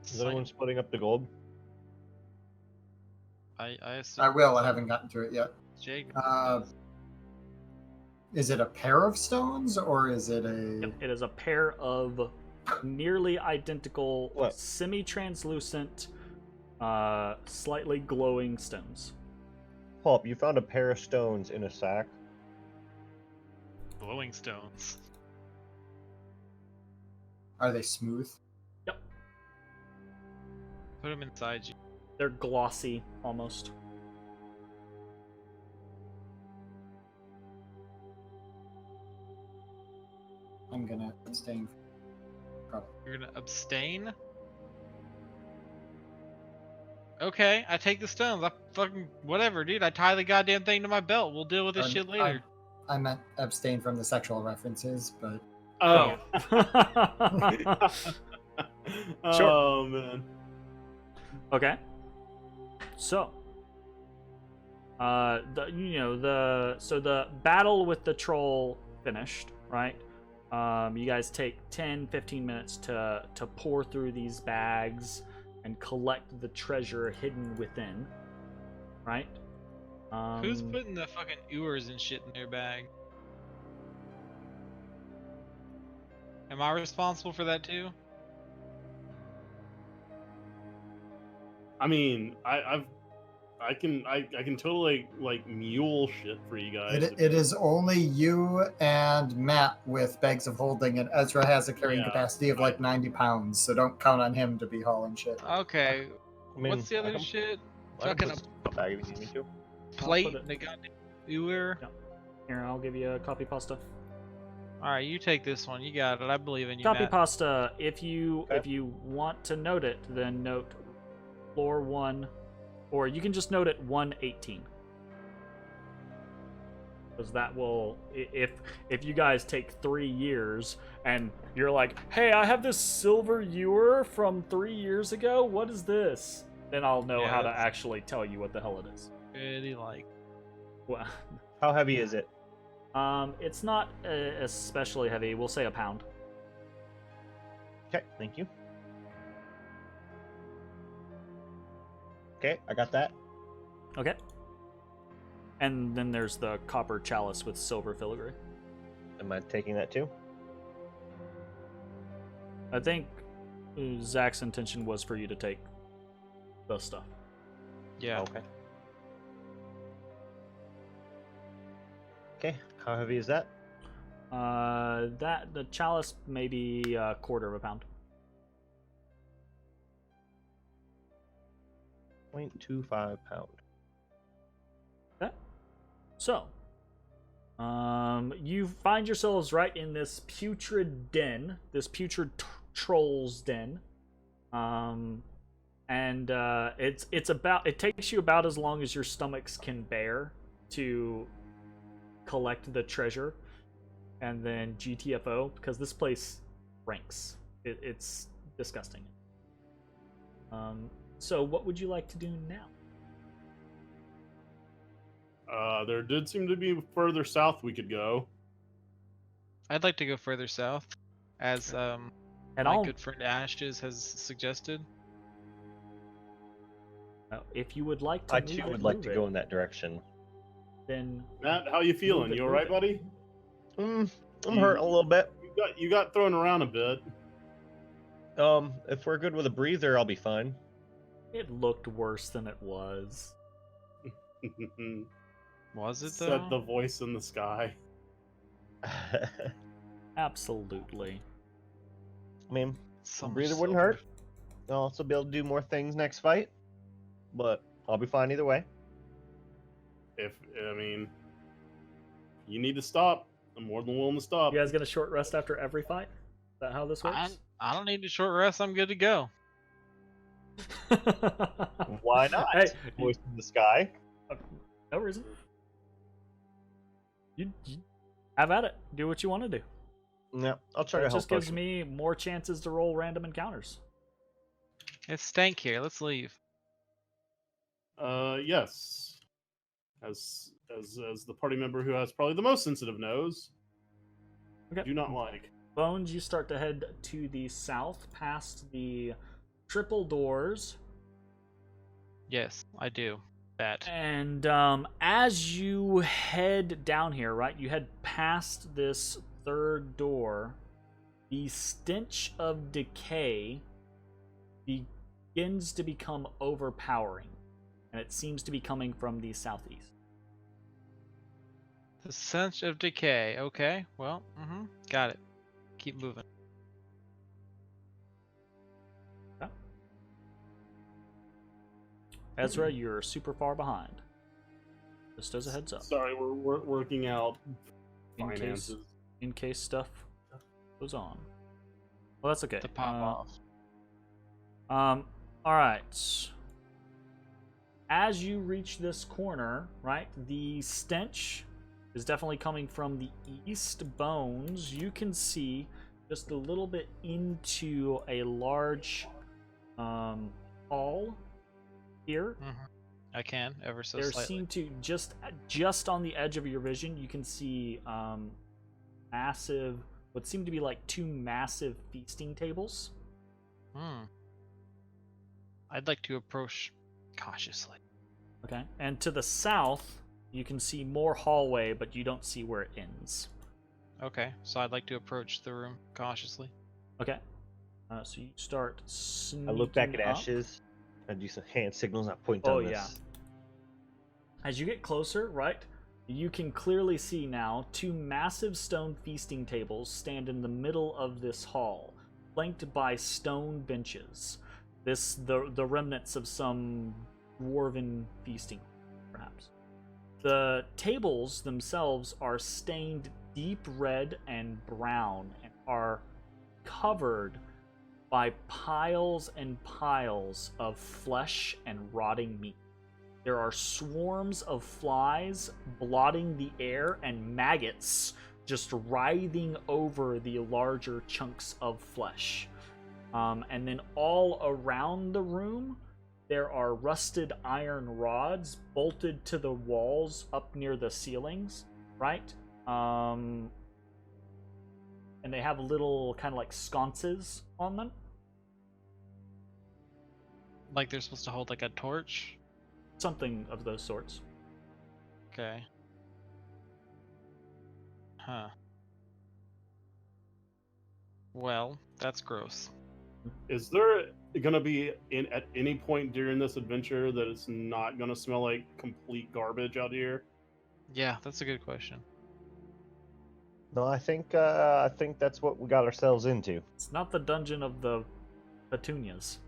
Is anyone splitting up the gold? I assume. I will. I haven't gotten to it yet. Jake. Is it a pair of stones or is it a? Yep, it is a pair of nearly identical, What? semi-translucent, slightly glowing stones. Pulp, you found a pair of stones in a sack. Glowing stones. Are they smooth? Yep, Put them inside you. they're glossy almost. I'm gonna abstain. You're gonna abstain? Okay, I take the stones. I fucking whatever, dude. I tie the goddamn thing to my belt. We'll deal with this shit later. I meant abstain from the sexual references, but Oh. Sure. Oh man. Okay. So, the battle with the troll finished, right? You guys take 10-15 minutes to pour through these bags and collect the treasure hidden within, right? Who's putting the fucking ooze and shit in their bag? Am I responsible for that too? I mean, I can totally like mule shit for you guys. it is only you and Matt with bags of holding, and Ezra has a carrying capacity of like 90 pounds, so don't count on him to be hauling shit. Okay. I mean, What's the other shit? Fucking a bag if you need me to. plate and a goddamn ooze. Here, I'll give you a copy pasta. Alright, you take this one. You got it. I believe in you, Copy Matt. pasta. If you want to note it, then note floor 1, or you can just note it 118. Because that will, if you guys take 3 years and you're like, hey, I have this silver ewer from 3 years ago. What is this? Then I'll know how to actually tell you what the hell it is. Really like. Well, How heavy is it? it's not especially heavy. We'll say a pound. Okay, thank you. Okay, I got that. Okay. And then there's the copper chalice with silver filigree. Am I taking that too? I think Zach's intention was for you to take the stuff. Yeah. Okay. Okay, how heavy is that? The chalice maybe a quarter of a pound. 0.25 pound. Okay. So, you find yourselves right in this putrid den, this putrid troll's den. And it takes you about as long as your stomachs can bear to collect the treasure, and then GTFO, because this place ranks. It's disgusting. So what would you like to do now? There did seem to be further south we could go. I'd like to go further south, as And my good friend Ashes has suggested. If you would like to, I too would like to go in that direction. Then Matt, how you feeling? You all right, buddy? I'm hurting a little bit. You got thrown around a bit. If we're good with a breather, I'll be fine. it looked worse than it was. Was it though? Said the voice in the sky. Absolutely. I mean, Some breather wouldn't hurt. I'll also be able to do more things next fight, but I'll be fine either way. You need to stop. I'm more than willing to stop. You guys get a short rest after every fight? Is that how this works? I don't need a short rest. I'm good to go. Why not? Hey, Voice in the sky. no reason. You have at it. Do what you want to do. Yeah, I'll try It to help. just gives me more chances to roll random encounters. It's stank here. Let's leave. Yes. As the party member who has probably the most sensitive nose. Okay. Do not like. Bones, you start to head to the south, past the triple doors. Yes, I do. That. And as you head down here, right, you head past this third door, the stench of decay begins to become overpowering, and it seems to be coming from the southeast. The stench of decay. Okay, well, got it. Keep moving. Ezra, you're super far behind. Just as a heads up. Sorry, we're working out In case- finances. In case stuff Goes on. Well, that's okay. To pop off. All right. As you reach this corner, right, the stench is definitely coming from the east. Bones, you can see just a little bit into a large hall here. I can, ever so There slightly. seem to just on the edge of your vision, you can see massive, what seem to be like two massive feasting tables. I'd like to approach cautiously. Okay, and to the south, you can see more hallway, but you don't see where it ends. Okay, so I'd like to approach the room cautiously. Okay, so you start sneaking I look back at up. Ashes. I do some hand signals. I point Oh, on this. yeah. As you get closer, right, you can clearly see now two massive stone feasting tables stand in the middle of this hall, flanked by stone benches. The remnants of some dwarven feasting, perhaps. The tables themselves are stained deep red and brown and are covered by piles and piles of flesh and rotting meat. There are swarms of flies blotting the air and maggots just writhing over the larger chunks of flesh. And then all around the room, there are rusted iron rods bolted to the walls up near the ceilings, right? And they have little kind of like sconces on them. Like they're supposed to hold like a torch? Something of those sorts. Okay. Huh. Well, that's gross. Is there gonna be at any point during this adventure that it's not gonna smell like complete garbage out here? Yeah, that's a good question. No, I think that's what we got ourselves into. It's not the dungeon of the petunias.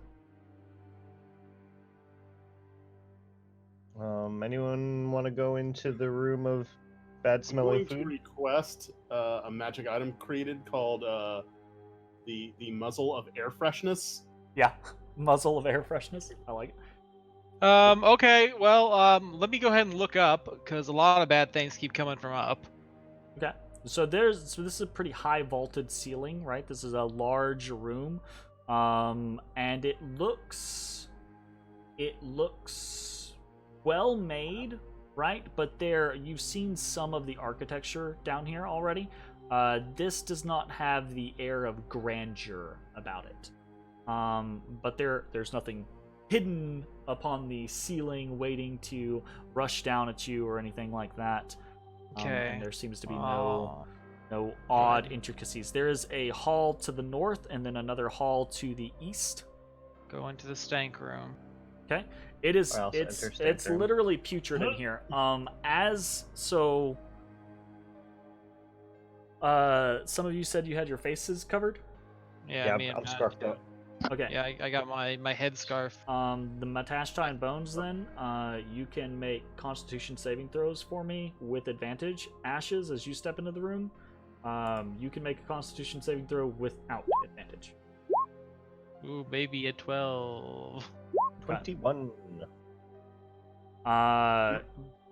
Anyone want to go into the room of bad I'm smelling going to food? request a magic item created called the muzzle of air freshness. Yeah, muzzle of air freshness. I like it. Okay, well, let me go ahead and look up, because a lot of bad things keep coming from up. Okay, so this is a pretty high vaulted ceiling, right? This is a large room, and it looks well made, right? But you've seen some of the architecture down here already. This does not have the air of grandeur about it. But there's nothing hidden upon the ceiling waiting to rush down at you or anything like that. Okay. And there seems to be no odd intricacies. There is a hall to the north and then another hall to the east. Go into the stank room. Okay. It is Or else enter stank it's room. literally putrid in here. Some of you said you had your faces covered? Yeah, me I'm and Matt. scarfed up. Okay. Yeah, I got my head scarf. The Matashtai and Bones, then, you can make Constitution saving throws for me with advantage. Ashes, as you step into the room, you can make a Constitution saving throw without advantage. Ooh, baby, a 12. 21.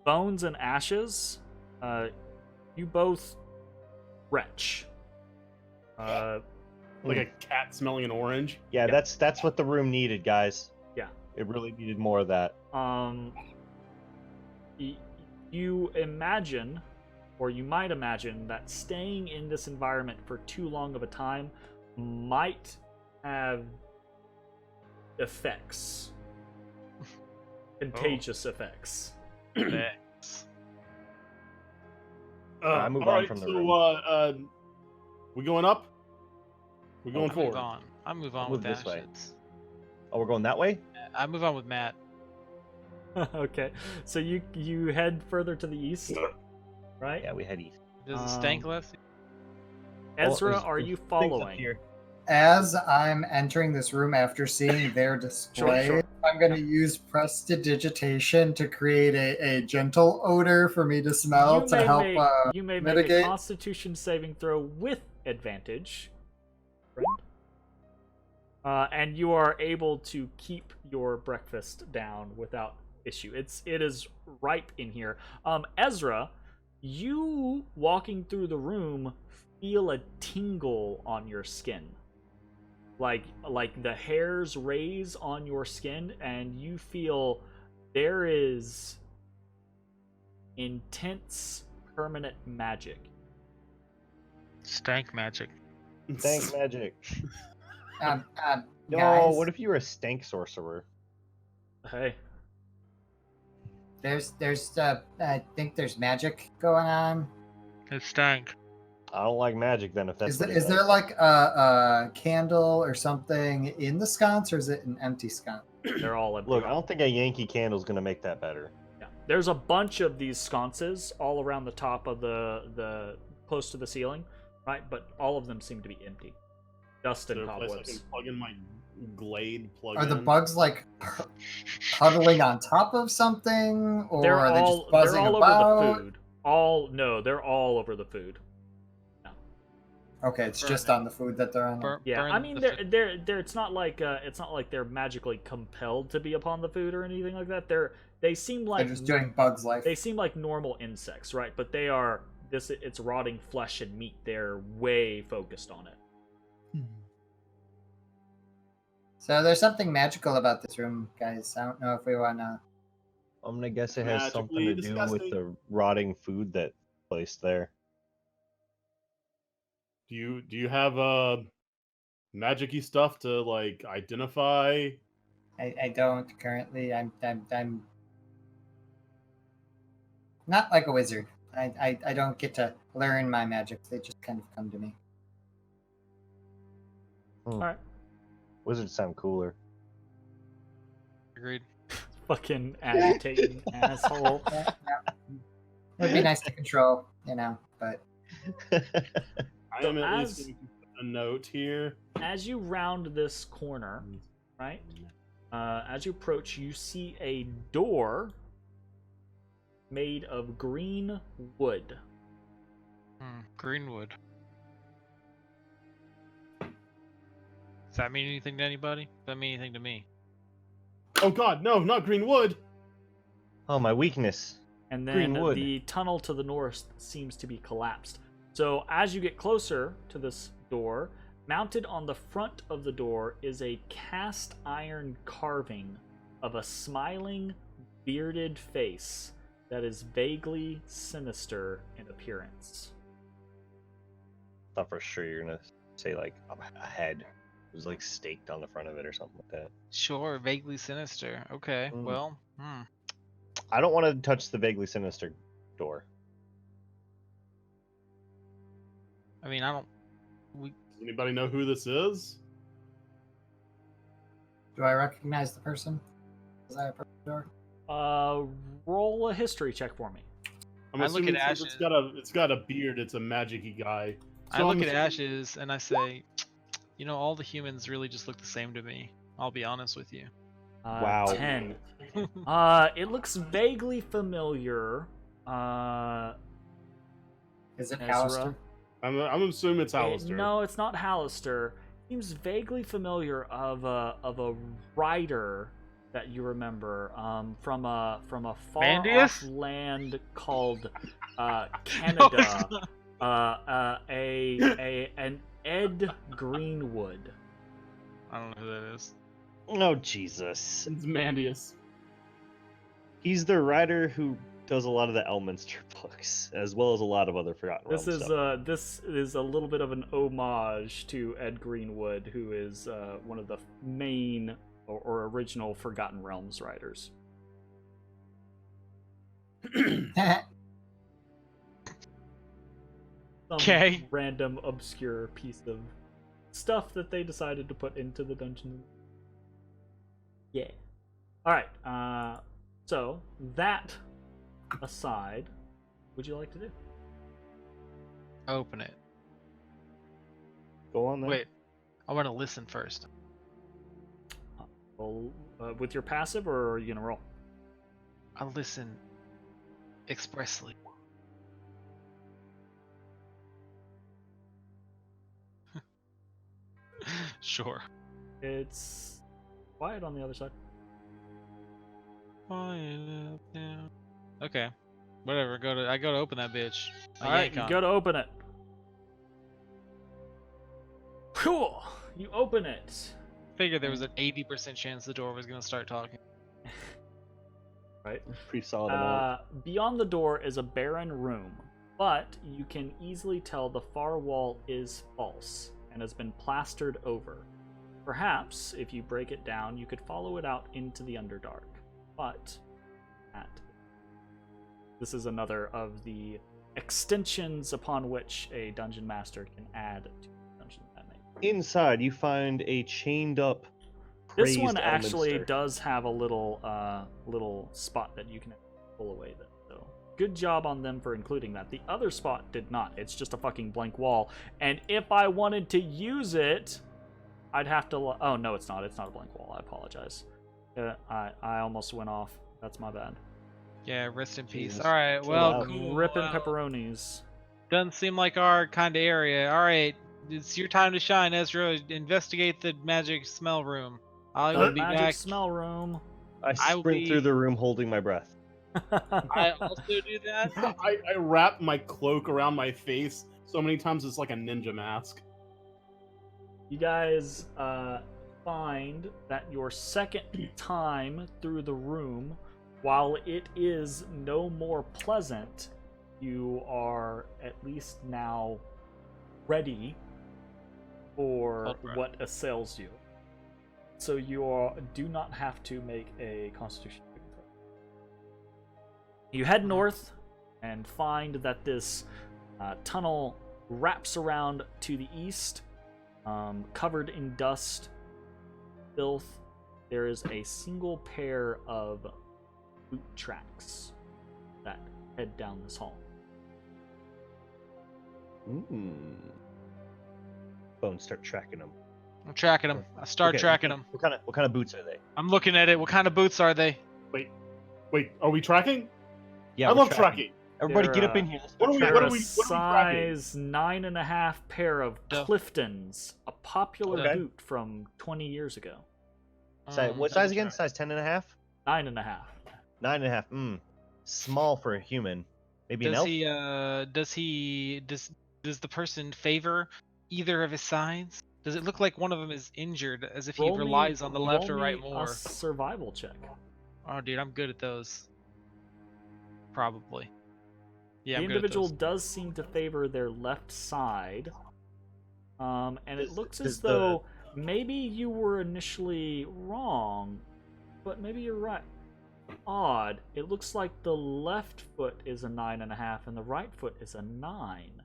Bones and Ashes, you both retch. Like a cat smelling an orange. Yeah, that's what the room needed, guys. Yeah. It really needed more of that. You imagine, or you might imagine, that staying in this environment for too long of a time might have effects. Contagious effects. Thanks. I move all on right, from the so, room. we going up? We're going I forward. move on. I move on Move with this way. Ashes. Oh, we're going that way? I move on with Matt. Okay, so you head further to the east, right? Yeah, we head east. Does it stank less? Ezra, Well, are there's you things up following? here. As I'm entering this room after seeing their display, Sure. I'm going to use prestidigitation to create a gentle odor for me to smell to help you may make a mitigate. Constitution saving throw with advantage, friend. And you are able to keep your breakfast down without issue. It is ripe in here. Ezra, you walking through the room feel a tingle on your skin. Like the hairs raise on your skin, and you feel there is intense permanent magic. Stank magic. Stank magic. Guys, No, what if you were a stank sorcerer? Hey, there's I think there's magic going on. It stank. I don't like magic then. If that's Is what there, it is there like a candle or something in the sconce, or is it an empty sconce? they're all empty. Look, I don't think a Yankee candle's gonna make that better. Yeah. There's a bunch of these sconces all around the top of the close to the ceiling, right? But all of them seem to be empty. Dust and Is there a place I cobwebs. can plug in my glade plug Are the in? bugs like huddling on top of something, or are they just buzzing they're all about? over the food. They're all over the food. Okay, it's Burn just it. on the food that they're on. Yeah, Burn I mean the food. they're it's not like they're magically compelled to be upon the food or anything like that. They seem They're like just doing bugs life. they seem like normal insects, right? But they are it's rotting flesh and meat. They're way focused on it. So there's something magical about this room, guys. I don't know if we wanna. I'm gonna guess it has something Magically to do with disgusting. the rotting food that placed there. Do you have magic-y stuff to like identify? I don't currently. I'm not like a wizard. I don't get to learn my magic. They just kind of come to me. All right, Wizards sound cooler. Agreed. fucking agitating asshole. Yeah. It'd be nice to control, but I am at least as- going to put a note here. As you round this corner, right? As you approach, you see a door made of green wood. Greenwood. Does that mean anything to anybody? Does that mean anything to me? Oh God, no, not green wood. Oh, my weakness. And Green then wood. the tunnel to the north seems to be collapsed. So as you get closer to this door, mounted on the front of the door is a cast iron carving of a smiling, bearded face that is vaguely sinister in appearance. Thought for sure you're gonna say like a head was like staked on the front of it or something like that. Sure, vaguely sinister. Okay, Mm. well, I don't want to touch the vaguely sinister door. I mean, I don't. Does anybody know who this is? do I recognize the person? Is I approach the door? Roll a history check for me. I'm I look assuming at since Ashes. it's got a beard. It's a magic-y guy. I So look I'm at assuming- Ashes and I say, all the humans really just look the same to me. I'll be honest with you. Wow. 10. It looks vaguely familiar. Is it Ezra? Halaster? I'm assuming it's Halaster. No, it's not Halaster. Seems vaguely familiar of a writer that you remember from a far Mandius? off land called Canada. An Ed Greenwood. I don't know who that is. Oh Jesus! It's Mandius. He's the writer wwho does a lot of the Elminster books, as well as a lot of other Forgotten Realms stuff. This is a little bit of an homage to Ed Greenwood, who is one of the main or original Forgotten Realms writers. Some Okay. random obscure piece of stuff that they decided to put into the dungeon. Yeah. All right. So that aside, what would you like to do? Open it. Go on then. Wait. I want to listen first. Roll, with your passive, or are you gonna roll? I'll listen expressly. Sure. It's quiet on the other side. Okay. Whatever. I go to open that bitch. All right, you go to open it. Cool. You open it. Figured there was an 80% chance the door was gonna start talking. Right. Pretty solid amount. Beyond the door is a barren room, but you can easily tell the far wall is false and has been plastered over. Perhaps, if you break it down, you could follow it out into the Underdark. But this is another of the extensions upon which a dungeon master can add to the dungeon that may. Inside, you find a chained up. This crazed one actually Elminster. does have a little spot that you can pull away. So good job on them for including that. The other spot did not. It's just a fucking blank wall. And if I wanted to use it, I'd have to. Oh no, it's not. It's not a blank wall. I apologize. I almost went off. That's my bad. Yeah, rest in peace. Jesus. All right, Chill well, out. cool. Ripping pepperonis. Doesn't seem like our kind of area. All right, it's your time to shine, Ezra. Investigate the magic smell room. I will be Magic back. smell room. I will sprint be- through the room holding my breath. I also do that. I wrap my cloak around my face so many times it's like a ninja mask. You guys find that your second time through the room, while it is no more pleasant, you are at least now ready for Hold breath. what assails you. So do not have to make a Constitution saving throw. You head north and find that this tunnel wraps around to the east, covered in dust, filth. There is a single pair of boot tracks that head down this hall. Bones start tracking them. I'm tracking them. I start Okay, tracking them. What kind of boots are they? I'm looking at it. What kind of boots are they? Wait, are we tracking? Yeah, I we're love tracking. Everybody, They're, get up in here. Let's what start are we- tracking. Size 9.5 pair of Duh. Cliftons, a popular Okay. boot from 20 years ago. What size again? Size 10.5? 9.5. 9.5. Small for a human. Maybe an elf. Does the person favor either of his sides? Does it look like one of them is injured, as if he Roll me- relies on the left or roll right me more? A survival check. Oh, dude, I'm good at those. Probably. Yeah, The I'm individual good at does seem to favor their left side, and it looks as does the- though maybe you were initially wrong, but maybe you're right. Odd. It looks like the left foot is a 9.5 and the right foot is a 9. those.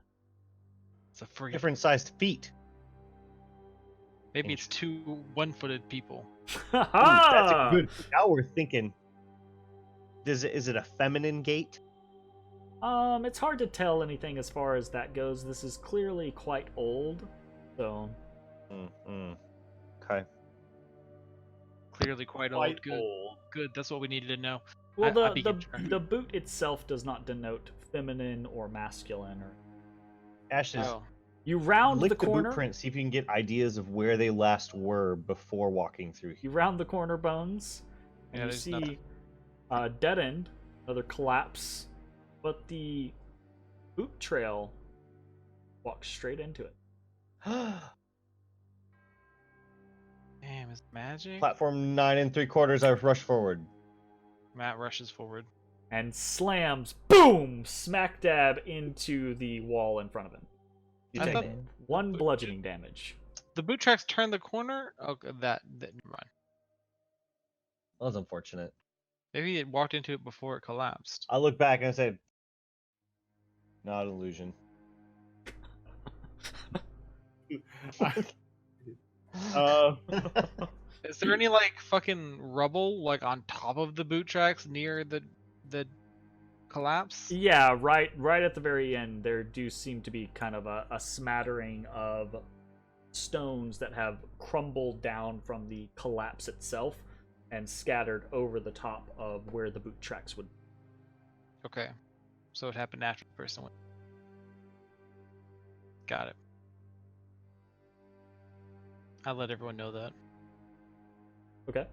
It's a freak. Different sized feet. Maybe it's two one-footed people. Ooh, that's a good. Now we're thinking. Is it a feminine gait? It's hard to tell anything as far as that goes. This is clearly quite old, so Okay. Clearly quite old. Quite Good. old. Good. That's what we needed to know. well, I begin tracking. the boot itself does not denote feminine or masculine. Or Ashes. Oh. you round Lick the the corner. boot print. See if you can get ideas of where they last were before walking through here. You round the corner, Bones, and Yeah, you there's see nothing. dead end, another collapse, but the boot trail walks straight into it. Damn, is it magic? Platform 9 3/4. I rush forward. Matt rushes forward. And slams, boom, smack dab into the wall in front of him. You I take thought- it. One bludgeoning damage. The boot tracks turn the corner. Okay, that never mind. That was unfortunate. Maybe it walked into it before it collapsed. I look back and I say, not an illusion. Is there any like fucking rubble like on top of the boot tracks near the collapse? Yeah, right at the very end, there do seem to be kind of a smattering of stones that have crumbled down from the collapse itself and scattered over the top of where the boot tracks would be. Okay. So it happened after the person went. Got it. I'll let everyone know that. Okay.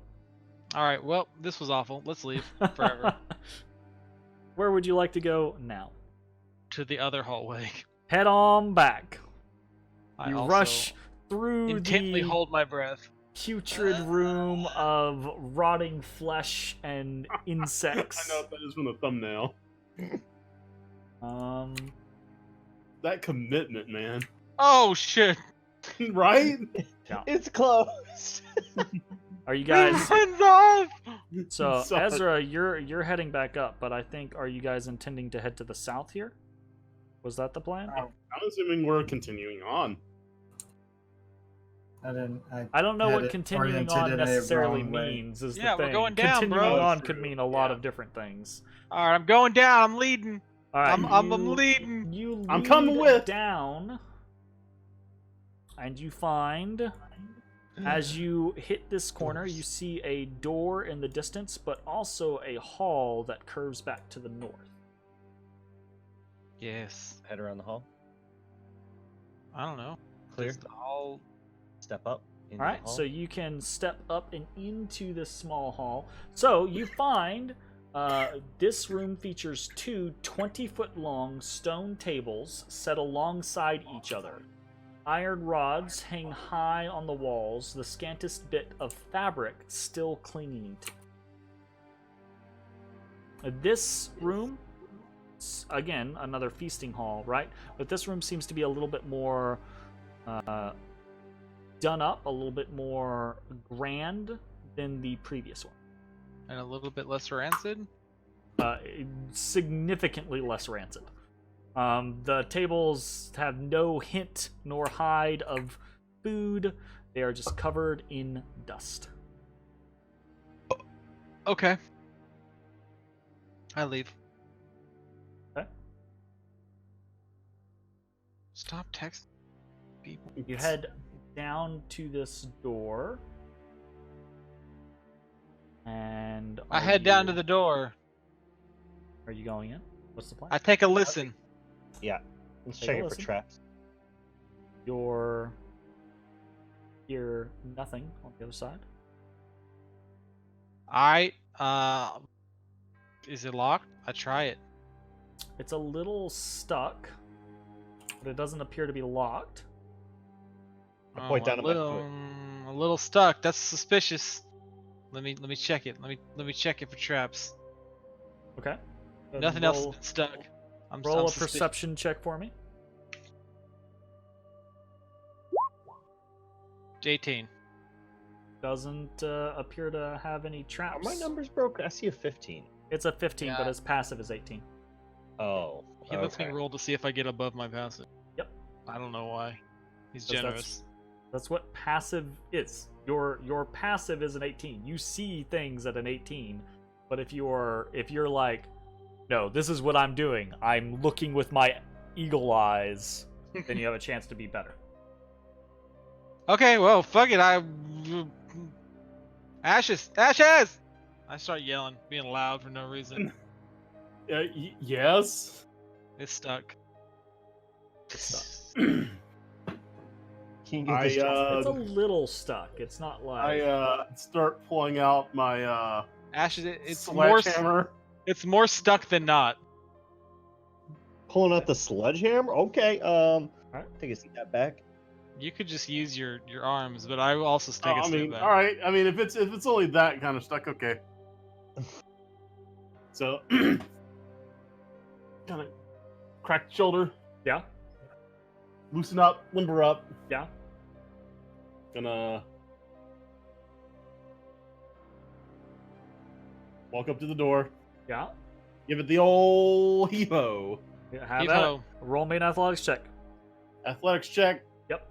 All right. Well, this was awful. Let's leave forever. Where would you like to go now? To the other hallway. Head on back. I You also rush through intently the hold my breath. putrid room of rotting flesh and insects. I know that is from the thumbnail. That commitment, man. Oh shit! Right? Yeah. It's closed. Are you guys? Hands off! So Sorry. Ezra, you're heading back up, but I think are you guys intending to head to the south here? Was that the plan? I'm assuming we're continuing on. I don't know had what it continuing oriented on in a necessarily wrong way. means. Is Yeah, the we're thing. going down, continuing bro. on True. could mean a lot Yeah. of different things. All right, I'm going down. I'm leading. All right, I'm leading. You I'm coming lead with. down, and you find, as you hit this corner, you see a door in the distance, but also a hall that curves back to the north. Yes. Head around the hall. I don't know. Clear. Just all. Step up. Into All right, the hall. so you can step up and into this small hall. So you find this room features two 20-foot-long stone tables set alongside each other. Iron rods hang high on the walls, the scantest bit of fabric still clinging to. This room, again, another feasting hall, right? But this room seems to be a little bit more done up, a little bit more grand than the previous one. And a little bit less rancid. Significantly less rancid. The tables have no hint nor hide of food. They are just covered in dust. Okay. I leave. Okay. Stop texting people. You head down to this door. And I head down to the door. Are you going in? What's the plan? I take a listen. Yeah. Let's Take check a it for listen. traps. You're hear nothing on the other side. Alright. Is it locked? I try it. It's a little stuck, but it doesn't appear to be locked. I point down a at my little, foot. a little stuck. That's suspicious. Let me check it. Let me check it for traps. Okay. Then Nothing else roll- is stuck. I'm Roll a suspicious. perception check for me. 18. Doesn't appear to have any Are traps. my numbers broken? I see a 15. It's a 15, but Yeah. its passive is 18. Oh. He lets me okay. roll to see if I get above my passive. Yep. I don't know why. He's 'Cause generous. That's what passive is. Your passive is an 18. You see things at an 18, but if you're like, no, this is what I'm doing. I'm looking with my eagle eyes. Then you have a chance to be better. Okay, well, fuck it. Ashes! Ashes! I start yelling, being loud for no reason. Yes. It's stuck. It's stuck. Can you get this It's a I little stuck. It's not like start pulling out my Ashes, sledgehammer. it's more stuck than not. pulling out the sledgehammer? Okay. I think I see that back. You could just use your arms, but I will also take a I step mean, back. all right. I mean, if it's only that kind of stuck, okay. So, kind of cracked shoulder, yeah, loosen up, limber up. yeah. Gonna walk up to the door, Yeah. give it the old heave-ho. Yeah, have Heave-ho. at it. Roll me an athletics check. Athletics check. Yep.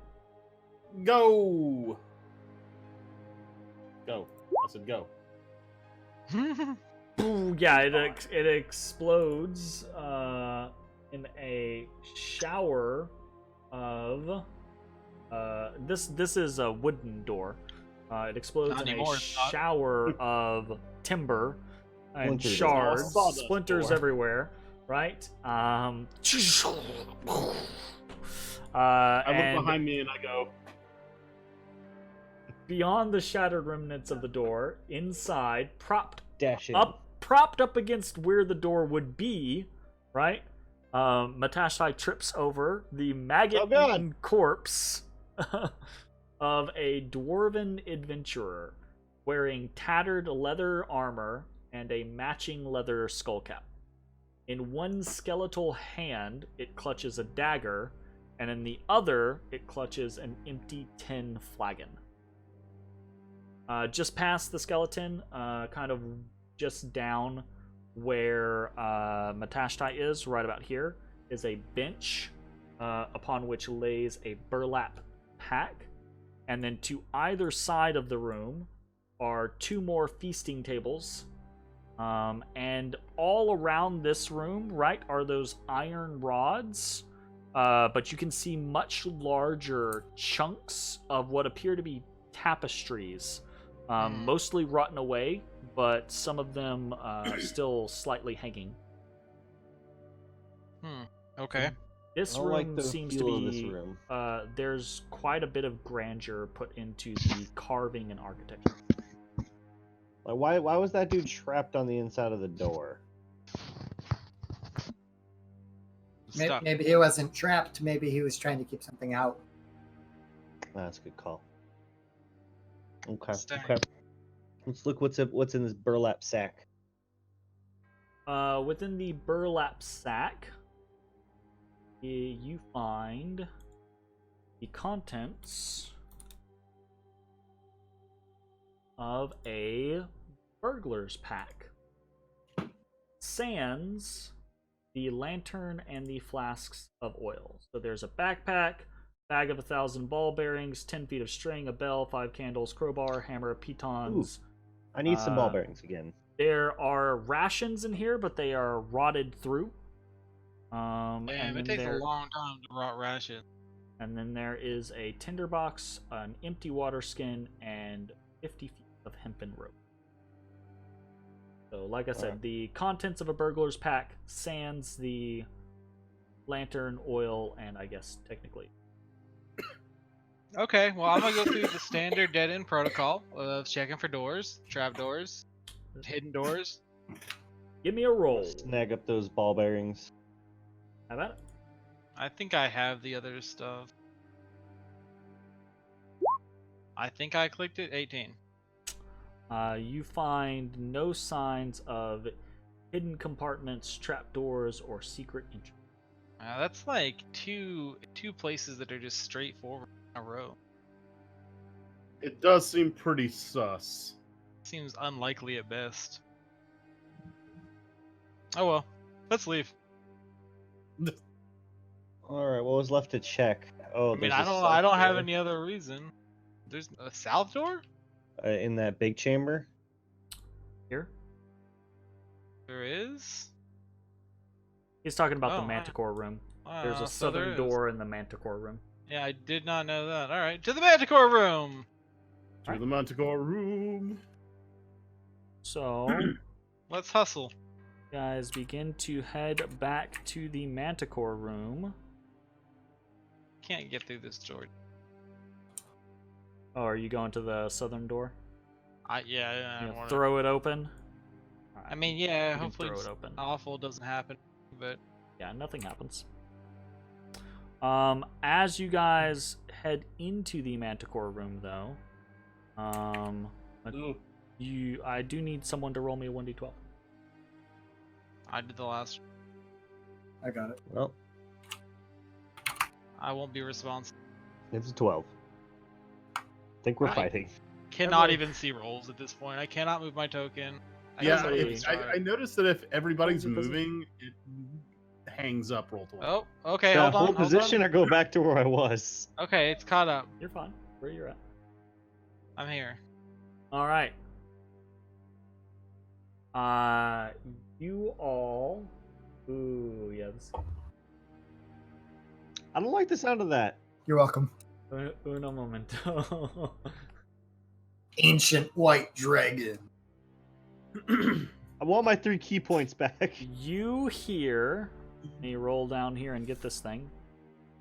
Go. Go. I said go. Ooh, yeah, it explodes in a shower of This is a wooden door. It explodes Not in anymore, a it's not. shower of timber and Splinters. shards, Sawdust splinters door. everywhere. Right. I look And behind me and I go, beyond the shattered remnants of the door, inside, Dash in. propped up against where the door would be, right? Matashtai trips over the maggot-eaten corpse of a dwarven adventurer wearing tattered leather armor and a matching leather skullcap. In one skeletal hand, it clutches a dagger, and in the other, it clutches an empty tin flagon. Just past the skeleton, kind of just down where Matashtai is, right about here, is a bench upon which lays a burlap pack. And then to either side of the room are 2 more feasting tables. And all around this room, right, are those iron rods. But you can see much larger chunks of what appear to be tapestries. Mostly rotten away, but some of them still slightly hanging. Okay. This I don't room like the seems to feel of this be. room. There's quite a bit of grandeur put into the carving and architecture. Like, why was that dude trapped on the inside of the door? Stuck. Maybe he wasn't trapped. Maybe he was trying to keep something out. That's a good call. Okay. Stuck. Okay. Let's look what's in this burlap sack. Within the burlap sack, you find the contents of a burglar's pack. Sans the lantern and the flasks of oil. So there's a backpack, bag of 1,000 ball bearings, 10 feet of string, a bell, 5 candles, crowbar, hammer, pitons. I need some ball bearings again. There are rations in here, but they are rotted through. Damn, it takes a long time to rot ration. And then there is a tinderbox, an empty water skin, and 50 feet of hempen rope. So, like I said, the contents of a burglar's pack, sans the lantern, oil, and I guess technically. Okay, well, I'm gonna go through the standard dead end protocol of checking for doors, trap doors, hidden doors. Give me a roll. Snag up those ball bearings. How about it? I think I have the other stuff. I think I clicked it. 18. You find no signs of hidden compartments, trapdoors, or secret entry. That's like two places that are just straightforward in a row. it does seem pretty sus. Seems unlikely at best. Oh well, let's leave. All right, what was left to check? Oh, I mean, there's a I don't have door, any other reason. There's a south door? in that big chamber. Here? There is? He's talking about Oh, the manticore room. There's a so there southern is. door in the manticore room. Yeah, I did not know that. Alright, to the manticore room! To the manticore room. So, Let's hustle. guys begin to head back to the manticore room. Can't get through this door. Oh, are you going to the southern door? I You gonna wanna... throw it open? I mean, yeah, You can hopefully throw it's it open. awful doesn't happen, but Yeah, nothing happens. As you guys head into the manticore room, though, I do need someone to roll me a 1d12. I did the last. I got it. Well, I won't be responsible. it's a 12. I think we're Right. fighting. Cannot Everybody- even see rolls at this point. I cannot move my token. Yeah, Everybody- I noticed that if everybody's Does it- moving, it hangs up roll 20. Oh, okay, Should I hold on. hold hold position on. or go back to where I was? Okay, it's caught up. You're fine. Where you're at. I'm here. All right. You all. Ooh, yes. I don't like the sound of that. You're welcome. Uno momento. Ancient white dragon. I want my 3 key points back. You hear. Let me roll down here and get this thing.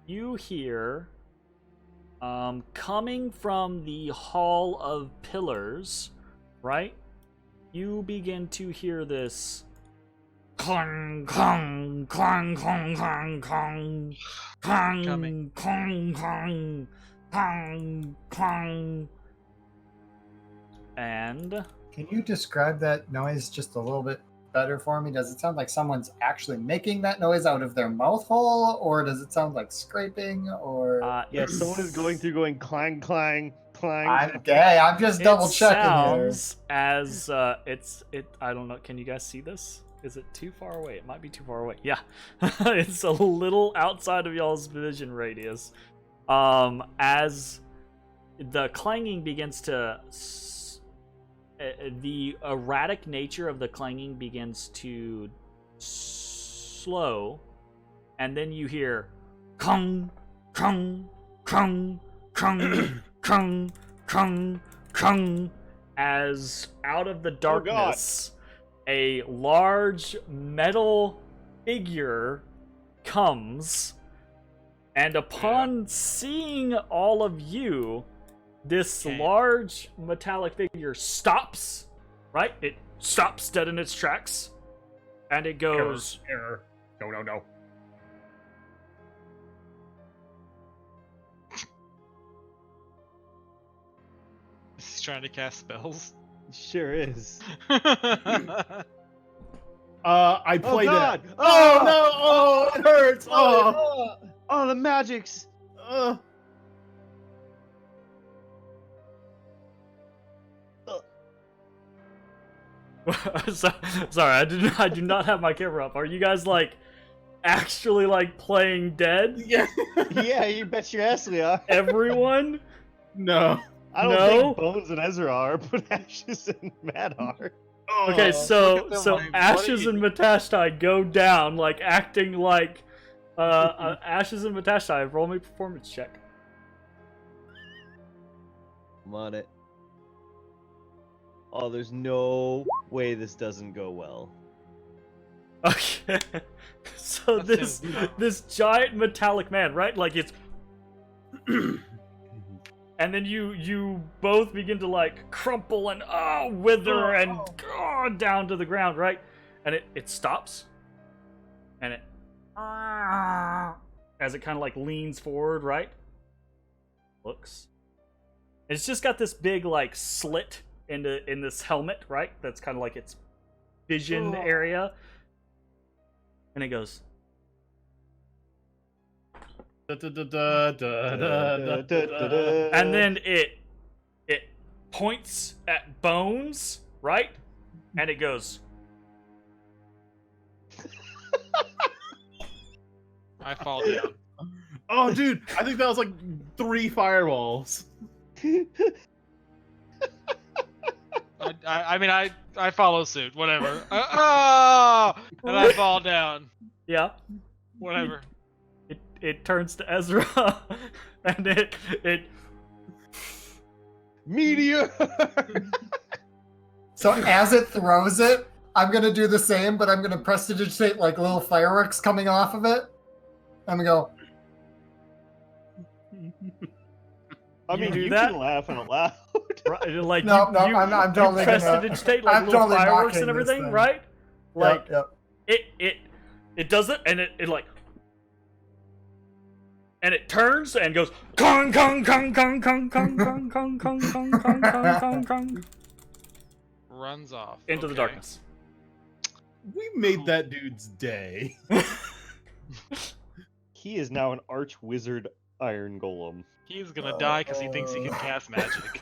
You hear. Coming from the Hall of Pillars, right? You begin to hear this. Clang, clang, clang, clang, clang, clang, clang, Coming. clang, clang, clang, clang. And Can you describe that noise just a little bit better for me? Does it sound like someone's actually making that noise out of their mouth hole, or does it sound like scraping? Or Yes, someone is going clang, clang, clang. I'm just double checking here. sounds as it. I don't know. Can you guys see this? Is it too far away? It might be too far away. Yeah, it's a little outside of y'all's vision radius. As the clanging begins to, the erratic nature of the clanging begins to slow, and then you hear, kung, kung, kung, kung, kung, kung, kung, as out of the darkness, a large metal figure comes, and upon seeing all of you, this large metallic figure stops, right? It stops dead in its tracks, and it goes, Error. No. He's trying to cast spells. Sure is. I played God! it. Oh no! Oh, it hurts! Oh, the magics! Sorry, I do not have my camera up. Are you guys like actually like playing dead? Yeah. Yeah, you bet your ass we are. Everyone? No. I don't No? think Bones and Ezra are, but Ashes and Matt are. Okay, Look so at them, so like, Ashes what are and Matashtai go down, like acting like Ashes and Matashtai. Roll me a performance check. I'm on it. Oh, there's no way this doesn't go well. Okay, so That's this giant metallic man, right? Like it's, and then you both begin to like crumple and wither and down to the ground, right? And it stops, and it as it kind of like leans forward, right? Looks. It's just got this big like slit in this helmet, right? That's kind of like its vision area, and it goes. And then it points at Bones, right? And it goes. I fall down. Oh, dude, I think that was like 3 fireballs. I mean, I follow suit. Whatever. And I fall down. Yeah. Whatever. It turns to Ezra, and it Meteor! So as it throws it, I'm gonna do the same, but I'm gonna prestidigitate like little fireworks coming off of it. I'm gonna go. I You mean, do you that? can laugh out loud. right, like No, you I'm totally gonna. prestidigitate like I'm little totally fireworks mocking and this everything, thing. right? Like Yep. it does it, and it like. And it turns and goes kong kong kong kong kong kong kong kong kong kong kong kong kong kong Runs off. into the Okay. darkness. We made that dude's day. He is now an arch wizard iron golem. He's gonna die because he thinks he can cast magic.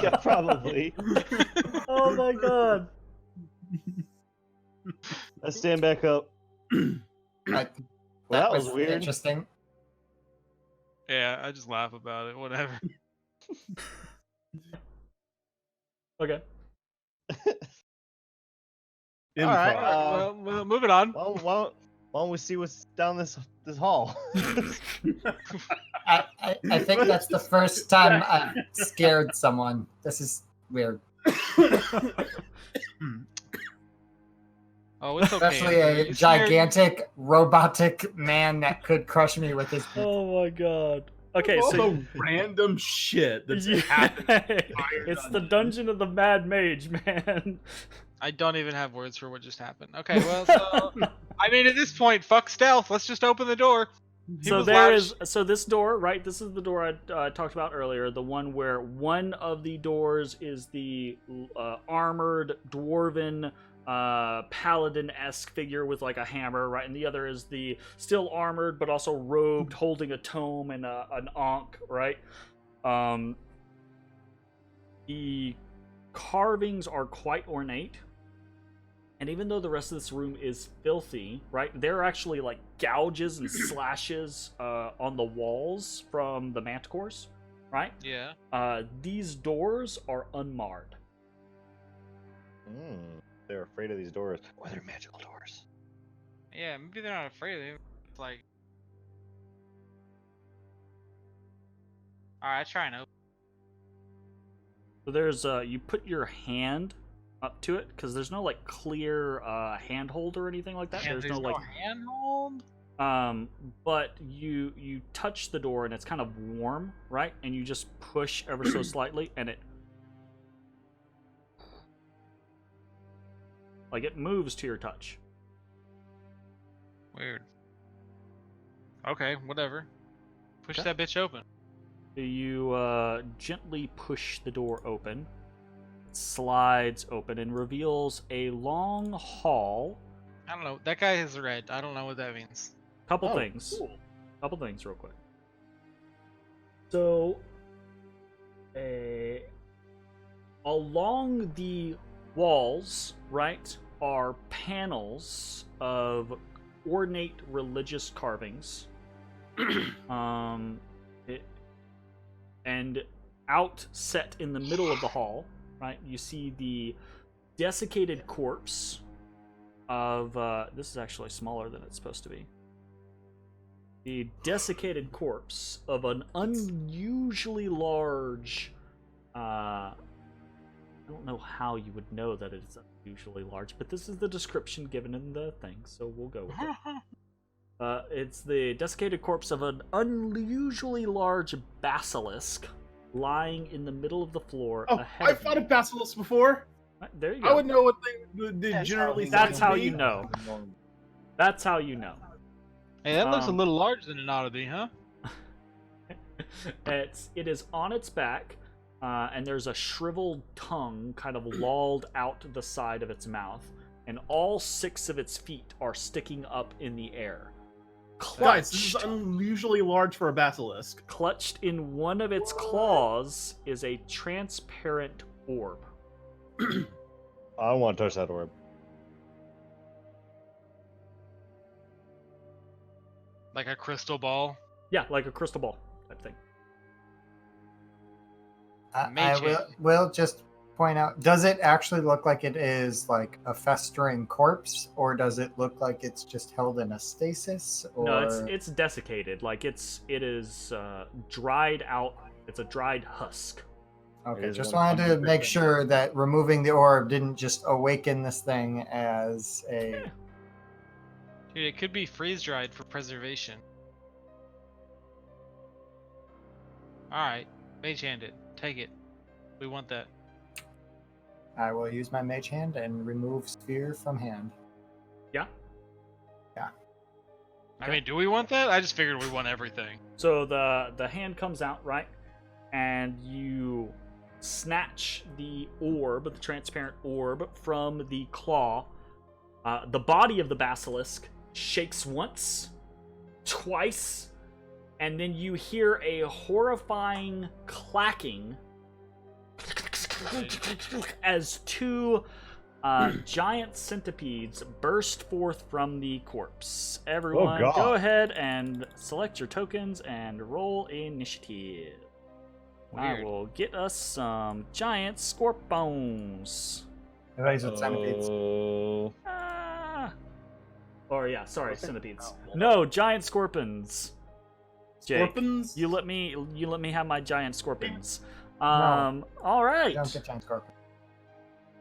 Yeah, probably. Oh my god. Let's stand back up. Well, that was weird. Interesting. Yeah, I just laugh about it. Whatever. Okay. All right. Improv. Well, moving on. Well, why don't we see what's down this hall? I think that's the first time I've scared someone. This is weird. Oh, it's okay. Especially Andrew. a You scared- gigantic robotic man that could crush me with his. Oh my god. Okay, all so the random shit that's yeah, happened. it's the dungeon of the Mad Mage, man. I don't even have words for what just happened. Okay, well, so I mean, at this point, fuck stealth. Let's just open the door. He So was there loud is so this door, right? This is the door I talked about earlier. The one where one of the doors is the armored dwarven paladin-esque figure with like a hammer, right? And the other is the still armored but also robed, holding a tome and an ankh, right? The carvings are quite ornate. And even though the rest of this room is filthy, right, there are actually like gouges and slashes on the walls from the manticores, right? Yeah. These doors are unmarred. They're afraid of these doors. Or they're magical doors. Yeah, maybe they're not afraid of it. It's like, all right, try and open. So there's you put your hand up to it because there's no like clear handhold or anything like that. Yeah, There's no like handhold. but you touch the door and it's kind of warm, right? And you just push ever so slightly and it like it moves to your touch. Weird. Okay, whatever. Push Okay. that bitch open. You gently push the door open. It slides open and reveals a long hall. I don't know. That guy is red. I don't know what that means. Couple Oh, things. cool. Couple things real quick. So, along the walls, right, are panels of ornate religious carvings. And out set in the middle of the hall, right, you see the desiccated corpse of this is actually smaller than it's supposed to be. The desiccated corpse of an unusually large I don't know how you would know that it's unusually large, but this is the description given in the thing, so we'll go with it. It's the desiccated corpse of an unusually large basilisk lying in the middle of the floor Oh, ahead I of fought a you. basilisk before. Right, there you go. I would know what they generally That's say how to you me. know. That's how you know. Hey, that looks a Um, little larger than it ought to be, huh? It is on its back, and there's a shriveled tongue kind of lolled out the side of its mouth, and all 6 of its feet are sticking up in the air. Guys, this is unusually large for a basilisk. Clutched in one of its claws is a transparent orb. I don't want to touch that orb. Like a crystal ball. Yeah, like a crystal ball type thing. I Mage will just point out, does it actually look like it is like a festering corpse, or does it look like it's just held in a stasis? Or... No, it's desiccated. Like it is dried out. It's a dried husk. Okay, It is just 100% wanted to make sure that removing the orb didn't just awaken this thing as a... Dude, it could be freeze dried for preservation. Alright, mage hand it. Take it. We want that. I will use my mage hand and remove spear from hand. Yeah. I mean, do we want that? I just figured we want everything. So the hand comes out, right? And you snatch the orb, the transparent orb, from the claw. The body of the basilisk shakes once, twice, and then you hear a horrifying clacking as 2 giant centipedes burst forth from the corpse. Everyone, God. go ahead and select your tokens and roll initiative. I Weird. will get us some giant scorpions. Everybody's with centipedes. Ah. Or yeah, sorry, centipedes. No, giant scorpions. Jake, Scorpions? you let me have my giant scorpions. No. All I right. don't get giant scorpion.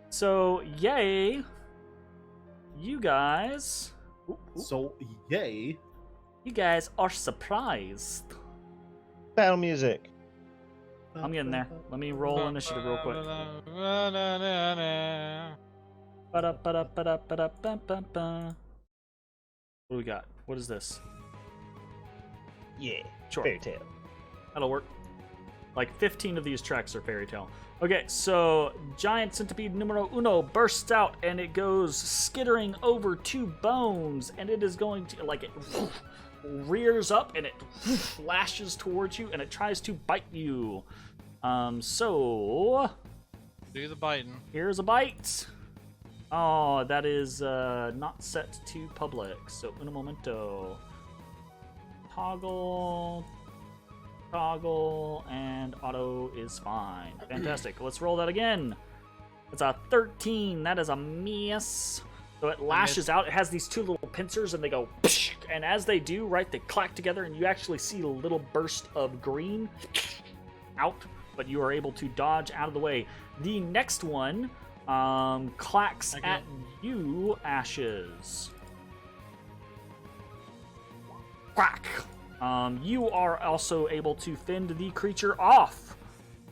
So, yay. You guys. So, yay. You guys are surprised. Battle music. I'm getting there. Let me roll initiative real quick. Ba-da-ba-da-ba-da-ba-da-ba-ba-ba. What do we got? What is this? Yeah. Sure. Fairy tale. That'll work. Like 15 of these tracks are fairy tale. Okay, so giant centipede numero uno bursts out and it goes skittering over 2 bones, and it is going to, like, it rears up and it lashes towards you and it tries to bite you. So Do the biting. here's a bite. Oh, that is not set to public. So un momento. Toggle, and auto is fine. Fantastic. Let's roll that again. It's a 13. That is a miss. So it lashes out. It has these 2 little pincers, and they go, and as they do, right, they clack together, and you actually see a little burst of green out, but you are able to dodge out of the way. The next one clacks at you, Ashes. Quack. You are also able to fend the creature off.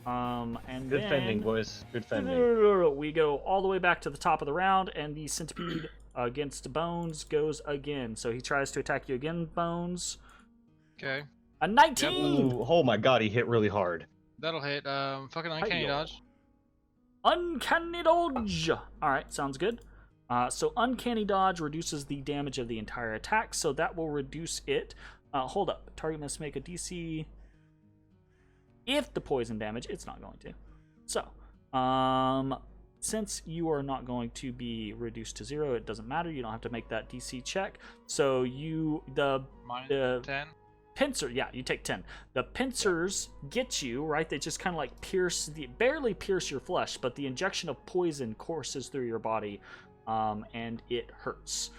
And Good then fending, boys. Good fending. we go all the way back to the top of the round, and the centipede against Bones goes again. So he tries to attack you again, Bones. Okay. A 19! Ooh, oh my god, he hit really hard. That'll hit. Fucking uncanny Hi-yo. dodge. Uncanny dodge! Alright, sounds good. So uncanny dodge reduces the damage of the entire attack, so that will reduce it. Hold up. Target must make a DC. If the poison damage, it's not going to. So, since you are not going to be reduced to 0, it doesn't matter. You don't have to make that DC check. So Minus 10. pincer, yeah, you take 10. The pincers get you, right? They just kind of like barely pierce your flesh, but the injection of poison courses through your body, and it hurts.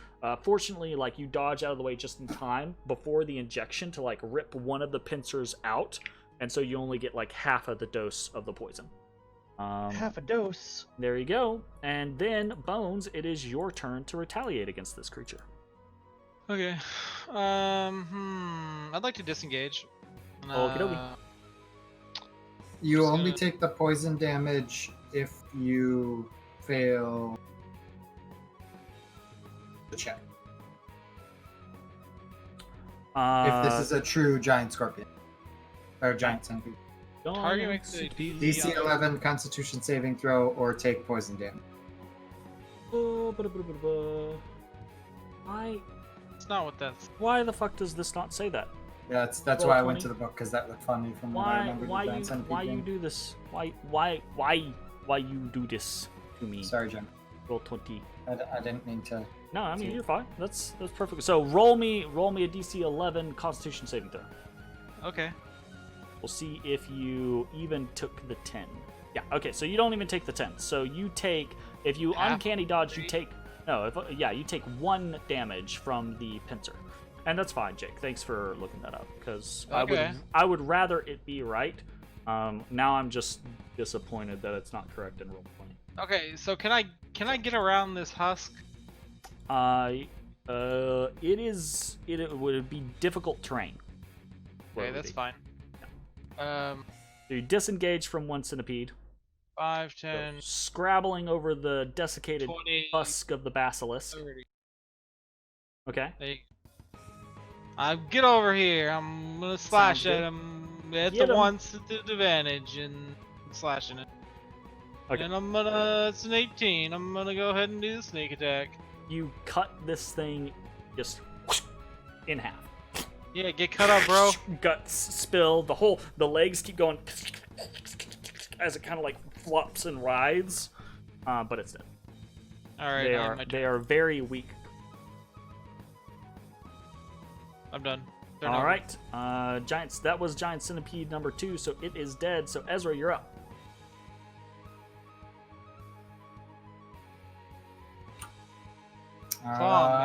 Fortunately, like, you dodge out of the way just in time before the injection to like rip one of the pincers out, and so you only get like half of the dose of the poison. Half a dose. There you go. And then, Bones, it is your turn to retaliate against this creature. Okay. I'd like to disengage. Okie dokie. You Just only gonna- take the poison damage if you fail the check. If this is a true giant scorpion. Or giant centipede. Target makes a DC 11 Constitution saving throw or take poison damage. It's not what that's. Why the fuck does this not say that? Yeah, that's Roll why I went 20. to the book, because that looked funny from what I Why remember. why you do this? Why you do this to me? Sorry, Jim. Roll 20. I didn't mean to. No, I mean, you're fine. That's perfect. So roll me a DC 11 Constitution saving throw. Okay. We'll see if you even took the 10. Yeah, okay, so you don't even take the 10. So you take, if you Half uncanny dodge, you three? take, no, you take 1 damage from the pincer. And that's fine, Jake. Thanks for looking that up, because Okay. I would rather it be right. Now I'm just disappointed that it's not correct in roll 20. Okay, so can I get around this husk? It would be difficult terrain. Where Okay, it would that's be. fine. So you disengage from 1 centipede, 5, 10, scrabbling over the desiccated 20, husk of the basilisk. 30. Okay. Get over here. I'm gonna slash Sounds at good. him at Get the 'em. once advantage and slashing it. Okay. And it's an 18. I'm gonna go ahead and do the sneak attack. You cut this thing just in half. Yeah, get cut up, bro. Guts spill. The legs keep going as it kind of like flops and writhes, but it's dead. All right, They are very weak. I'm done. They're All not- right, giants. That was giant centipede number 2, so it is dead. So Ezra, you're up. Come on,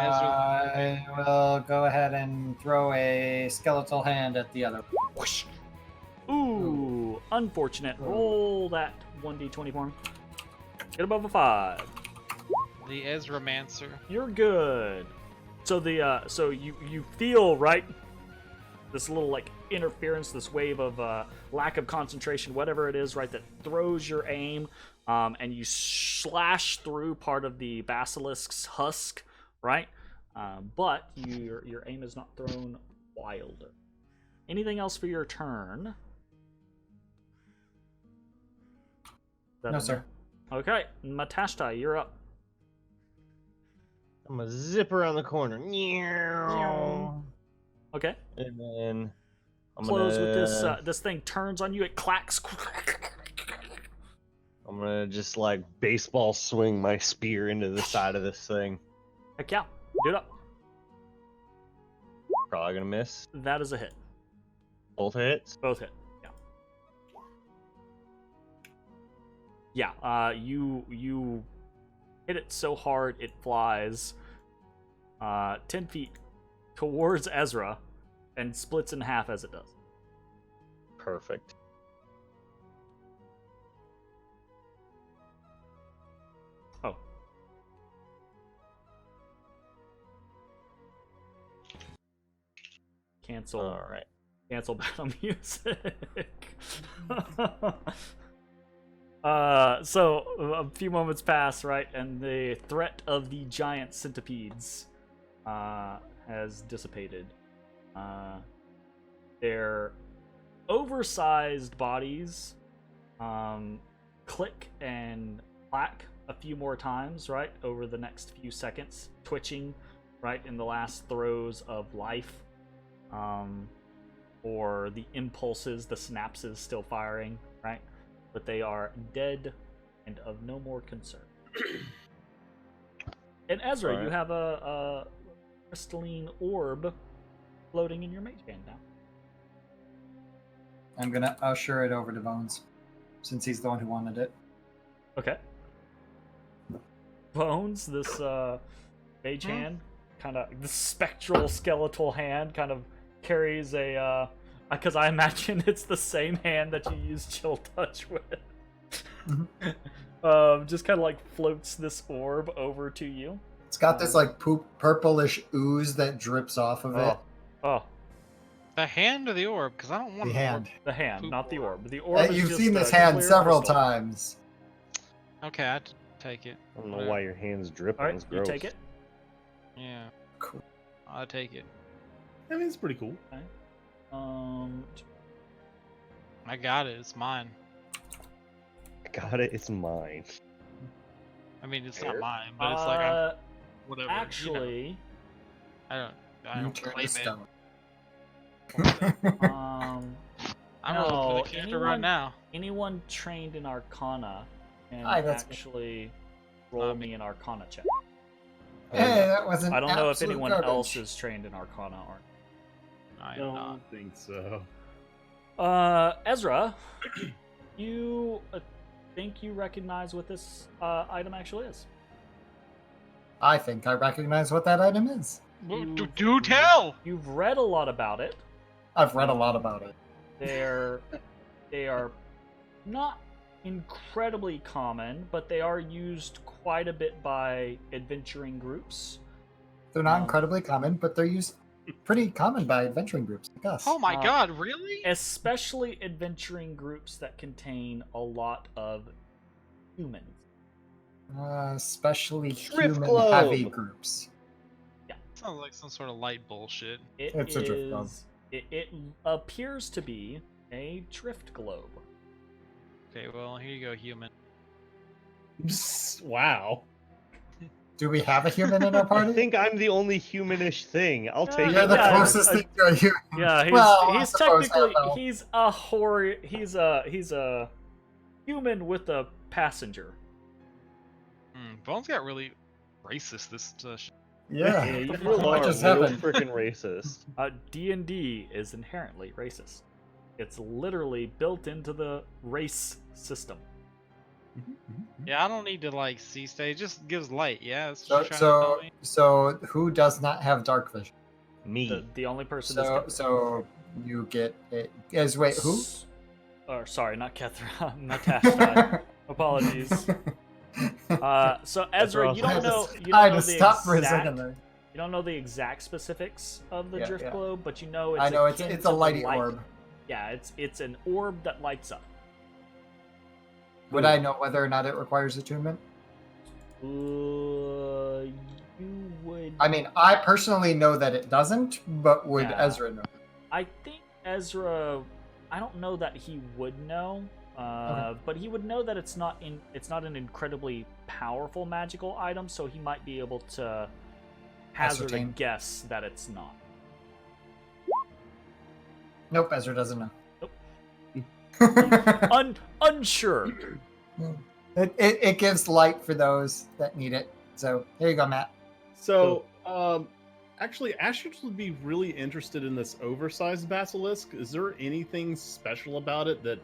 I will go ahead and throw a skeletal hand at the other. Whoosh. Ooh, unfortunate. Roll that 1d20 for him. Get above a 5. The Ezrah Mancer. You're good. So so you feel, right, this little like interference, this wave of lack of concentration, whatever it is, right, that throws your aim, and you slash through part of the basilisk's husk, right? But your aim is not thrown wilder. Anything else for your turn? No, sir. Okay, Matashtai, you're up. I'm gonna zip around the corner. Okay. And then I'm Close gonna, with this. This thing turns on you. It clacks. I'm gonna just like baseball swing my spear into the side of this thing. Heck yeah. Do it up. Probably gonna miss. That is a hit. Both hits. Both hit. Yeah. Yeah. You hit it so hard it flies 10 feet towards Ezrah and splits in half as it does. Perfect. Oh. Cancel. All right. Cancel battle music. So a few moments pass, right, and the threat of the giant centipedes has dissipated. Their oversized bodies click and clack a few more times, right, over the next few seconds, twitching, right, in the last throes of life. Or the impulses, the synapses still firing, right? But they are dead and of no more concern. And Ezrah, All right. you have a crystalline orb floating in your mage hand now. I'm gonna usher it over to Bones, since he's the one who wanted it. Okay. Bones, this mage hand, kind of the spectral skeletal hand, kind of carries a because I imagine it's the same hand that you use chill touch with. Just kind of like floats this orb over to you. It's got this like purplish ooze that drips off of it. Oh, The hand or the orb? Because I don't want The the orb. hand. the hand, Poop not the orb. orb. The orb is You've just seen a this hand clear several crystal. times. Okay, I take it. I don't know why your hands drip. All right, It's you gross. take it. Yeah, Cool. I'll take it. I mean, it's pretty cool. I got it. It's mine. Got it. It's mine. I mean, it's Fair. not mine, but it's like I'm whatever. you know. Actually, I You don't turn claim to it. stone. I'm No, rolling for the character right now. anyone trained in Arcana can Aye, that's good. actually roll me an Arcana check. Hey, that wasn't. I don't know if absolute anyone garbage. else is trained in Arcana or. I I am not. don't think so. Ezrah, you think you recognize what this item actually is? I think I recognize what that item is. Do tell! You've read a lot about it. I've read a lot about it. They are not incredibly common, but they are used quite a bit by adventuring groups. They're not Um, incredibly common, but they're used pretty common by adventuring groups like us. Oh my Uh, god, really? Especially adventuring groups that contain a lot of humans. Especially Drift human-heavy globe. groups. Sounds like some sort of light bullshit. It's a drift globe. It appears to be a drift globe. Okay, well, here you go, human. Wow. Do we have a human in our party? I think I'm the only humanish thing. I'll take You're it. the Yeah, closest thing to a human. Yeah, he's Well, I he's suppose technically I know. he's a human with a passenger. Bones got really racist this session. Yeah. Yeah, you What are just real happened? freaking racist. D&D is inherently racist. It's literally built into the race system. Yeah, I don't need to like see stage. Just gives light. Yeah, that's So what you're trying to tell me. so who does not have dark vision? Me. The only person that's So you get it. Guys, wait, who? Or sorry, not Kethra, Matashtai. Apologies. So Ezra, you don't know. You I don't know had to the stop for a second exact. there. You don't know the exact specifics of the Yeah, drift yeah. globe, but you know it's. I know akin it's to a the lighty light. orb. Yeah, it's an orb that lights up. Would I know whether or not it requires attunement? You would. I mean, I personally know that it doesn't, but would Yeah. Ezra know? I think Ezra. I don't know that he would know, but he would know that it's not an incredibly powerful magical item, so he might be able to hazard Ascertain. a guess that it's not. Nope, Ezra doesn't know. Unsure. It gives light for those that need it. So there you go, Matt. So, actually, Ashers would be really interested in this oversized basilisk. Is there anything special about it that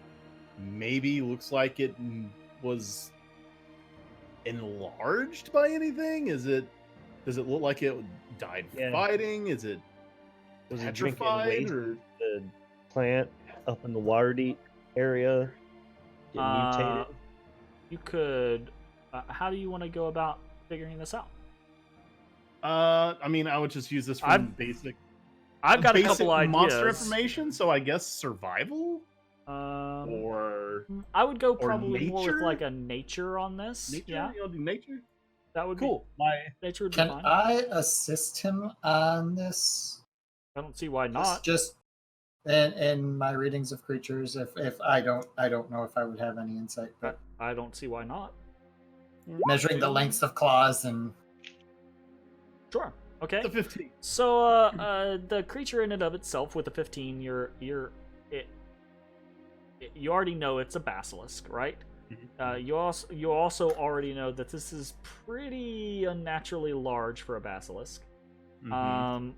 maybe looks like it was enlarged by anything? Does it look like it died fighting? Was it drinking petrified waste or the plant up in the Waterdeep area get mutated? You could. How do you want to go about figuring this out? I mean, I would just use this for basic. I've got a basic couple ideas. monster information, so I guess survival or I would go probably more with nature? like a nature on this. Nature? Yeah, You want to do nature? that would Cool. be nature would be Can fine. I assist him on this? I don't see why not. Just in my readings of creatures, if I don't know if I would have any insight, but I don't see why not. measuring the lengths of claws and Sure. Okay. The 15. So the creature in and of itself with a 15, you already know it's a basilisk, right? You also already know that this is pretty unnaturally large for a basilisk.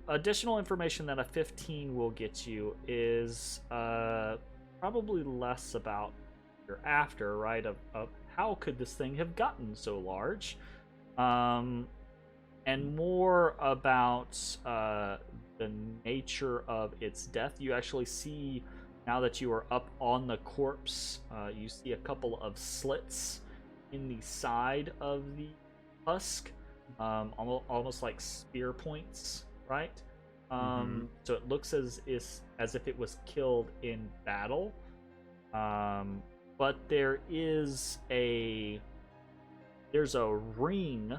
Additional information that a 15 will get you is probably less about you're after, right? Of how could this thing have gotten so large, and more about the nature of its death. You actually see, now that you are up on the corpse, you see a couple of slits in the side of the husk, almost like spear points, right? So it looks as if it was killed in battle, but there's a ring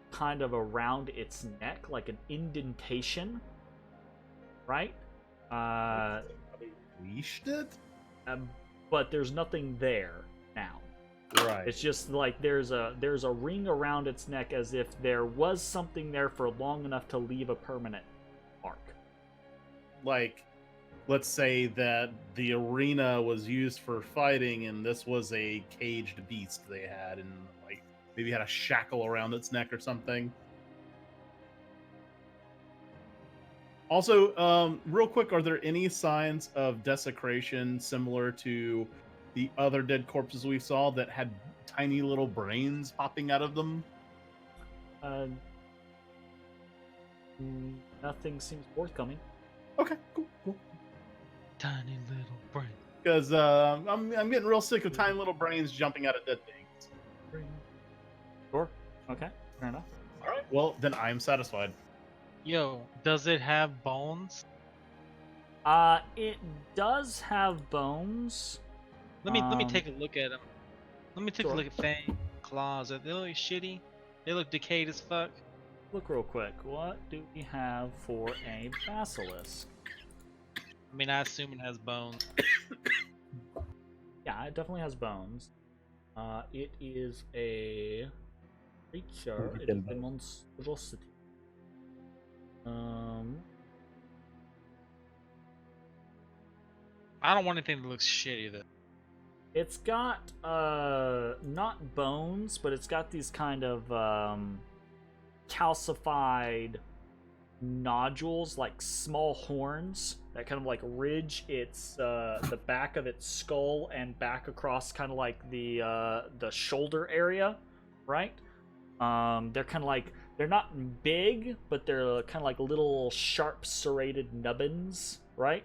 kind of around its neck, like an indentation, right? Leashed it? But there's nothing there now. Right. It's just like there's a ring around its neck, as if there was something there for long enough to leave a permanent mark. Like, let's say that the arena was used for fighting and this was a caged beast they had, and like maybe had a shackle around its neck or something. Also, real quick, are there any signs of desecration similar to the other dead corpses we saw that had tiny little brains popping out of them? Nothing seems forthcoming. Okay, cool. Tiny little brain. Because I'm getting real sick of tiny little brains jumping out of dead things. Sure. Okay. Fair enough. All right. Well, then I am satisfied. Yo, does it have bones? It does have bones. Let me take a look at them. Let me take Sure. a look at Fang claws. They look shitty. They look decayed as fuck. Look real quick. What do we have for a basilisk? I mean, I assume it has bones. Yeah, it definitely has bones. It is a creature. Look at It them is a monstrosity. I don't want anything that looks shitty though. It's got not bones, but it's got these kind of calcified nodules, like small horns that kind of like ridge its the back of its skull and back across kind of like the shoulder area, right? They're kind of like, they're not big, but they're kind of like little sharp serrated nubbins, right?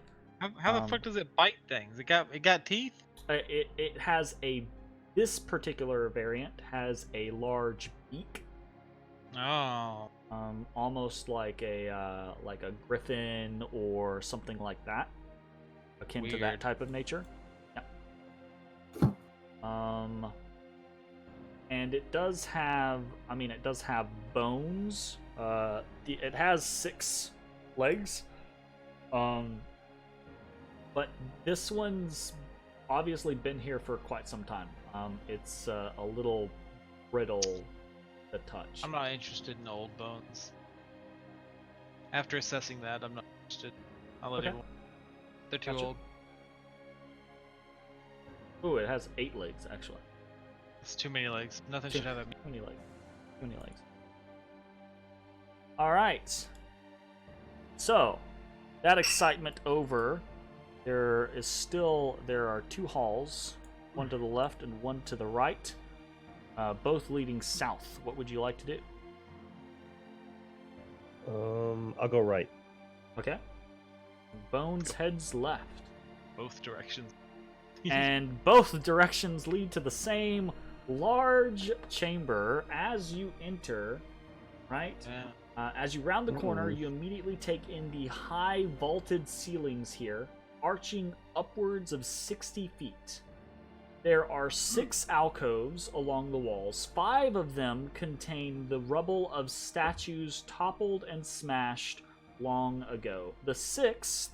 How the fuck does it bite things? It got teeth? It has this particular variant has a large beak, Oh. almost like a griffin or something like that, akin to that Weird. type of nature. Yeah. And it does have, bones. It has 6 legs. But this one's obviously been here for quite some time. It's a little brittle to touch. I'm not interested in old bones. After assessing that, I'm not interested. I'll let Okay. it go. They're too Gotcha. old. Ooh, it has 8 legs, actually. It's too many legs. Nothing Too should have that many. many legs. Too many legs. Alright. So, that excitement over, there are 2 halls, one to the left and one to the right, both leading south. What would you like to do? I'll go right. Okay. Bones heads left. Both directions. And both directions lead to the same large chamber. As you enter, right? Yeah. As you round the corner, you immediately take in the high vaulted ceilings here, arching upwards of 60 feet. There are 6 alcoves along the walls. 5 of them contain the rubble of statues toppled and smashed long ago. The 6th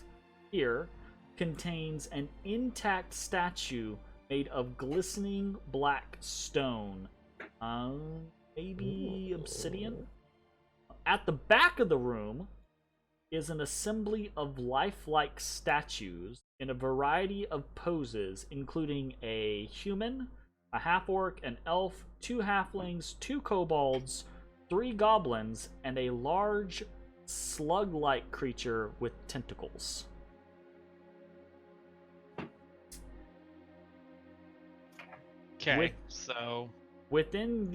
here contains an intact statue made of glistening black stone. Maybe obsidian? At the back of the room is an assembly of lifelike statues in a variety of poses, including a human, a half-orc, an elf, 2 halflings, 2 kobolds, 3 goblins, and a large slug-like creature with tentacles. Okay, so Within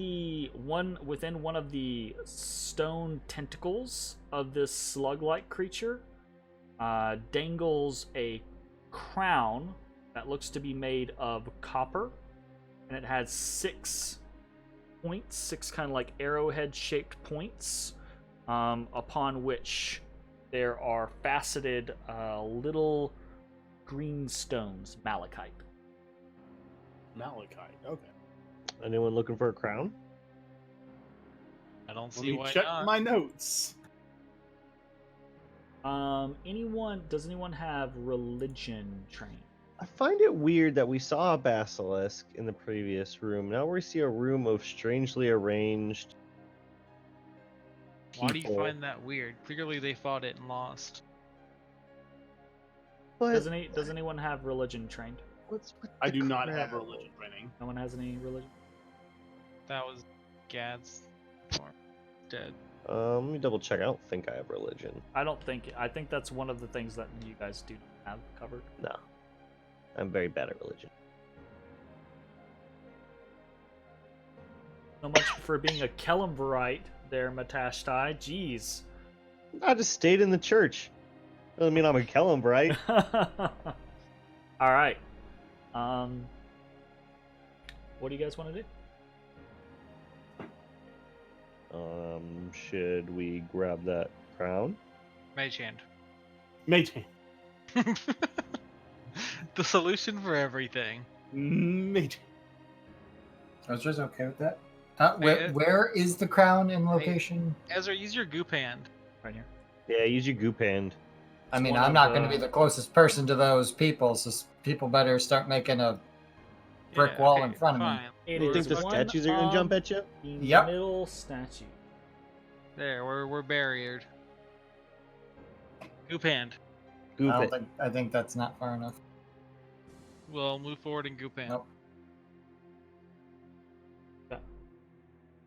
one of the stone tentacles of this slug-like creature, dangles a crown that looks to be made of copper, and it has 6 points, 6 kind of like arrowhead-shaped points, upon which there are faceted little green stones, malachite. Malachite. Okay. Anyone looking for a crown? I don't Let see me why check not. my notes. Does anyone have religion trained? I find it weird that we saw a basilisk in the previous room. Now we see a room of strangely arranged people. Why do you find that weird? Clearly they fought it and lost. But Does anyone have religion trained? what's with I the do not have crown? religion training. No one has any religion? That was Gad's form. Dead. Let me double check. I don't think I have religion. I think that's one of the things that you guys do not have covered. No. I'm very bad at religion. So much for being a Kelumverite there, Matashtai. Jeez. I just stayed in the church. Doesn't mean I'm a Kelumverite. Alright. What do you guys want to do? Should we grab that crown? Mage hand. Mage hand. The solution for everything. Mage I was just okay with that. Hey, Where is the crown in location? Ezra, use your goop hand. Right here. Yeah, use your goop hand. I mean, one I'm of not going to the- be the closest person to those people, so people better start making a brick Yeah, wall okay, in front of me. fine. It You is think the one statues are gonna jump of at you? The Yep. middle statue. There, we're barriered. Goop hand. Goop I it. don't think. I think that's not far enough. We'll move forward and goop hand. Nope.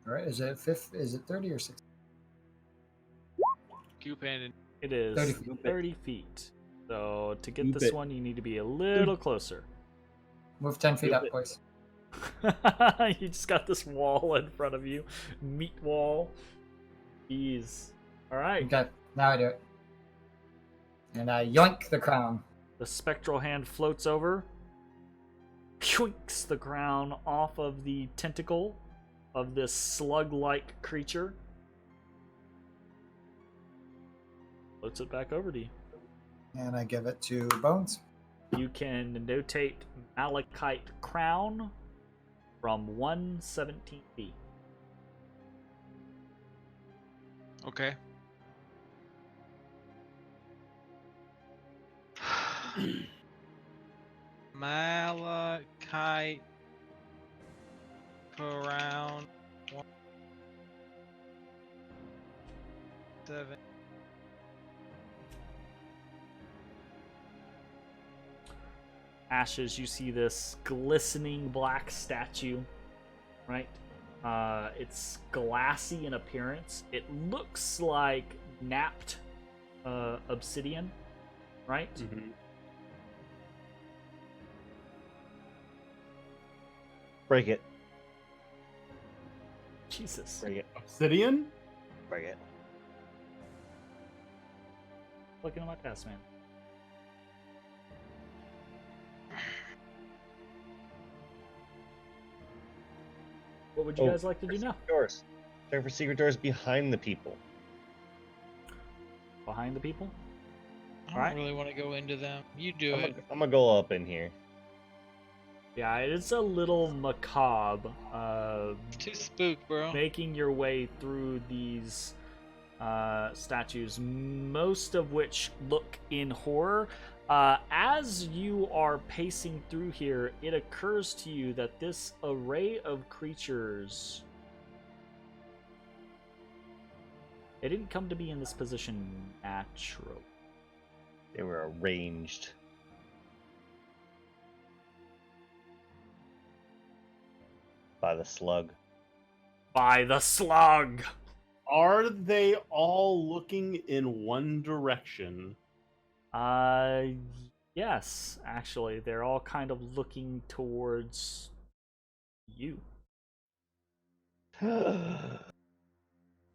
All right, is it 30 or 60? Scoop in. It is 30 feet. 30 feet. So to get Scoop this it. one, you need to be a little closer. Move 10 feet Scoop up, it. boys. You just got this wall in front of you. Meat wall. Jeez. Alright. Okay, now I do it. And I yoink the crown. The spectral hand floats over, yoinks the crown off of the tentacle of this slug-like creature. Floats it back over to you. And I give it to Bones. You can notate malachite crown from 117 feet. Okay. Malachite crown 7. Ashes, you see this glistening black statue, right? It's glassy in appearance. It looks like napped obsidian, right? Mm-hmm. Break it. Jesus. Break it. Obsidian? Break it. Looking at my task, man. What would you guys like to do now? Doors. Check for secret doors behind the people. Behind the people? I don't Alright. really want to go into them. You do it. I'm gonna go up in here. Yeah, it's a little macabre. Too spook, bro. Making your way through these statues, most of which look in horror. As you are pacing through here, it occurs to you that this array of creatures, they didn't come to be in this position naturally. They were arranged. By the slug. By the slug! Are they all looking in one direction? Yes, actually. They're all kind of looking towards you.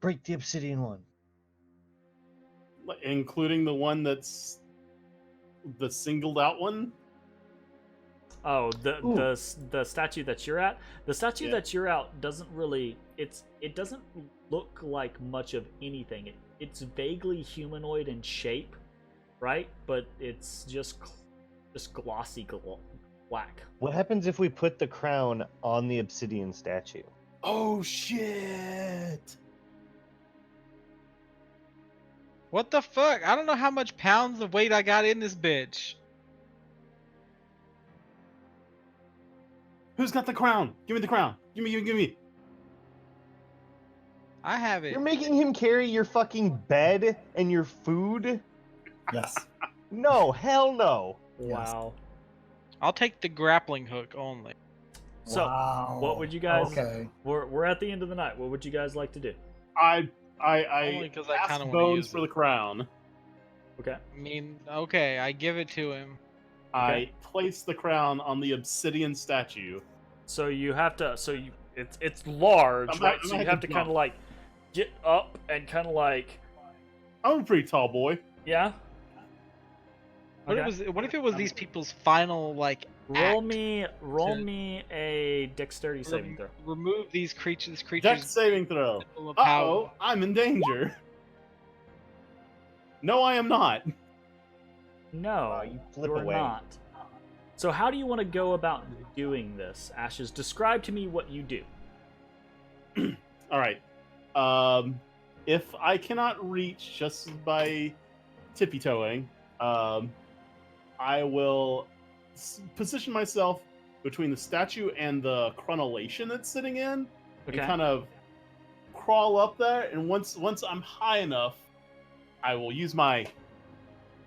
Break the obsidian one. Including the one that's the singled out one? Oh, the statue that you're at. The statue Yeah. that you're at doesn't really. It doesn't look like much of anything. It's vaguely humanoid in shape, right? But it's just glossy black. What happens if we put the crown on the obsidian statue? Oh shit! What the fuck? I don't know how much pounds of weight I got in this bitch. Who's got the crown? Give me the crown. Give me. I have it. You're making him carry your fucking bed and your food? Yes. No, hell no. Wow. I'll take the grappling hook only. So, Wow. what would you guys? Okay. We're at the end of the night. What would you guys like to do? I Only 'cause I asked kinda wanna Bones use for it. the crown. Okay. I mean, okay, I give it to him. I place the crown on the obsidian statue. So you have to. So you. It's large, I'm right? not- So I'm you not have to gonna kind of like get up and kind of like, I'm a pretty tall boy. yeah. What Okay. What if it was these people's final like Roll act to- me a dexterity saving throw. remove these creatures Dex saving throw. full of Uh power. oh, I'm in danger. No, I am not. No, you flip you're away. not. So how do you want to go about doing this, Ashes? Describe to me what you do. All right. If I cannot reach just by tippy toeing, I will position myself between the statue and the chronolation it's sitting in, Okay. and kind of crawl up there. And once I'm high enough, I will use my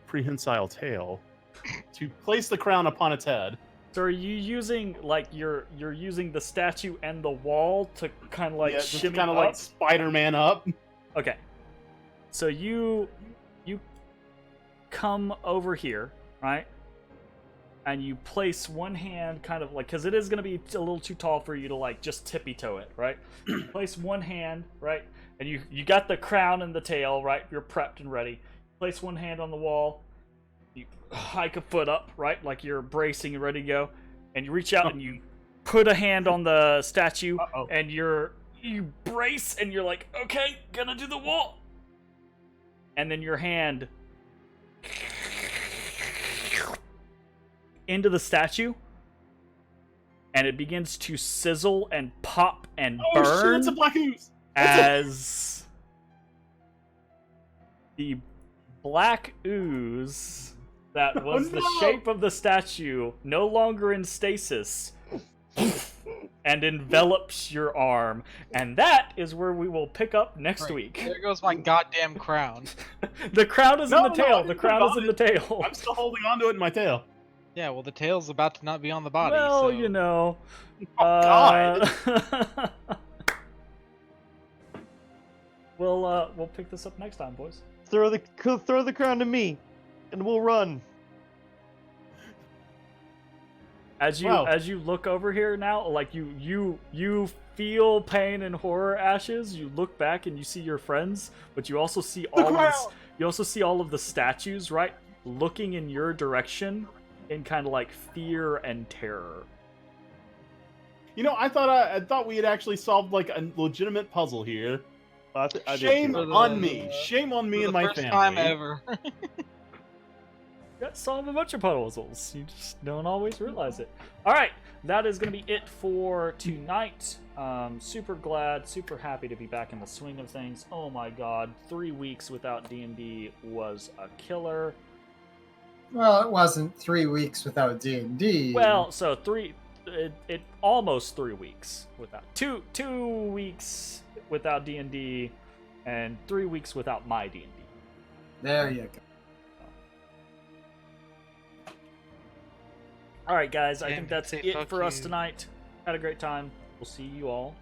prehensile tail to place the crown upon its head. So are you using like you're using the statue and the wall to kind of like Yeah, just shimmy kind of up? like Spider-Man up. Okay. So you come over here, right? And you place one hand kind of like, because it is going to be a little too tall for you to like just tippy toe it, right? Place one hand, right? And you got the crown and the tail, right? You're prepped and ready. Place one hand on the wall. You hike a foot up, right? Like you're bracing and ready to go. And you reach out and you put a hand on the statue. And you brace and you're like, okay, gonna do the wall. And then your hand into the statue, and it begins to sizzle and pop and burn. Oh shit, it's a black ooze! As the black ooze that was the shape of the statue no longer in stasis and envelops your arm. And that is where we will pick up next week. There goes my goddamn crown. The crown is in the tail. The crown is in the tail. I'm still holding onto it in my tail. Yeah, well, the tail's about to not be on the body. Well, so... you know. Oh, God. We'll pick this up next time, boys. Throw the crown to me, and we'll run. As you look over here now, like you feel pain and horror, Ashes. You look back and you see your friends, but you also see all of the statues, right, looking in your direction in kind of like fear and terror. You know, I thought we had actually solved like a legitimate puzzle here. Shame on me and my family. First time ever. Got to solve a bunch of puzzles. You just don't always realize it. All right, that is going to be it for tonight. Super glad, super happy to be back in the swing of things. Oh my god, 3 weeks without D&D was a killer. Well, it wasn't 3 weeks without D&D. Well, so it almost 3 weeks without 2 weeks without D&D and 3 weeks without my D&D. There you go. All right, guys, I Damn, think that's say it fuck for us you. tonight. Had a great time. We'll see you all